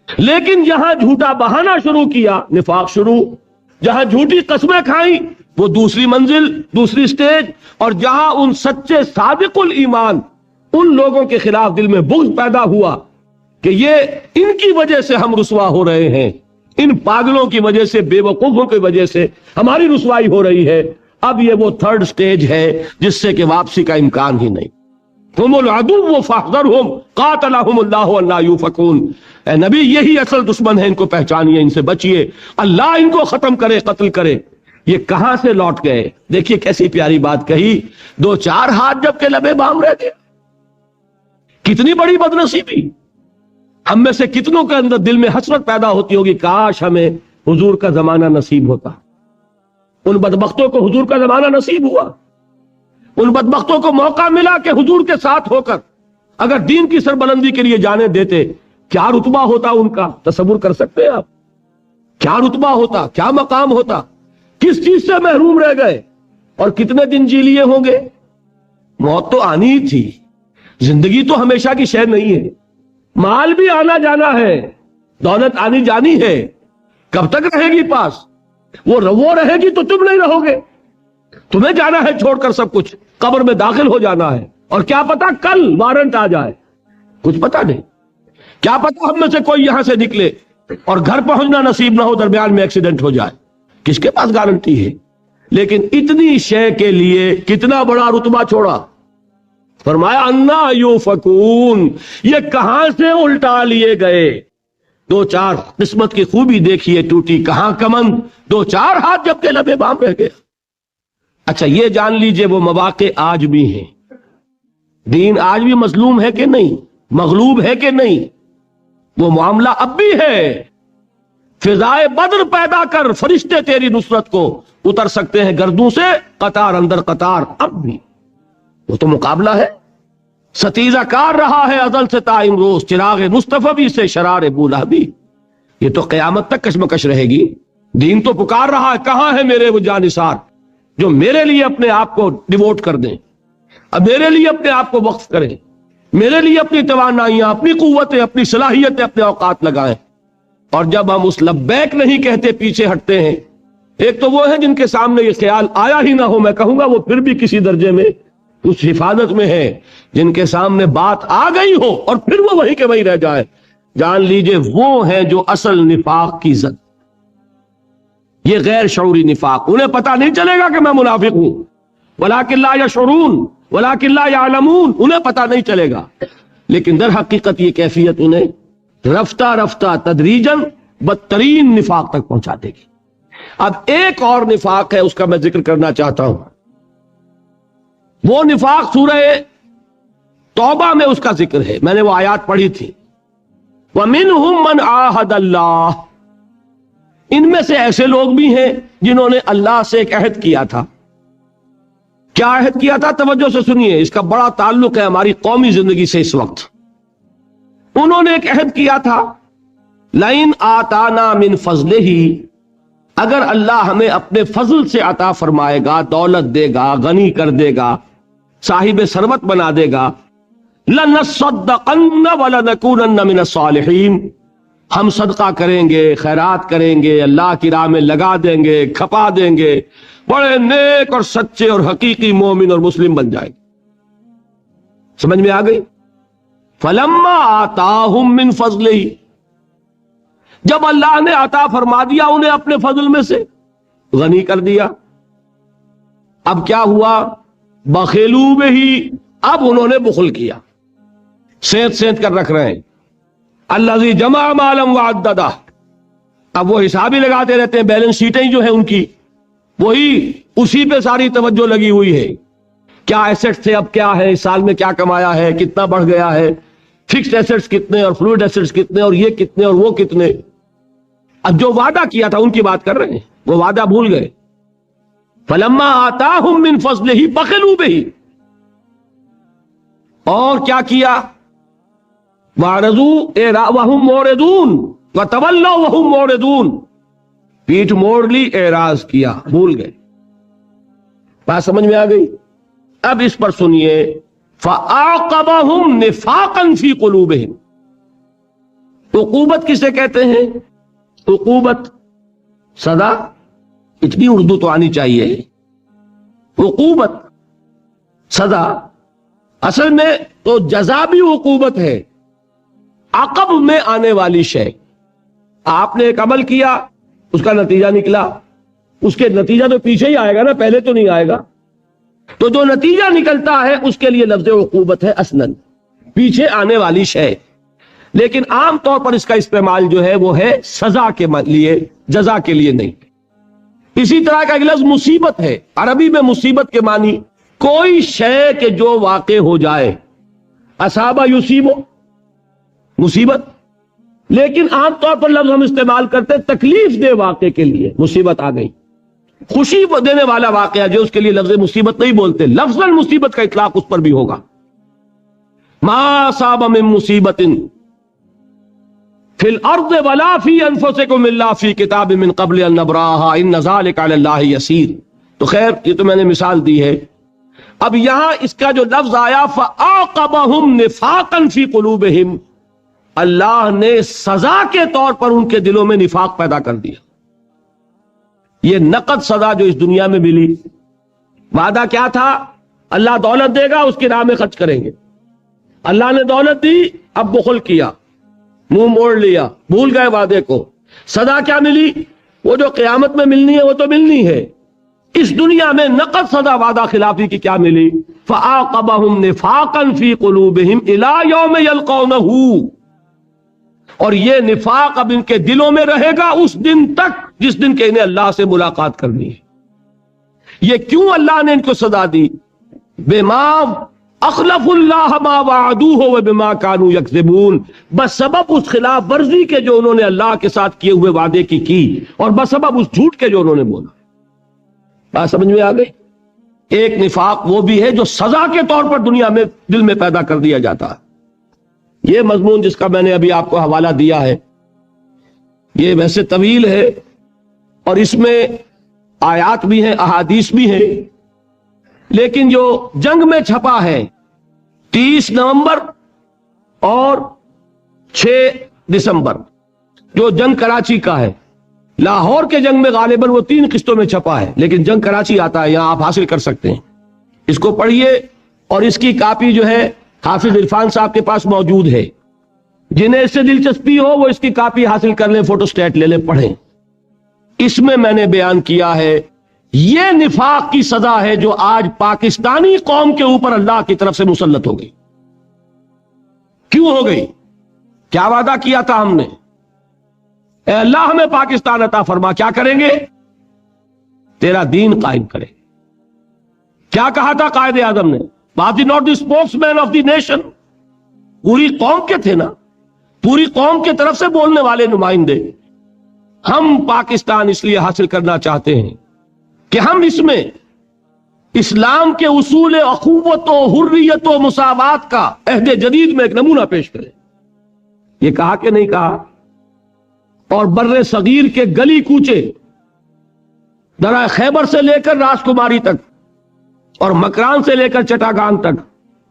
S1: لیکن جہاں جھوٹا بہانا شروع کیا نفاق شروع، جہاں جھوٹی قسمیں کھائیں وہ دوسری منزل، دوسری سٹیج، اور جہاں ان سچے صادق الایمان ان لوگوں کے خلاف دل میں بغض پیدا ہوا کہ یہ ان کی وجہ سے ہم رسوا ہو رہے ہیں، ان پاگلوں کی وجہ سے، بے وقوفوں کی وجہ سے ہماری رسوائی ہو رہی ہے، اب یہ وہ تھرڈ سٹیج ہے جس سے کہ واپسی کا امکان ہی نہیں۔ ہم العدو فاحذرہم قاتلہم اللہ انا یؤفکون، اے نبی یہی اصل دشمن ہے، ان کو پہچانیے، ان سے بچیے، اللہ ان کو ختم کرے، قتل کرے۔ یہ کہاں سے لوٹ گئے؟ دیکھیے کیسی پیاری بات کہی، 2-4 ہاتھ جب کے لبے بام رہ گئے، کتنی بڑی بدنصیبی۔ ہم میں سے کتنوں کے اندر دل میں حسرت پیدا ہوتی ہوگی، کاش ہمیں حضور کا زمانہ نصیب ہوتا۔ ان بدبختوں کو حضور کا زمانہ نصیب ہوا، ان بدبختوں کو موقع ملا کہ حضور کے ساتھ ہو کر اگر دین کی سربلندی کے لیے جانے دیتے، کیا رتبہ ہوتا ان کا؟ تصور کر سکتے ہیں آپ؟ کیا رتبہ ہوتا، کیا مقام ہوتا؟ کس چیز سے محروم رہ گئے اور کتنے دن جی لیے ہوں گے؟ موت تو آنی ہی تھی، زندگی تو ہمیشہ کی شے نہیں ہے، مال بھی آنا جانا ہے، دولت آنی جانی ہے، کب تک رہے گی پاس؟ وہ رہے گی تو تم نہیں رہو گے، تمہیں جانا ہے چھوڑ کر سب کچھ، قبر میں داخل ہو جانا ہے، اور کیا پتا کل وارنٹ آ جائے، کچھ پتا نہیں، کیا پتا ہم میں سے کوئی یہاں سے نکلے اور گھر پہنچنا نصیب نہ ہو، درمیان میں ایکسیڈنٹ ہو جائے، کس کے پاس گارنٹی ہے؟ لیکن اتنی شے کے لیے کتنا بڑا رتبہ چھوڑا، فرمایا انا یؤفکون، یہ کہاں سے الٹا لیے گئے۔ 2-4 قسمت کی خوبی دیکھیے ٹوٹی کہاں کمن، 2-4 ہاتھ جب کے لبے بام رہ گئے۔ اچھا یہ جان لیجئے وہ مواقع آج بھی ہیں، دین آج بھی مظلوم ہے کہ نہیں، مغلوب ہے کہ نہیں، وہ معاملہ اب بھی ہے۔ فضائے بدر پیدا کر، فرشتے تیری نصرت کو اتر سکتے ہیں گردوں سے قطار اندر قطار، اب بھی وہ تو مقابلہ ہے۔ ستیزہ کار رہا ہے ازل سے تا امروز، چراغ مصطفی سے شرار بولا بھی، یہ تو قیامت تک کشمکش رہے گی۔ دین تو پکار رہا ہے، کہاں ہے میرے وہ جانثار جو میرے لیے اپنے آپ کو ڈیووٹ کر دیں، اب میرے لیے اپنے آپ کو وقف کریں، میرے لیے اپنی توانائیاں، اپنی قوتیں، اپنی صلاحیتیں، اپنے اوقات لگائیں۔ اور جب ہم اس لبیک نہیں کہتے پیچھے ہٹتے ہیں، ایک تو وہ ہیں جن کے سامنے یہ خیال آیا ہی نہ ہو، میں کہوں گا وہ پھر بھی کسی درجے میں اس حفاظت میں ہے، جن کے سامنے بات آ گئی ہو اور پھر وہ وہیں کے وہیں رہ جائے، جان لیجئے وہ ہیں جو اصل نفاق کی زد۔ یہ غیر شعوری نفاق، انہیں پتا نہیں چلے گا کہ میں منافق ہوں، ولکن لا یشعرون ولکن لا یعلمون، انہیں پتا نہیں چلے گا، لیکن در حقیقت یہ کیفیت انہیں رفتہ رفتہ تدریجاً بدترین نفاق تک پہنچا دے گی۔ اب ایک اور نفاق ہے، اس کا میں ذکر کرنا چاہتا ہوں، وہ نفاق سورہ توبہ میں اس کا ذکر ہے، میں نے وہ آیات پڑھی تھی، وَمِنْهُمْ مَنْ عَاهَدَ اللَّهُ، ان میں سے ایسے لوگ بھی ہیں جنہوں نے اللہ سے ایک عہد کیا تھا۔ کیا عہد کیا تھا؟ توجہ سے سنیے، اس کا بڑا تعلق ہے ہماری قومی زندگی سے اس وقت۔ انہوں نے ایک عہد کیا تھا، لَئِنْ آتَانَا مِنْ فَضْلِهِ، اگر اللہ ہمیں اپنے فضل سے عطا فرمائے گا، دولت دے گا، غنی کر دے گا، صاحب ثروت بنا دے گا، لَنَصَّدَّقَنَّ وَلَنَكُونَنَّ مِنَ الصَّالِحِينَ، ہم صدقہ کریں گے، خیرات کریں گے، اللہ کی راہ میں لگا دیں گے، کھپا دیں گے، بڑے نیک اور سچے اور حقیقی مومن اور مسلم بن جائیں گے۔ سمجھ میں آ گئی؟ فَلَمَّا آتَاهُم مِّن فَضْلِهِ، جب اللہ نے عطا فرما دیا انہیں اپنے فضل میں سے، غنی کر دیا، اب کیا ہوا؟ بخیلوا بہ، اب انہوں نے بخل کیا، سینت سینت کر رکھ رہے ہیں۔ الذی جمع مالا وعددہ، اب وہ حساب ہی لگاتے رہتے ہیں، بیلنس شیٹیں جو ہیں ان کی، وہی اسی پہ ساری توجہ لگی ہوئی ہے۔ کیا ایسٹس تھے، اب کیا ہے، اس سال میں کیا کمایا ہے، کتنا بڑھ گیا ہے، فکسڈ ایسٹس کتنے اور فلوئڈ ایسٹس کتنے اور یہ کتنے اور وہ کتنے۔ اب جو وعدہ کیا تھا ان کی بات کر رہے ہیں، وہ وعدہ بھول گئے۔ فلما آتاہم من فضلہ بخلوا بہ، اور کیا کیا؟ وَعْرَضُوا وَهُمْ مُعْرِضُونَ وَتَوَلَّوْا وَهُمْ مُعْرِضُونَ، پیٹھ موڑ لی، اعراض کیا، بھول گئے۔ بات سمجھ میں آ گئی؟ اب اس پر سنیے، فَأَعْقَبَهُمْ نِفَاقًا فِي قُلُوبِهِمْ، عقوبت کسے کہتے ہیں؟ عقوبت سزا، اتنی اردو تو آنی چاہیے۔ عقوبت سزا، اصل میں تو جزا بھی عقوبت ہے، عقب میں آنے والی شے۔ آپ نے ایک عمل کیا، اس کا نتیجہ نکلا، اس کے نتیجہ تو پیچھے ہی آئے گا نا، پہلے تو نہیں آئے گا۔ تو جو نتیجہ نکلتا ہے اس کے لیے لفظ عقوبت ہے اصلاً، پیچھے آنے والی شے۔ لیکن عام طور پر اس کا استعمال جو ہے وہ ہے سزا کے لیے، جزا کے لیے نہیں۔ اسی طرح کا ایک لفظ مصیبت ہے، عربی میں مصیبت کے معنی کوئی شے کہ جو واقع ہو جائے، اصابہ یصیبو، مصیبت۔ لیکن عام طور پر لفظ ہم استعمال کرتے تکلیف دہ واقع کے لیے، مصیبت آ گئی۔ خوشی دینے والا واقعہ جو اس کے لیے لفظ مصیبت نہیں بولتے، لفظاً مصیبت کا اطلاق اس پر بھی ہوگا۔ ما اصاب من مصیبت فی الارض ولا فی انفسکم الا فی کتاب من قبل ان نبراها ان ذلک علی اللہ یسیر۔ تو خیر یہ تو میں نے مثال دی ہے۔ اب یہاں اس کا جو لفظ آیا فَأَعْقَبَهُمْ نِفَاقًا فِي قُلُوبِهِمْ، اللہ نے سزا کے طور پر ان کے دلوں میں نفاق پیدا کر دیا۔ یہ نقد سزا جو اس دنیا میں ملی، وعدہ کیا تھا؟ اللہ دولت دے گا، اس کی راہ میں خرچ کریں گے۔ اللہ نے دولت دی، اب بخل کیا، منہ موڑ لیا، بھول گئے وعدے کو۔ سزا کیا ملی؟ وہ جو قیامت میں ملنی ہے وہ تو ملنی ہے۔ اس دنیا میں نقد سزا وعدہ خلافی کی کیا ملی؟ فَأَعْقَبَهُمْ نِفَاقًا فِي قُلُوبِهِمْ إِلَىٰ يَوْمِ يَلْقَوْنَهُ، اور یہ نفاق اب ان کے دلوں میں رہے گا اس دن تک جس دن کہ انہیں اللہ سے ملاقات کرنی ہے۔ یہ کیوں اللہ نے ان کو سزا دی؟ بما اخلف اللہ ما وعدوہ وبما كانوا يكذبون، بس سبب اس خلاف ورزی کے جو انہوں نے اللہ کے ساتھ کیے ہوئے وعدے کی، اور بس سبب اس جھوٹ کے جو انہوں نے بولا۔ بات سمجھ میں آ گئی؟ ایک نفاق وہ بھی ہے جو سزا کے طور پر دنیا میں دل میں پیدا کر دیا جاتا ہے۔ یہ مضمون جس کا میں نے ابھی آپ کو حوالہ دیا ہے، یہ ویسے طویل ہے اور اس میں آیات بھی ہیں، احادیث بھی ہیں، لیکن جو جنگ میں چھپا ہے 30 نومبر اور 6 دسمبر، جو جنگ کراچی کا ہے، لاہور کے جنگ میں غالباً وہ 3 قسطوں میں چھپا ہے، لیکن جنگ کراچی آتا ہے، یہاں آپ حاصل کر سکتے ہیں۔ اس کو پڑھیے، اور اس کی کاپی جو ہے حافظ عرفان صاحب کے پاس موجود ہے۔ جنہیں اس سے دلچسپی ہو وہ اس کی کاپی حاصل کر لیں، فوٹو سٹیٹ لے لیں، پڑھیں۔ اس میں میں نے بیان کیا ہے یہ نفاق کی سزا ہے جو آج پاکستانی قوم کے اوپر اللہ کی طرف سے مسلط ہو گئی۔ کیوں ہو گئی؟ کیا وعدہ کیا تھا ہم نے؟ اے اللہ ہمیں پاکستان عطا فرما، کیا کریں گے؟ تیرا دین قائم کرے۔ کیا کہا تھا قائد اعظم نے؟ Was he not the spokesman of the nation? پوری قوم کے تھے نا، پوری قوم کی طرف سے بولنے والے نمائندے۔ ہم پاکستان اس لیے حاصل کرنا چاہتے ہیں کہ ہم اس میں اسلام کے اصول اخوت و حریت و مساوات کا عہد جدید میں ایک نمونہ پیش کریں۔ یہ کہا کہ نہیں کہا؟ اور بر صغیر کے گلی کوچے درہ خیبر سے لے کر راس کماری تک اور مکران سے لے کر چٹاگان تک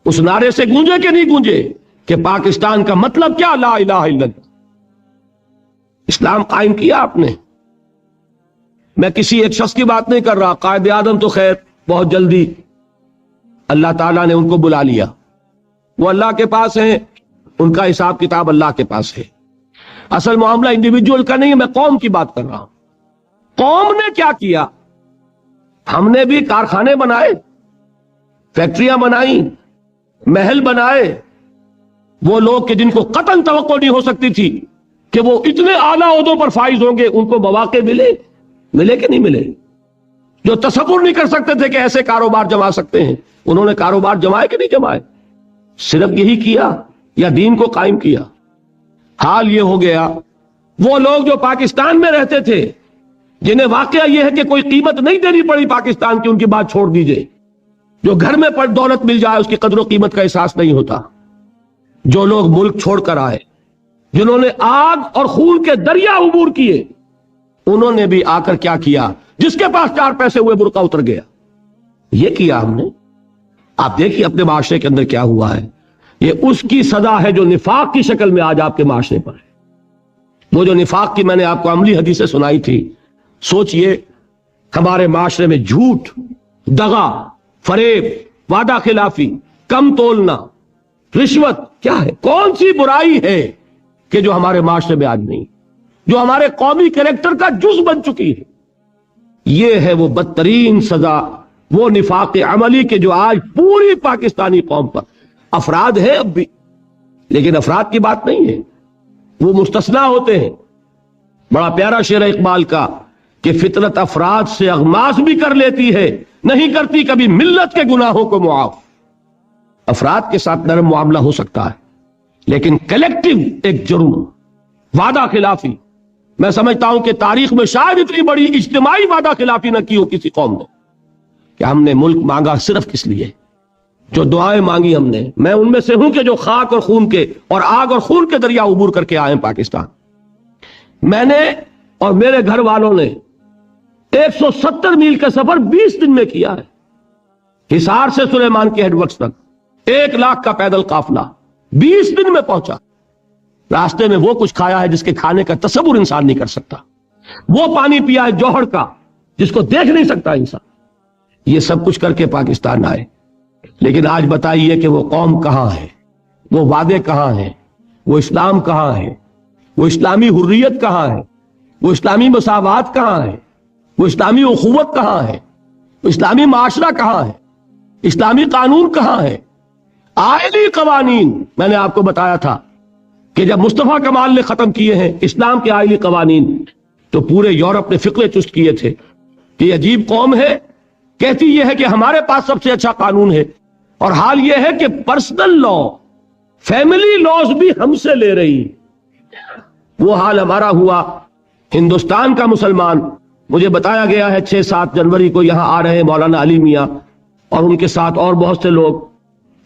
S1: اس نعرے سے گونجے کہ نہیں گونجے کہ پاکستان کا مطلب کیا؟ لا الہ الا اللہ۔ اسلام قائم کیا آپ نے۔ میں کسی ایک شخص کی بات نہیں کر رہا، قائد اعظم تو خیر بہت جلدی اللہ تعالیٰ نے ان کو بلا لیا، وہ اللہ کے پاس ہیں، ان کا حساب کتاب اللہ کے پاس ہے۔ اصل معاملہ انڈیویجول کا نہیں ہے، میں قوم کی بات کر رہا ہوں۔ قوم نے کیا کیا؟ ہم نے بھی کارخانے بنائے، فیکٹریاں بنائیں، محل بنائے۔ وہ لوگ کہ جن کو قطعاً توقع نہیں ہو سکتی تھی کہ وہ اتنے اعلیٰ عہدوں پر فائز ہوں گے، ان کو مواقع ملے کہ نہیں ملے؟ جو تصور نہیں کر سکتے تھے کہ ایسے کاروبار جما سکتے ہیں، انہوں نے کاروبار جمائے کہ نہیں جمائے؟ صرف یہی کیا یا دین کو قائم کیا؟ حال یہ ہو گیا، وہ لوگ جو پاکستان میں رہتے تھے، جنہیں واقعہ یہ ہے کہ کوئی قیمت نہیں دینی پڑی پاکستان کی، ان کی بات چھوڑ دیجئے۔ جو گھر میں پر دولت مل جائے اس کی قدر و قیمت کا احساس نہیں ہوتا۔ جو لوگ ملک چھوڑ کر آئے، جنہوں نے آگ اور خون کے دریا عبور کیے، انہوں نے بھی آ کر کیا کیا؟ جس کے پاس 4 پیسے ہوئے برقع اتر گیا۔ یہ کیا ہم نے۔ آپ دیکھیے اپنے معاشرے کے اندر کیا ہوا ہے۔ یہ اس کی سزا ہے جو نفاق کی شکل میں آج آپ کے معاشرے پر ہے۔ وہ جو نفاق کی میں نے آپ کو عملی حدیثیں سنائی تھی، سوچئے ہمارے معاشرے میں جھوٹ، دغا، فریب، وعدہ خلافی، کم تولنا، رشوت کیا ہے؟ کون سی برائی ہے کہ جو ہمارے معاشرے میں آج نہیں، جو ہمارے قومی کریکٹر کا جز بن چکی ہے؟ یہ ہے وہ بدترین سزا، وہ نفاق عملی کے جو آج پوری پاکستانی قوم پر افراد ہیں اب بھی، لیکن افراد کی بات نہیں ہے، وہ مستثنا ہوتے ہیں۔ بڑا پیارا شعر ہے اقبال کا کہ فطرت افراد سے اغماس بھی کر لیتی ہے، نہیں کرتی کبھی ملت کے گناہوں کو معاف۔ افراد کے ساتھ نرم معاملہ ہو سکتا ہے، لیکن کلیکٹیو ایک جرم، وعدہ خلافی، میں سمجھتا ہوں کہ تاریخ میں شاید اتنی بڑی اجتماعی وعدہ خلافی نہ کی ہو کسی قوم نے، کہ ہم نے ملک مانگا صرف کس لیے؟ جو دعائیں مانگی ہم نے، میں ان میں سے ہوں کہ جو خاک اور خون کے اور آگ اور خون کے دریا عبور کر کے آئے ہیں پاکستان۔ میں نے اور میرے گھر والوں نے 170 میل کا سفر 20 دن میں کیا ہے، حصار سے سلیمان کے ہیڈ ورکس تک 1 لاکھ کا پیدل قافلہ 20 دن میں پہنچا۔ راستے میں وہ کچھ کھایا ہے جس کے کھانے کا تصور انسان نہیں کر سکتا، وہ پانی پیا ہے جوہر کا جس کو دیکھ نہیں سکتا انسان۔ یہ سب کچھ کر کے پاکستان آئے، لیکن آج بتائیے کہ وہ قوم کہاں ہے؟ وہ وعدے کہاں ہیں؟ وہ اسلام کہاں ہے؟ وہ اسلامی حریت کہاں ہے؟ وہ اسلامی مساوات کہاں ہے؟ وہ اسلامی اخوت کہاں ہے؟ وہ اسلامی معاشرہ کہاں ہے؟ اسلامی قانون کہاں ہے؟ آئلی قوانین، میں نے آپ کو بتایا تھا کہ جب مصطفیٰ کمال نے ختم کیے ہیں اسلام کے آئلی قوانین، تو پورے یورپ نے فقرے چست کیے تھے کہ یہ عجیب قوم ہے، کہتی یہ ہے کہ ہمارے پاس سب سے اچھا قانون ہے، اور حال یہ ہے کہ پرسنل لا، فیملی لاز بھی ہم سے لے رہی۔ وہ حال ہمارا ہوا۔ ہندوستان کا مسلمان، مجھے بتایا گیا ہے 6-7 جنوری کو یہاں آ رہے ہیں مولانا علی میاں اور ان کے ساتھ اور بہت سے لوگ۔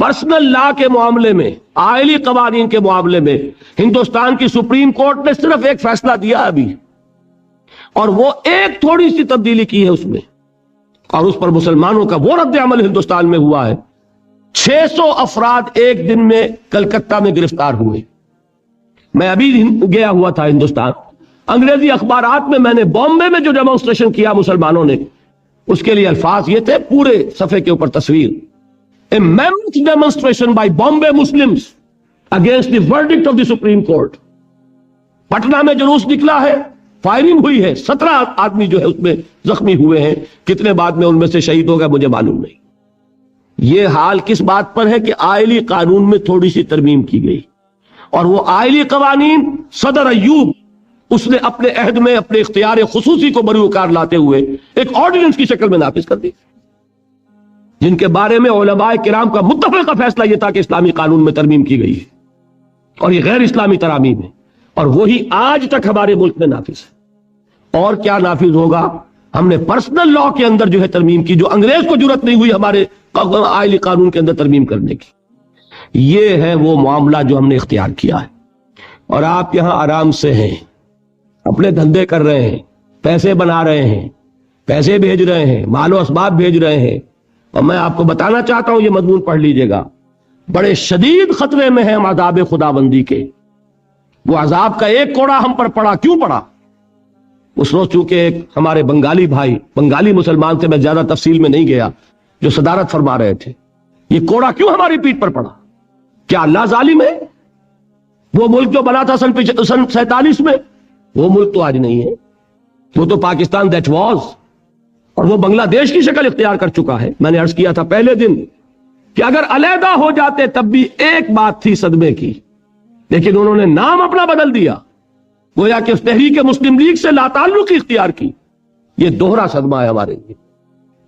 S1: پرسنل لا کے معاملے میں، آئلی قوانین کے معاملے میں ہندوستان کی سپریم کورٹ نے صرف ایک فیصلہ دیا ابھی، اور وہ ایک تھوڑی سی تبدیلی کی ہے اس میں، اور اس پر مسلمانوں کا وہ رد عمل ہندوستان میں ہوا ہے۔ 600 افراد ایک دن میں کلکتہ میں گرفتار ہوئے۔ میں ابھی گیا ہوا تھا ہندوستان، انگریزی اخبارات میں نے بامبے میں جو ڈیمونسٹریشن کیا مسلمانوں نے، اس کے لیے الفاظ یہ تھے، پورے صفحے کے اوپر تصویر، A mammoth demonstration by Bombay Muslims against the verdict of the Supreme Court۔ Patna میں جلوس نکلا ہے، فائرنگ ہوئی ہے، 17 آدمی جو ہے اس میں زخمی ہوئے ہیں، کتنے بعد میں ان میں سے شہید ہو گئے مجھے معلوم نہیں۔ یہ حال کس بات پر ہے کہ آئلی قانون میں تھوڑی سی ترمیم کی گئی، اور وہ آئلی قوانین صدر ایوب اس نے اپنے عہد میں اپنے اختیار خصوصی کو بروکار لاتے ہوئے ایک آرڈیننس کی شکل میں نافذ کر دی، جن کے بارے میں علماء کرام کا متفقہ فیصلہ یہ تھا کہ اسلامی قانون میں ترمیم کی گئی ہے، اور یہ غیر اسلامی ترامیم ہے، اور وہی آج تک ہمارے ملک میں نافذ ہے۔ اور کیا نافذ ہوگا؟ ہم نے پرسنل لا کے اندر جو ہے ترمیم کی، جو انگریز کو جرات نہیں ہوئی ہمارے آئلی قانون کے اندر ترمیم کرنے کی۔ یہ ہے وہ معاملہ جو ہم نے اختیار کیا ہے، اور آپ یہاں آرام سے ہیں، اپنے دھندے کر رہے ہیں، پیسے بنا رہے ہیں، پیسے بھیج رہے ہیں، مال و اسباب بھیج رہے ہیں، اور میں آپ کو بتانا چاہتا ہوں، یہ مضمون پڑھ لیجئے گا، بڑے شدید خطرے میں ہیں ہم عذاب خداوندی کے۔ وہ عذاب کا ایک کوڑا ہم پر پڑا، کیوں پڑا؟ اس روز چونکہ ایک ہمارے بنگالی بھائی، بنگالی مسلمان تھے، میں زیادہ تفصیل میں نہیں گیا، جو صدارت فرما رہے تھے، یہ کوڑا کیوں ہماری پیٹھ پر پڑا؟ کیا اللہ ظالم ہے؟ وہ ملک جو بنا تھا سن 47 میں، وہ ملک تو آج نہیں ہے، وہ تو پاکستان دیٹ واز، اور وہ بنگلہ دیش کی شکل اختیار کر چکا ہے۔ میں نے عرض کیا تھا پہلے دن کہ اگر علیحدہ ہو جاتے تب بھی ایک بات تھی صدمے کی، لیکن انہوں نے نام اپنا بدل دیا، گویا کہ اس تحریک مسلم لیگ سے لا تعلقی اختیار کی۔ یہ دوہرا صدمہ ہے ہمارے لیے،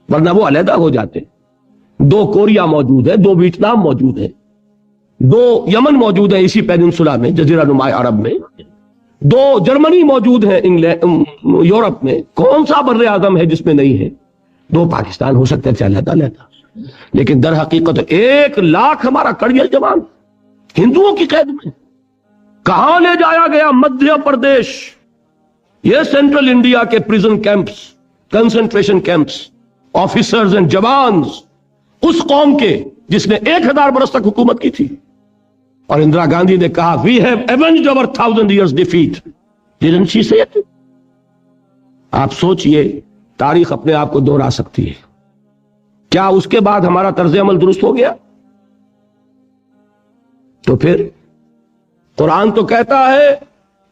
S1: ورنہ وہ علیحدہ ہو جاتے۔ 2 کوریا موجود ہے، 2 ویتنام موجود ہے، 2 یمن موجود ہیں اسی پیننسولا میں، جزیرہ نما عرب میں، 2 جرمنی موجود ہیں یورپ میں، کون سا بر اعظم ہے جس میں نہیں ہے؟ 2 پاکستان ہو سکتے تھے علیحدہ علیحدہ، لیکن در حقیقت 1 لاکھ ہمارا کڑیل جوان ہندوؤں کی قید میں۔ کہاں لے جایا گیا؟ مدھیہ پردیش۔ یہ سینٹرل انڈیا کے prison campus, concentration campus, officers and jawans اس قوم کے جس نے 1000 برس تک حکومت کی تھی، اور اندرا گاندھی نے کہا we have avenged our 1000 years defeat. Didn't she say it? آپ سوچئے، تاریخ اپنے آپ کو دوہرا سکتی ہے۔ کیا اس کے بعد ہمارا طرز عمل درست ہو گیا؟ تو پھر قرآن تو کہتا ہے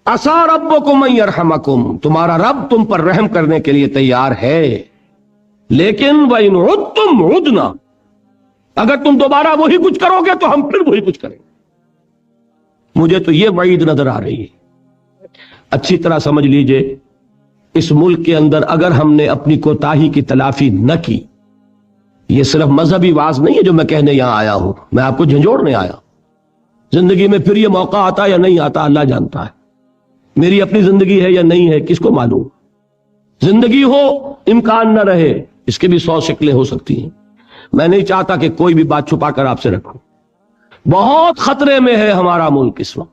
S1: عسیٰ ربکم ان یرحمکم، تمہارا رب تم پر رحم کرنے کے لیے تیار ہے، لیکن وَإِنْ عُدْتُمْ عُدْنَا، اگر تم دوبارہ وہی کچھ کرو گے تو ہم پھر وہی کچھ کریں گے۔ مجھے تو یہ وعید نظر آ رہی ہے۔ اچھی طرح سمجھ لیجئے، اس ملک کے اندر اگر ہم نے اپنی کوتاہی کی تلافی نہ کی، یہ صرف مذہبی واز نہیں ہے جو میں کہنے یہاں آیا ہوں، میں آپ کو جھنجھوڑنے آیا ہوں۔ زندگی میں پھر یہ موقع آتا یا نہیں آتا اللہ جانتا ہے، میری اپنی زندگی ہے یا نہیں ہے کس کو معلوم۔ زندگی ہو امکان نہ رہے، اس کی بھی 100 شکلیں ہو سکتی ہیں۔ میں نہیں چاہتا کہ کوئی بھی بات چھپا کر آپ سے رکھوں۔ بہت خطرے میں ہے ہمارا ملک اس وقت،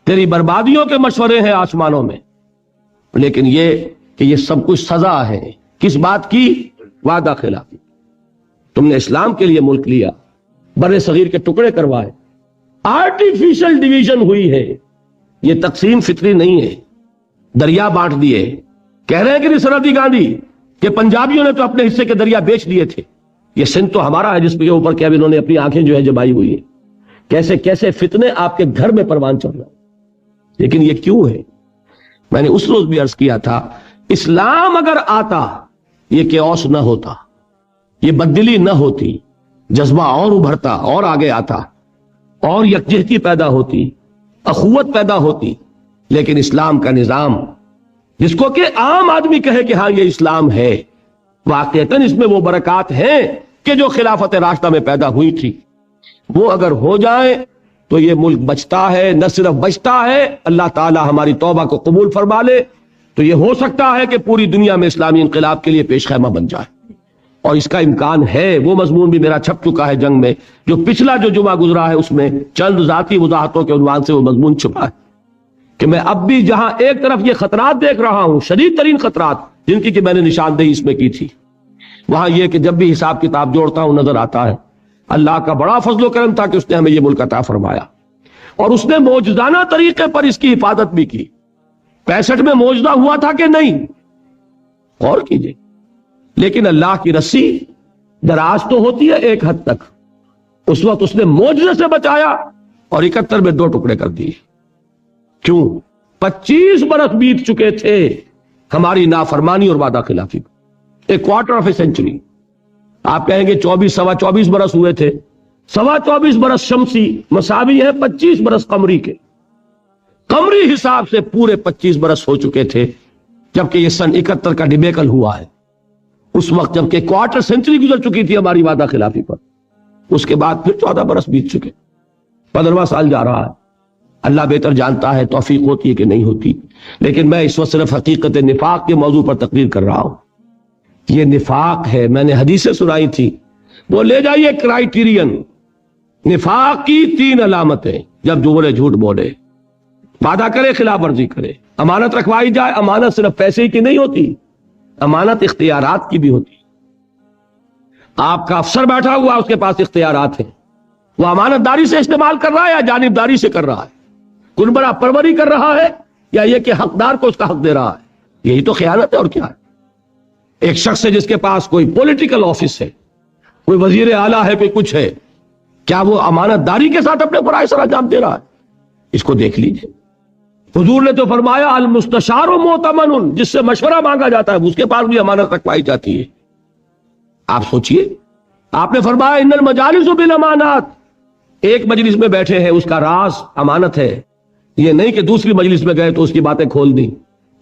S1: تیری بربادیوں کے مشورے ہیں آسمانوں میں، لیکن یہ کہ یہ سب کچھ سزا ہے کس بات کی؟ وعدہ خلافی۔ تم نے اسلام کے لیے ملک لیا، بر صغیر کے ٹکڑے کروائے، آرٹیفیشل ڈویژن ہوئی ہے، یہ تقسیم فطری نہیں ہے، دریا بانٹ دیے۔ کہہ رہے ہیں کہ سردی گاندھی کہ پنجابیوں نے تو اپنے حصے کے دریا بیچ دیے تھے، یہ سندھ تو ہمارا ہے جس کے اوپر کہ اب انہوں نے اپنی آنکھیں جو ہے جمائی ہوئی ہیں۔ کیسے کیسے فتنے آپ کے گھر میں پروان چل رہا ہے، لیکن یہ کیوں ہے؟ میں نے اس روز بھی عرض کیا تھا، اسلام اگر آتا یہ کیوس نہ ہوتا، یہ بددلی نہ ہوتی، جذبہ اور ابھرتا اور آگے آتا اور یکجہتی پیدا ہوتی، اخوت پیدا ہوتی، لیکن اسلام کا نظام جس کو کہ عام آدمی کہے کہ ہاں یہ اسلام ہے، واقعتاً اس میں وہ برکات ہیں کہ جو خلافت راشدہ میں پیدا ہوئی تھی، وہ اگر ہو جائیں تو یہ ملک بچتا ہے، نہ صرف بچتا ہے، اللہ تعالی ہماری توبہ کو قبول فرما لے تو یہ ہو سکتا ہے کہ پوری دنیا میں اسلامی انقلاب کے لیے پیش خیمہ بن جائے، اور اس کا امکان ہے۔ وہ مضمون بھی میرا چھپ چکا ہے جنگ میں، جو پچھلا جو جمعہ گزرا ہے اس میں چند ذاتی وضاحتوں کے عنوان سے وہ مضمون چھپا ہے کہ میں اب بھی جہاں ایک طرف یہ خطرات دیکھ رہا ہوں، شدید ترین خطرات جن کی کہ میں نے نشاندہی اس میں کی تھی، وہاں یہ کہ جب بھی حساب کتاب جوڑتا ہوں نظر آتا ہے اللہ کا بڑا فضل و کرم تھا کہ اس نے ہمیں یہ ملک عطا فرمایا، اور اس نے معجزانہ طریقے پر اس کی حفاظت بھی کی۔ 65 میں معجزہ ہوا تھا کہ نہیں؟ غور کیجئے۔ لیکن اللہ کی رسی دراز تو ہوتی ہے ایک حد تک، اس وقت اس نے معجزے سے بچایا اور 71 میں 2 ٹکڑے کر دیے۔ کیوں؟ 25 برس بیت چکے تھے ہماری نافرمانی اور وعدہ خلافی، ایک کوارٹر آف اے سینچری۔ آپ کہیں گے 24 سوا 24 برس ہوئے تھے، سوا 24 برس شمسی مساوی ہے 25 برس قمری کے، قمری حساب سے پورے 25 برس ہو چکے تھے جبکہ یہ سن 71 کا ڈیبیکل ہوا ہے، اس وقت جبکہ کوارٹر سینچری گزر چکی تھی ہماری وعدہ خلافی پر۔ اس کے بعد پھر 14 برس بیت چکے، 15واں سال جا رہا ہے۔ اللہ بہتر جانتا ہے توفیق ہوتی ہے کہ نہیں ہوتی، لیکن میں اس وقت صرف حقیقت نفاق کے موضوع پر تقریر کر رہا ہوں۔ یہ نفاق ہے، میں نے حدیثیں سنائی تھی، وہ لے جائیے کرائیٹیرین، نفاق کی 3 علامتیں، جب بولے جھوٹ بولے، وعدہ کرے خلاف ورزی کرے، امانت رکھوائی جائے، امانت صرف پیسے کی نہیں ہوتی، امانت اختیارات کی بھی ہوتی ہے. آپ کا افسر بیٹھا ہوا اس کے پاس اختیارات ہیں، وہ امانت داری سے استعمال کر رہا ہے یا جانبداری سے کر رہا ہے، کنبرا پروری کر رہا ہے یا یہ کہ حقدار کو اس کا حق دے رہا ہے. یہی تو خیانت ہے اور کیا ہے. ایک شخص ہے جس کے پاس کوئی پولیٹیکل آفس ہے، کوئی وزیر اعلیٰ ہے، کوئی کچھ ہے، کیا وہ امانت داری کے ساتھ اپنے فرائض سر انجام دے رہا ہے؟ اس کو دیکھ لیجئے. حضور نے تو فرمایا المستشار مؤتمن، جس سے مشورہ مانگا جاتا ہے اس کے پاس بھی امانت رکھوائی جاتی ہے. آپ سوچئے، آپ نے فرمایا ان المجالس بالامانات، ایک مجلس میں بیٹھے ہیں اس کا راز امانت ہے، یہ نہیں کہ دوسری مجلس میں گئے تو اس کی باتیں کھول دیں.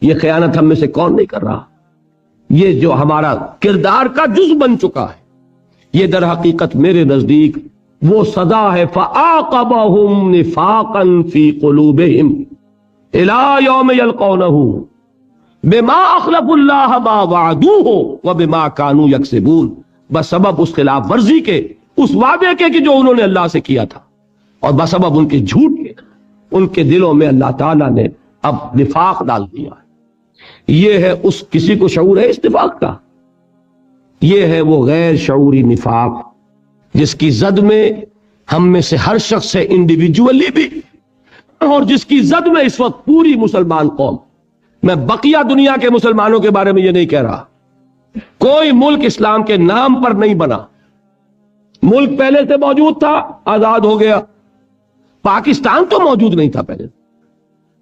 S1: یہ خیانت ہم میں سے کون نہیں کر رہا؟ یہ جو ہمارا کردار کا جز بن چکا ہے، یہ در حقیقت میرے نزدیک وہ سزا ہے. فَعَاقَبَهُمْ نِفَاقًا فِي قُلُوبِهِمْ إِلَى يَوْمِ يَلْقَوْنَهُ بِمَا أَخْلَفُوا اللَّهَ مَا وَعَدُوهُ وَبِمَا كَانُوا يَكْسِبُونَ، بسبب اس خلاف ورزی کے، اس وعدے کے کہ جو انہوں نے اللہ سے کیا تھا، اور بسبب ان کے جھوٹ کے، ان کے دلوں میں اللہ تعالیٰ نے اب نفاق ڈال دیا ہے. یہ ہے اس کسی کو شعور ہے اس نفاق کا؟ یہ ہے وہ غیر شعوری نفاق جس کی زد میں ہم میں سے ہر شخص ہے انڈیویجولی بھی، اور جس کی زد میں اس وقت پوری مسلمان قوم. میں بقیہ دنیا کے مسلمانوں کے بارے میں یہ نہیں کہہ رہا. کوئی ملک اسلام کے نام پر نہیں بنا. ملک پہلے سے موجود تھا، آزاد ہو گیا. پاکستان تو موجود نہیں تھا پہلے.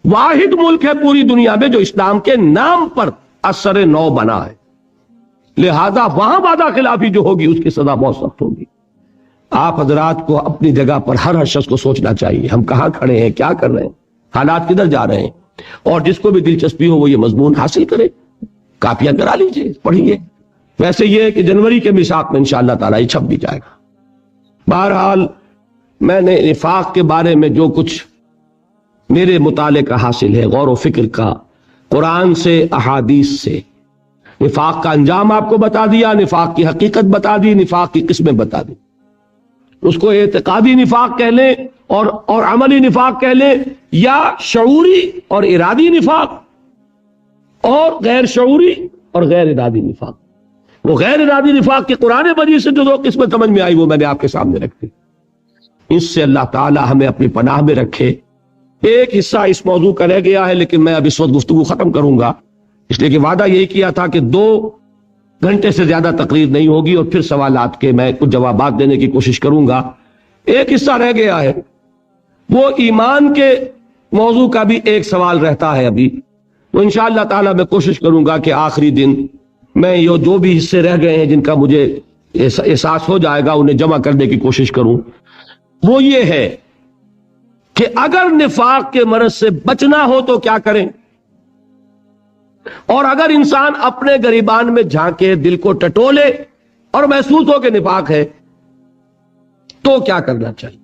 S1: واحد ملک ہے پوری دنیا میں جو اسلام کے نام پر اثر نو بنا ہے. لہذا وہاں وعدہ خلافی جو ہوگی اس کی سزا بہت سخت ہوگی. آپ حضرات کو اپنی جگہ پر ہر شخص کو سوچنا چاہیے ہم کہاں کھڑے ہیں، کیا کر رہے ہیں، حالات کدھر جا رہے ہیں. اور جس کو بھی دلچسپی ہو وہ یہ مضمون حاصل کرے، کاپیاں کرا لیجئے، پڑھیے. ویسے یہ ہے کہ جنوری کے میثاق میں انشاءاللہ تعالیٰ یہ چھپ بھی جائے گا. بہرحال میں نے نفاق کے بارے میں جو کچھ میرے مطالعے کا حاصل ہے، غور و فکر کا، قرآن سے احادیث سے، نفاق کا انجام آپ کو بتا دیا، نفاق کی حقیقت بتا دی، نفاق کی قسمیں بتا دی. اس کو اعتقادی نفاق کہہ لیں اور عملی نفاق کہہ لیں، یا شعوری اور ارادی نفاق، اور غیر شعوری اور غیر ارادی نفاق. وہ غیر ارادی نفاق کی قرآن مجید سے جو دو قسمیں سمجھ میں آئی وہ میں نے آپ کے سامنے رکھ دی. اس سے اللہ تعالی ہمیں اپنی پناہ میں رکھے. ایک حصہ اس موضوع کا رہ گیا ہے لیکن میں اب اس وقت گفتگو ختم کروں گا، اس لیے کہ وعدہ یہی کیا تھا کہ 2 گھنٹے سے زیادہ تقریر نہیں ہوگی اور پھر سوالات کے میں کچھ جوابات دینے کی کوشش کروں گا. ایک حصہ رہ گیا ہے، وہ ایمان کے موضوع کا بھی ایک سوال رہتا ہے ابھی. تو انشاءاللہ تعالی میں کوشش کروں گا کہ آخری دن میں یہ جو بھی حصے رہ گئے ہیں جن کا مجھے احساس ہو جائے گا انہیں جمع کرنے کی کوشش کروں. وہ یہ ہے کہ اگر نفاق کے مرض سے بچنا ہو تو کیا کریں، اور اگر انسان اپنے گریبان میں جھانکے، دل کو ٹٹولے اور محسوس ہو کہ نفاق ہے تو کیا کرنا چاہیے.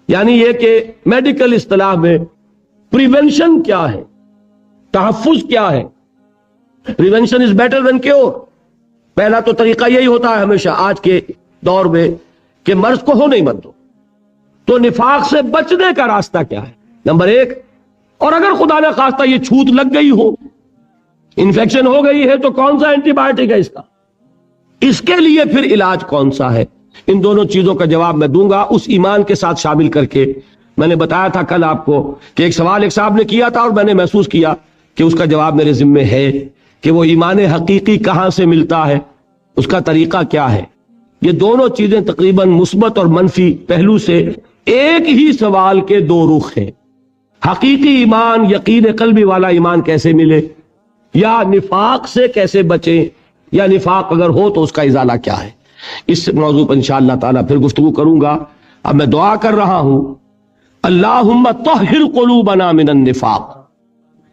S1: یعنی یہ کہ میڈیکل اصطلاح میں پریونشن کیا ہے، تحفظ کیا ہے. Prevention is better than cure. پہلا تو طریقہ یہی ہوتا ہے ہمیشہ آج کے دور میں کہ مرض کو ہو نہیں مت دو. تو نفاق سے بچنے کا راستہ کیا ہے؟ نمبر 1، اور اگر خدا نہ خواستہ یہ چھوت لگ گئی ہو، انفیکشن ہو گئی ہے تو کون سا اینٹی بائیوٹک ہے اس کا، اس کے لیے پھر علاج کون سا ہے. ان دونوں چیزوں کا جواب میں دوں گا اس ایمان کے ساتھ شامل کر کے. میں نے بتایا تھا کل آپ کو کہ ایک سوال ایک صاحب نے کیا تھا اور میں نے محسوس کیا کہ اس کا جواب میرے ذمے ہے کہ وہ ایمان حقیقی کہاں سے ملتا ہے، اس کا طریقہ کیا ہے. یہ دونوں چیزیں تقریباً مثبت اور منفی پہلو سے ایک ہی سوال کے 2 رخ ہیں. حقیقی ایمان، یقین قلبی والا ایمان کیسے ملے، یا نفاق سے کیسے بچیں، یا نفاق اگر ہو تو اس کا ازالہ کیا ہے. اس موضوع پر انشاءاللہ تعالیٰ پھر گفتگو کروں گا. اب میں دعا کر رہا ہوں، اللہم طہر قلوبنا من النفاق،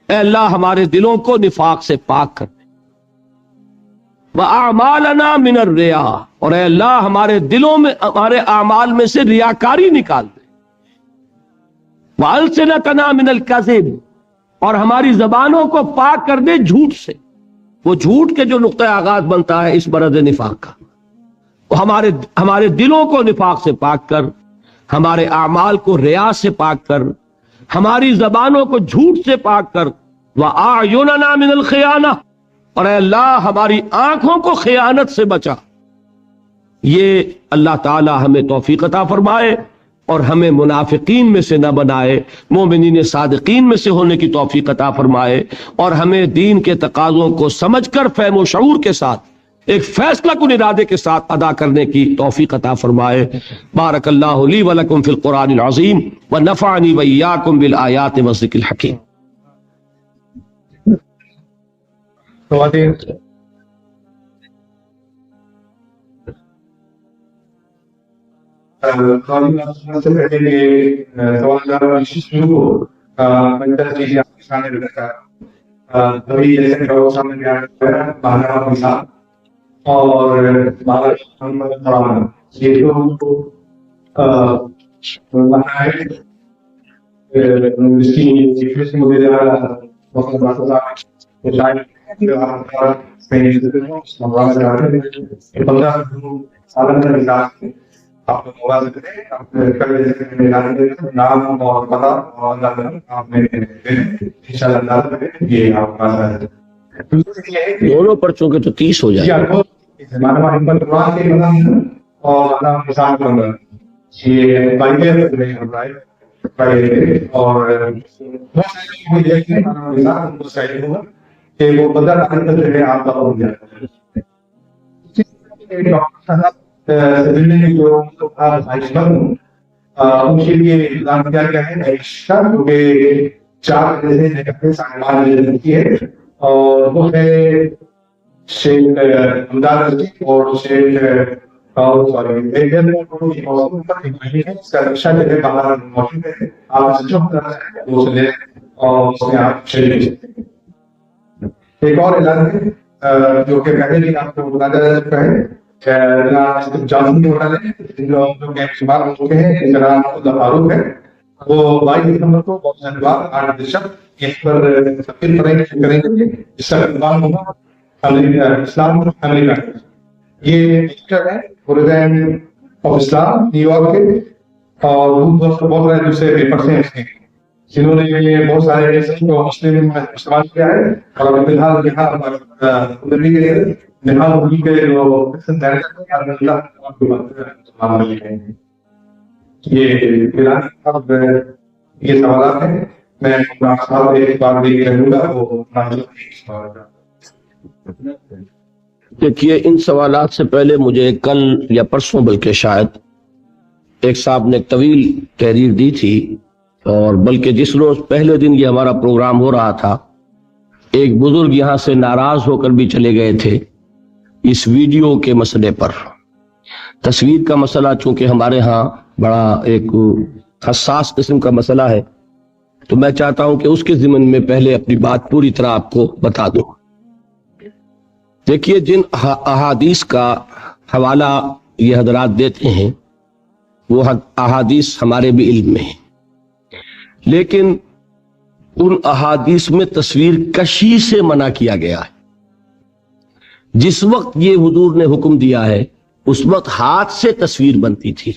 S1: اے اللہ ہمارے دلوں کو نفاق سے پاک کر دے. وَأَعْمَالَنَا مِنَ الرِّيَاءِ، اور اے اللہ ہمارے دلوں میں، ہمارے اعمال میں سے ریاکاری نکال دے. وَأَلْسِنَتَنَا مِنَ الْكَذِبِ، اور ہماری زبانوں کو پاک کر دے جھوٹ سے. وہ جھوٹ کے جو نقطہ آغاز بنتا ہے اس مرض نفاق کا. ہمارے دلوں کو نفاق سے پاک کر، ہمارے اعمال کو ریا سے پاک کر، ہماری زبانوں کو جھوٹ سے پاک کر. وَأَعْيُنَنَا مِنَ الْخِيَانَةِ، اور اے اللہ ہماری آنکھوں کو خیانت سے بچا۔ یہ اللہ تعالی ہمیں توفیق عطا فرمائے اور ہمیں منافقین میں سے نہ بنائے، مومنین صادقین میں سے ہونے کی توفیق عطا فرمائے، اور ہمیں دین کے تقاضوں کو سمجھ کر فہم و شعور کے ساتھ ایک فیصلہ کن ارادے کے ساتھ ادا کرنے کی توفیق عطا فرمائے۔ بارک اللہ لی ولکم فی القرآن العظیم ونفعنی وإیاکم بالآیات والذکر الحکیم۔
S2: اور یہ آپ موبائل نام اور پتہ اور
S1: دونوں پرچوں کے تو 30 ہو جائے
S2: اور وہ بدل آپ کا ہو جاتا ہے جو ان کے لیے انتظام کیا گیا ہے کہ 4 ہے اور وہ ہے شیخ امداد اور شیخ ایک اور اعلان ہے جو کہ پہلے بھی آپ کو بتایا جا چکا ہے، جانتی ہوٹل ہے جو شمار ہو چکے ہیں، جناب فاروق ہے، وہ 22 دسمبر کو بہت دھنیواد 8 دشک اس پر تقریر کریں گے جس کا عنوان ہوگا اسلام امریکہ۔ یہ ایکٹر ہے president of Islam new York کے، اور بہت سارے دوسرے پیپرس ہیں اس کے جنہوں نے بہت سارے مسلم استعمال کیا ہے، اور فی الحال یہ سوالات ہیں، میں ایک بار رہوں گا۔
S1: دیکھیے ان سوالات سے پہلے مجھے کل یا پرسوں بلکہ شاید ایک صاحب نے ایک طویل تحریر دی تھی، اور بلکہ جس روز پہلے دن یہ ہمارا پروگرام ہو رہا تھا ایک بزرگ یہاں سے ناراض ہو کر بھی چلے گئے تھے اس ویڈیو کے مسئلے پر۔ تصویر کا مسئلہ چونکہ ہمارے ہاں بڑا ایک حساس قسم کا مسئلہ ہے، تو میں چاہتا ہوں کہ اس کے ضمن میں پہلے اپنی بات پوری طرح آپ کو بتا دوں۔ دیکھیے جن احادیث کا حوالہ یہ حضرات دیتے ہیں وہ احادیث ہمارے بھی علم میں ہیں، لیکن ان احادیث میں تصویر کشی سے منع کیا گیا ہے۔ جس وقت یہ حضور نے حکم دیا ہے اس وقت ہاتھ سے تصویر بنتی تھی،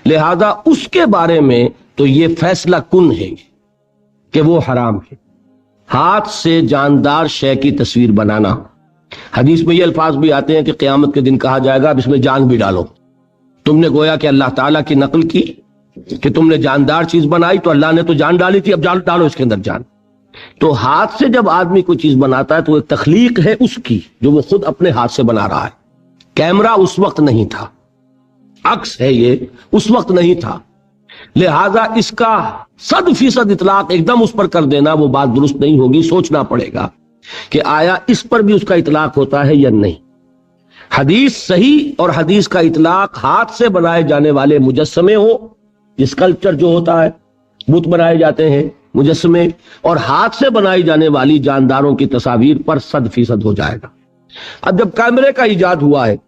S1: لہذا اس کے بارے میں تو یہ فیصلہ کن ہے کہ وہ حرام ہے، ہاتھ سے جاندار شے کی تصویر بنانا۔ حدیث میں یہ الفاظ بھی آتے ہیں کہ قیامت کے دن کہا جائے گا اب اس میں جان بھی ڈالو۔ تم نے گویا کہ اللہ تعالیٰ کی نقل کی کہ تم نے جاندار چیز بنائی تو اللہ نے تو جان ڈالی تھی، اب جان ڈالو اس کے اندر جان۔ تو ہاتھ سے جب آدمی کوئی چیز بناتا ہے تو ایک تخلیق ہے اس کی جو وہ خود اپنے ہاتھ سے بنا رہا ہے۔ کیمرہ اس وقت نہیں تھا، عکس ہے یہ، اس وقت نہیں تھا، لہذا اس کا 100% اطلاق ایک دم اس پر کر دینا وہ بات درست نہیں ہوگی۔ سوچنا پڑے گا کہ آیا اس پر بھی اس کا اطلاق ہوتا ہے یا نہیں۔ حدیث صحیح اور حدیث کا اطلاق ہاتھ سے بنائے جانے والے مجسمے ہو، اسکلپچر جو ہوتا ہے، بت بنائے جاتے ہیں مجسمے، اور ہاتھ سے بنائی جانے والی جانداروں کی تصاویر پر 100% ہو جائے گا۔ اب جب کیمرے کا ایجاد ہوا ہے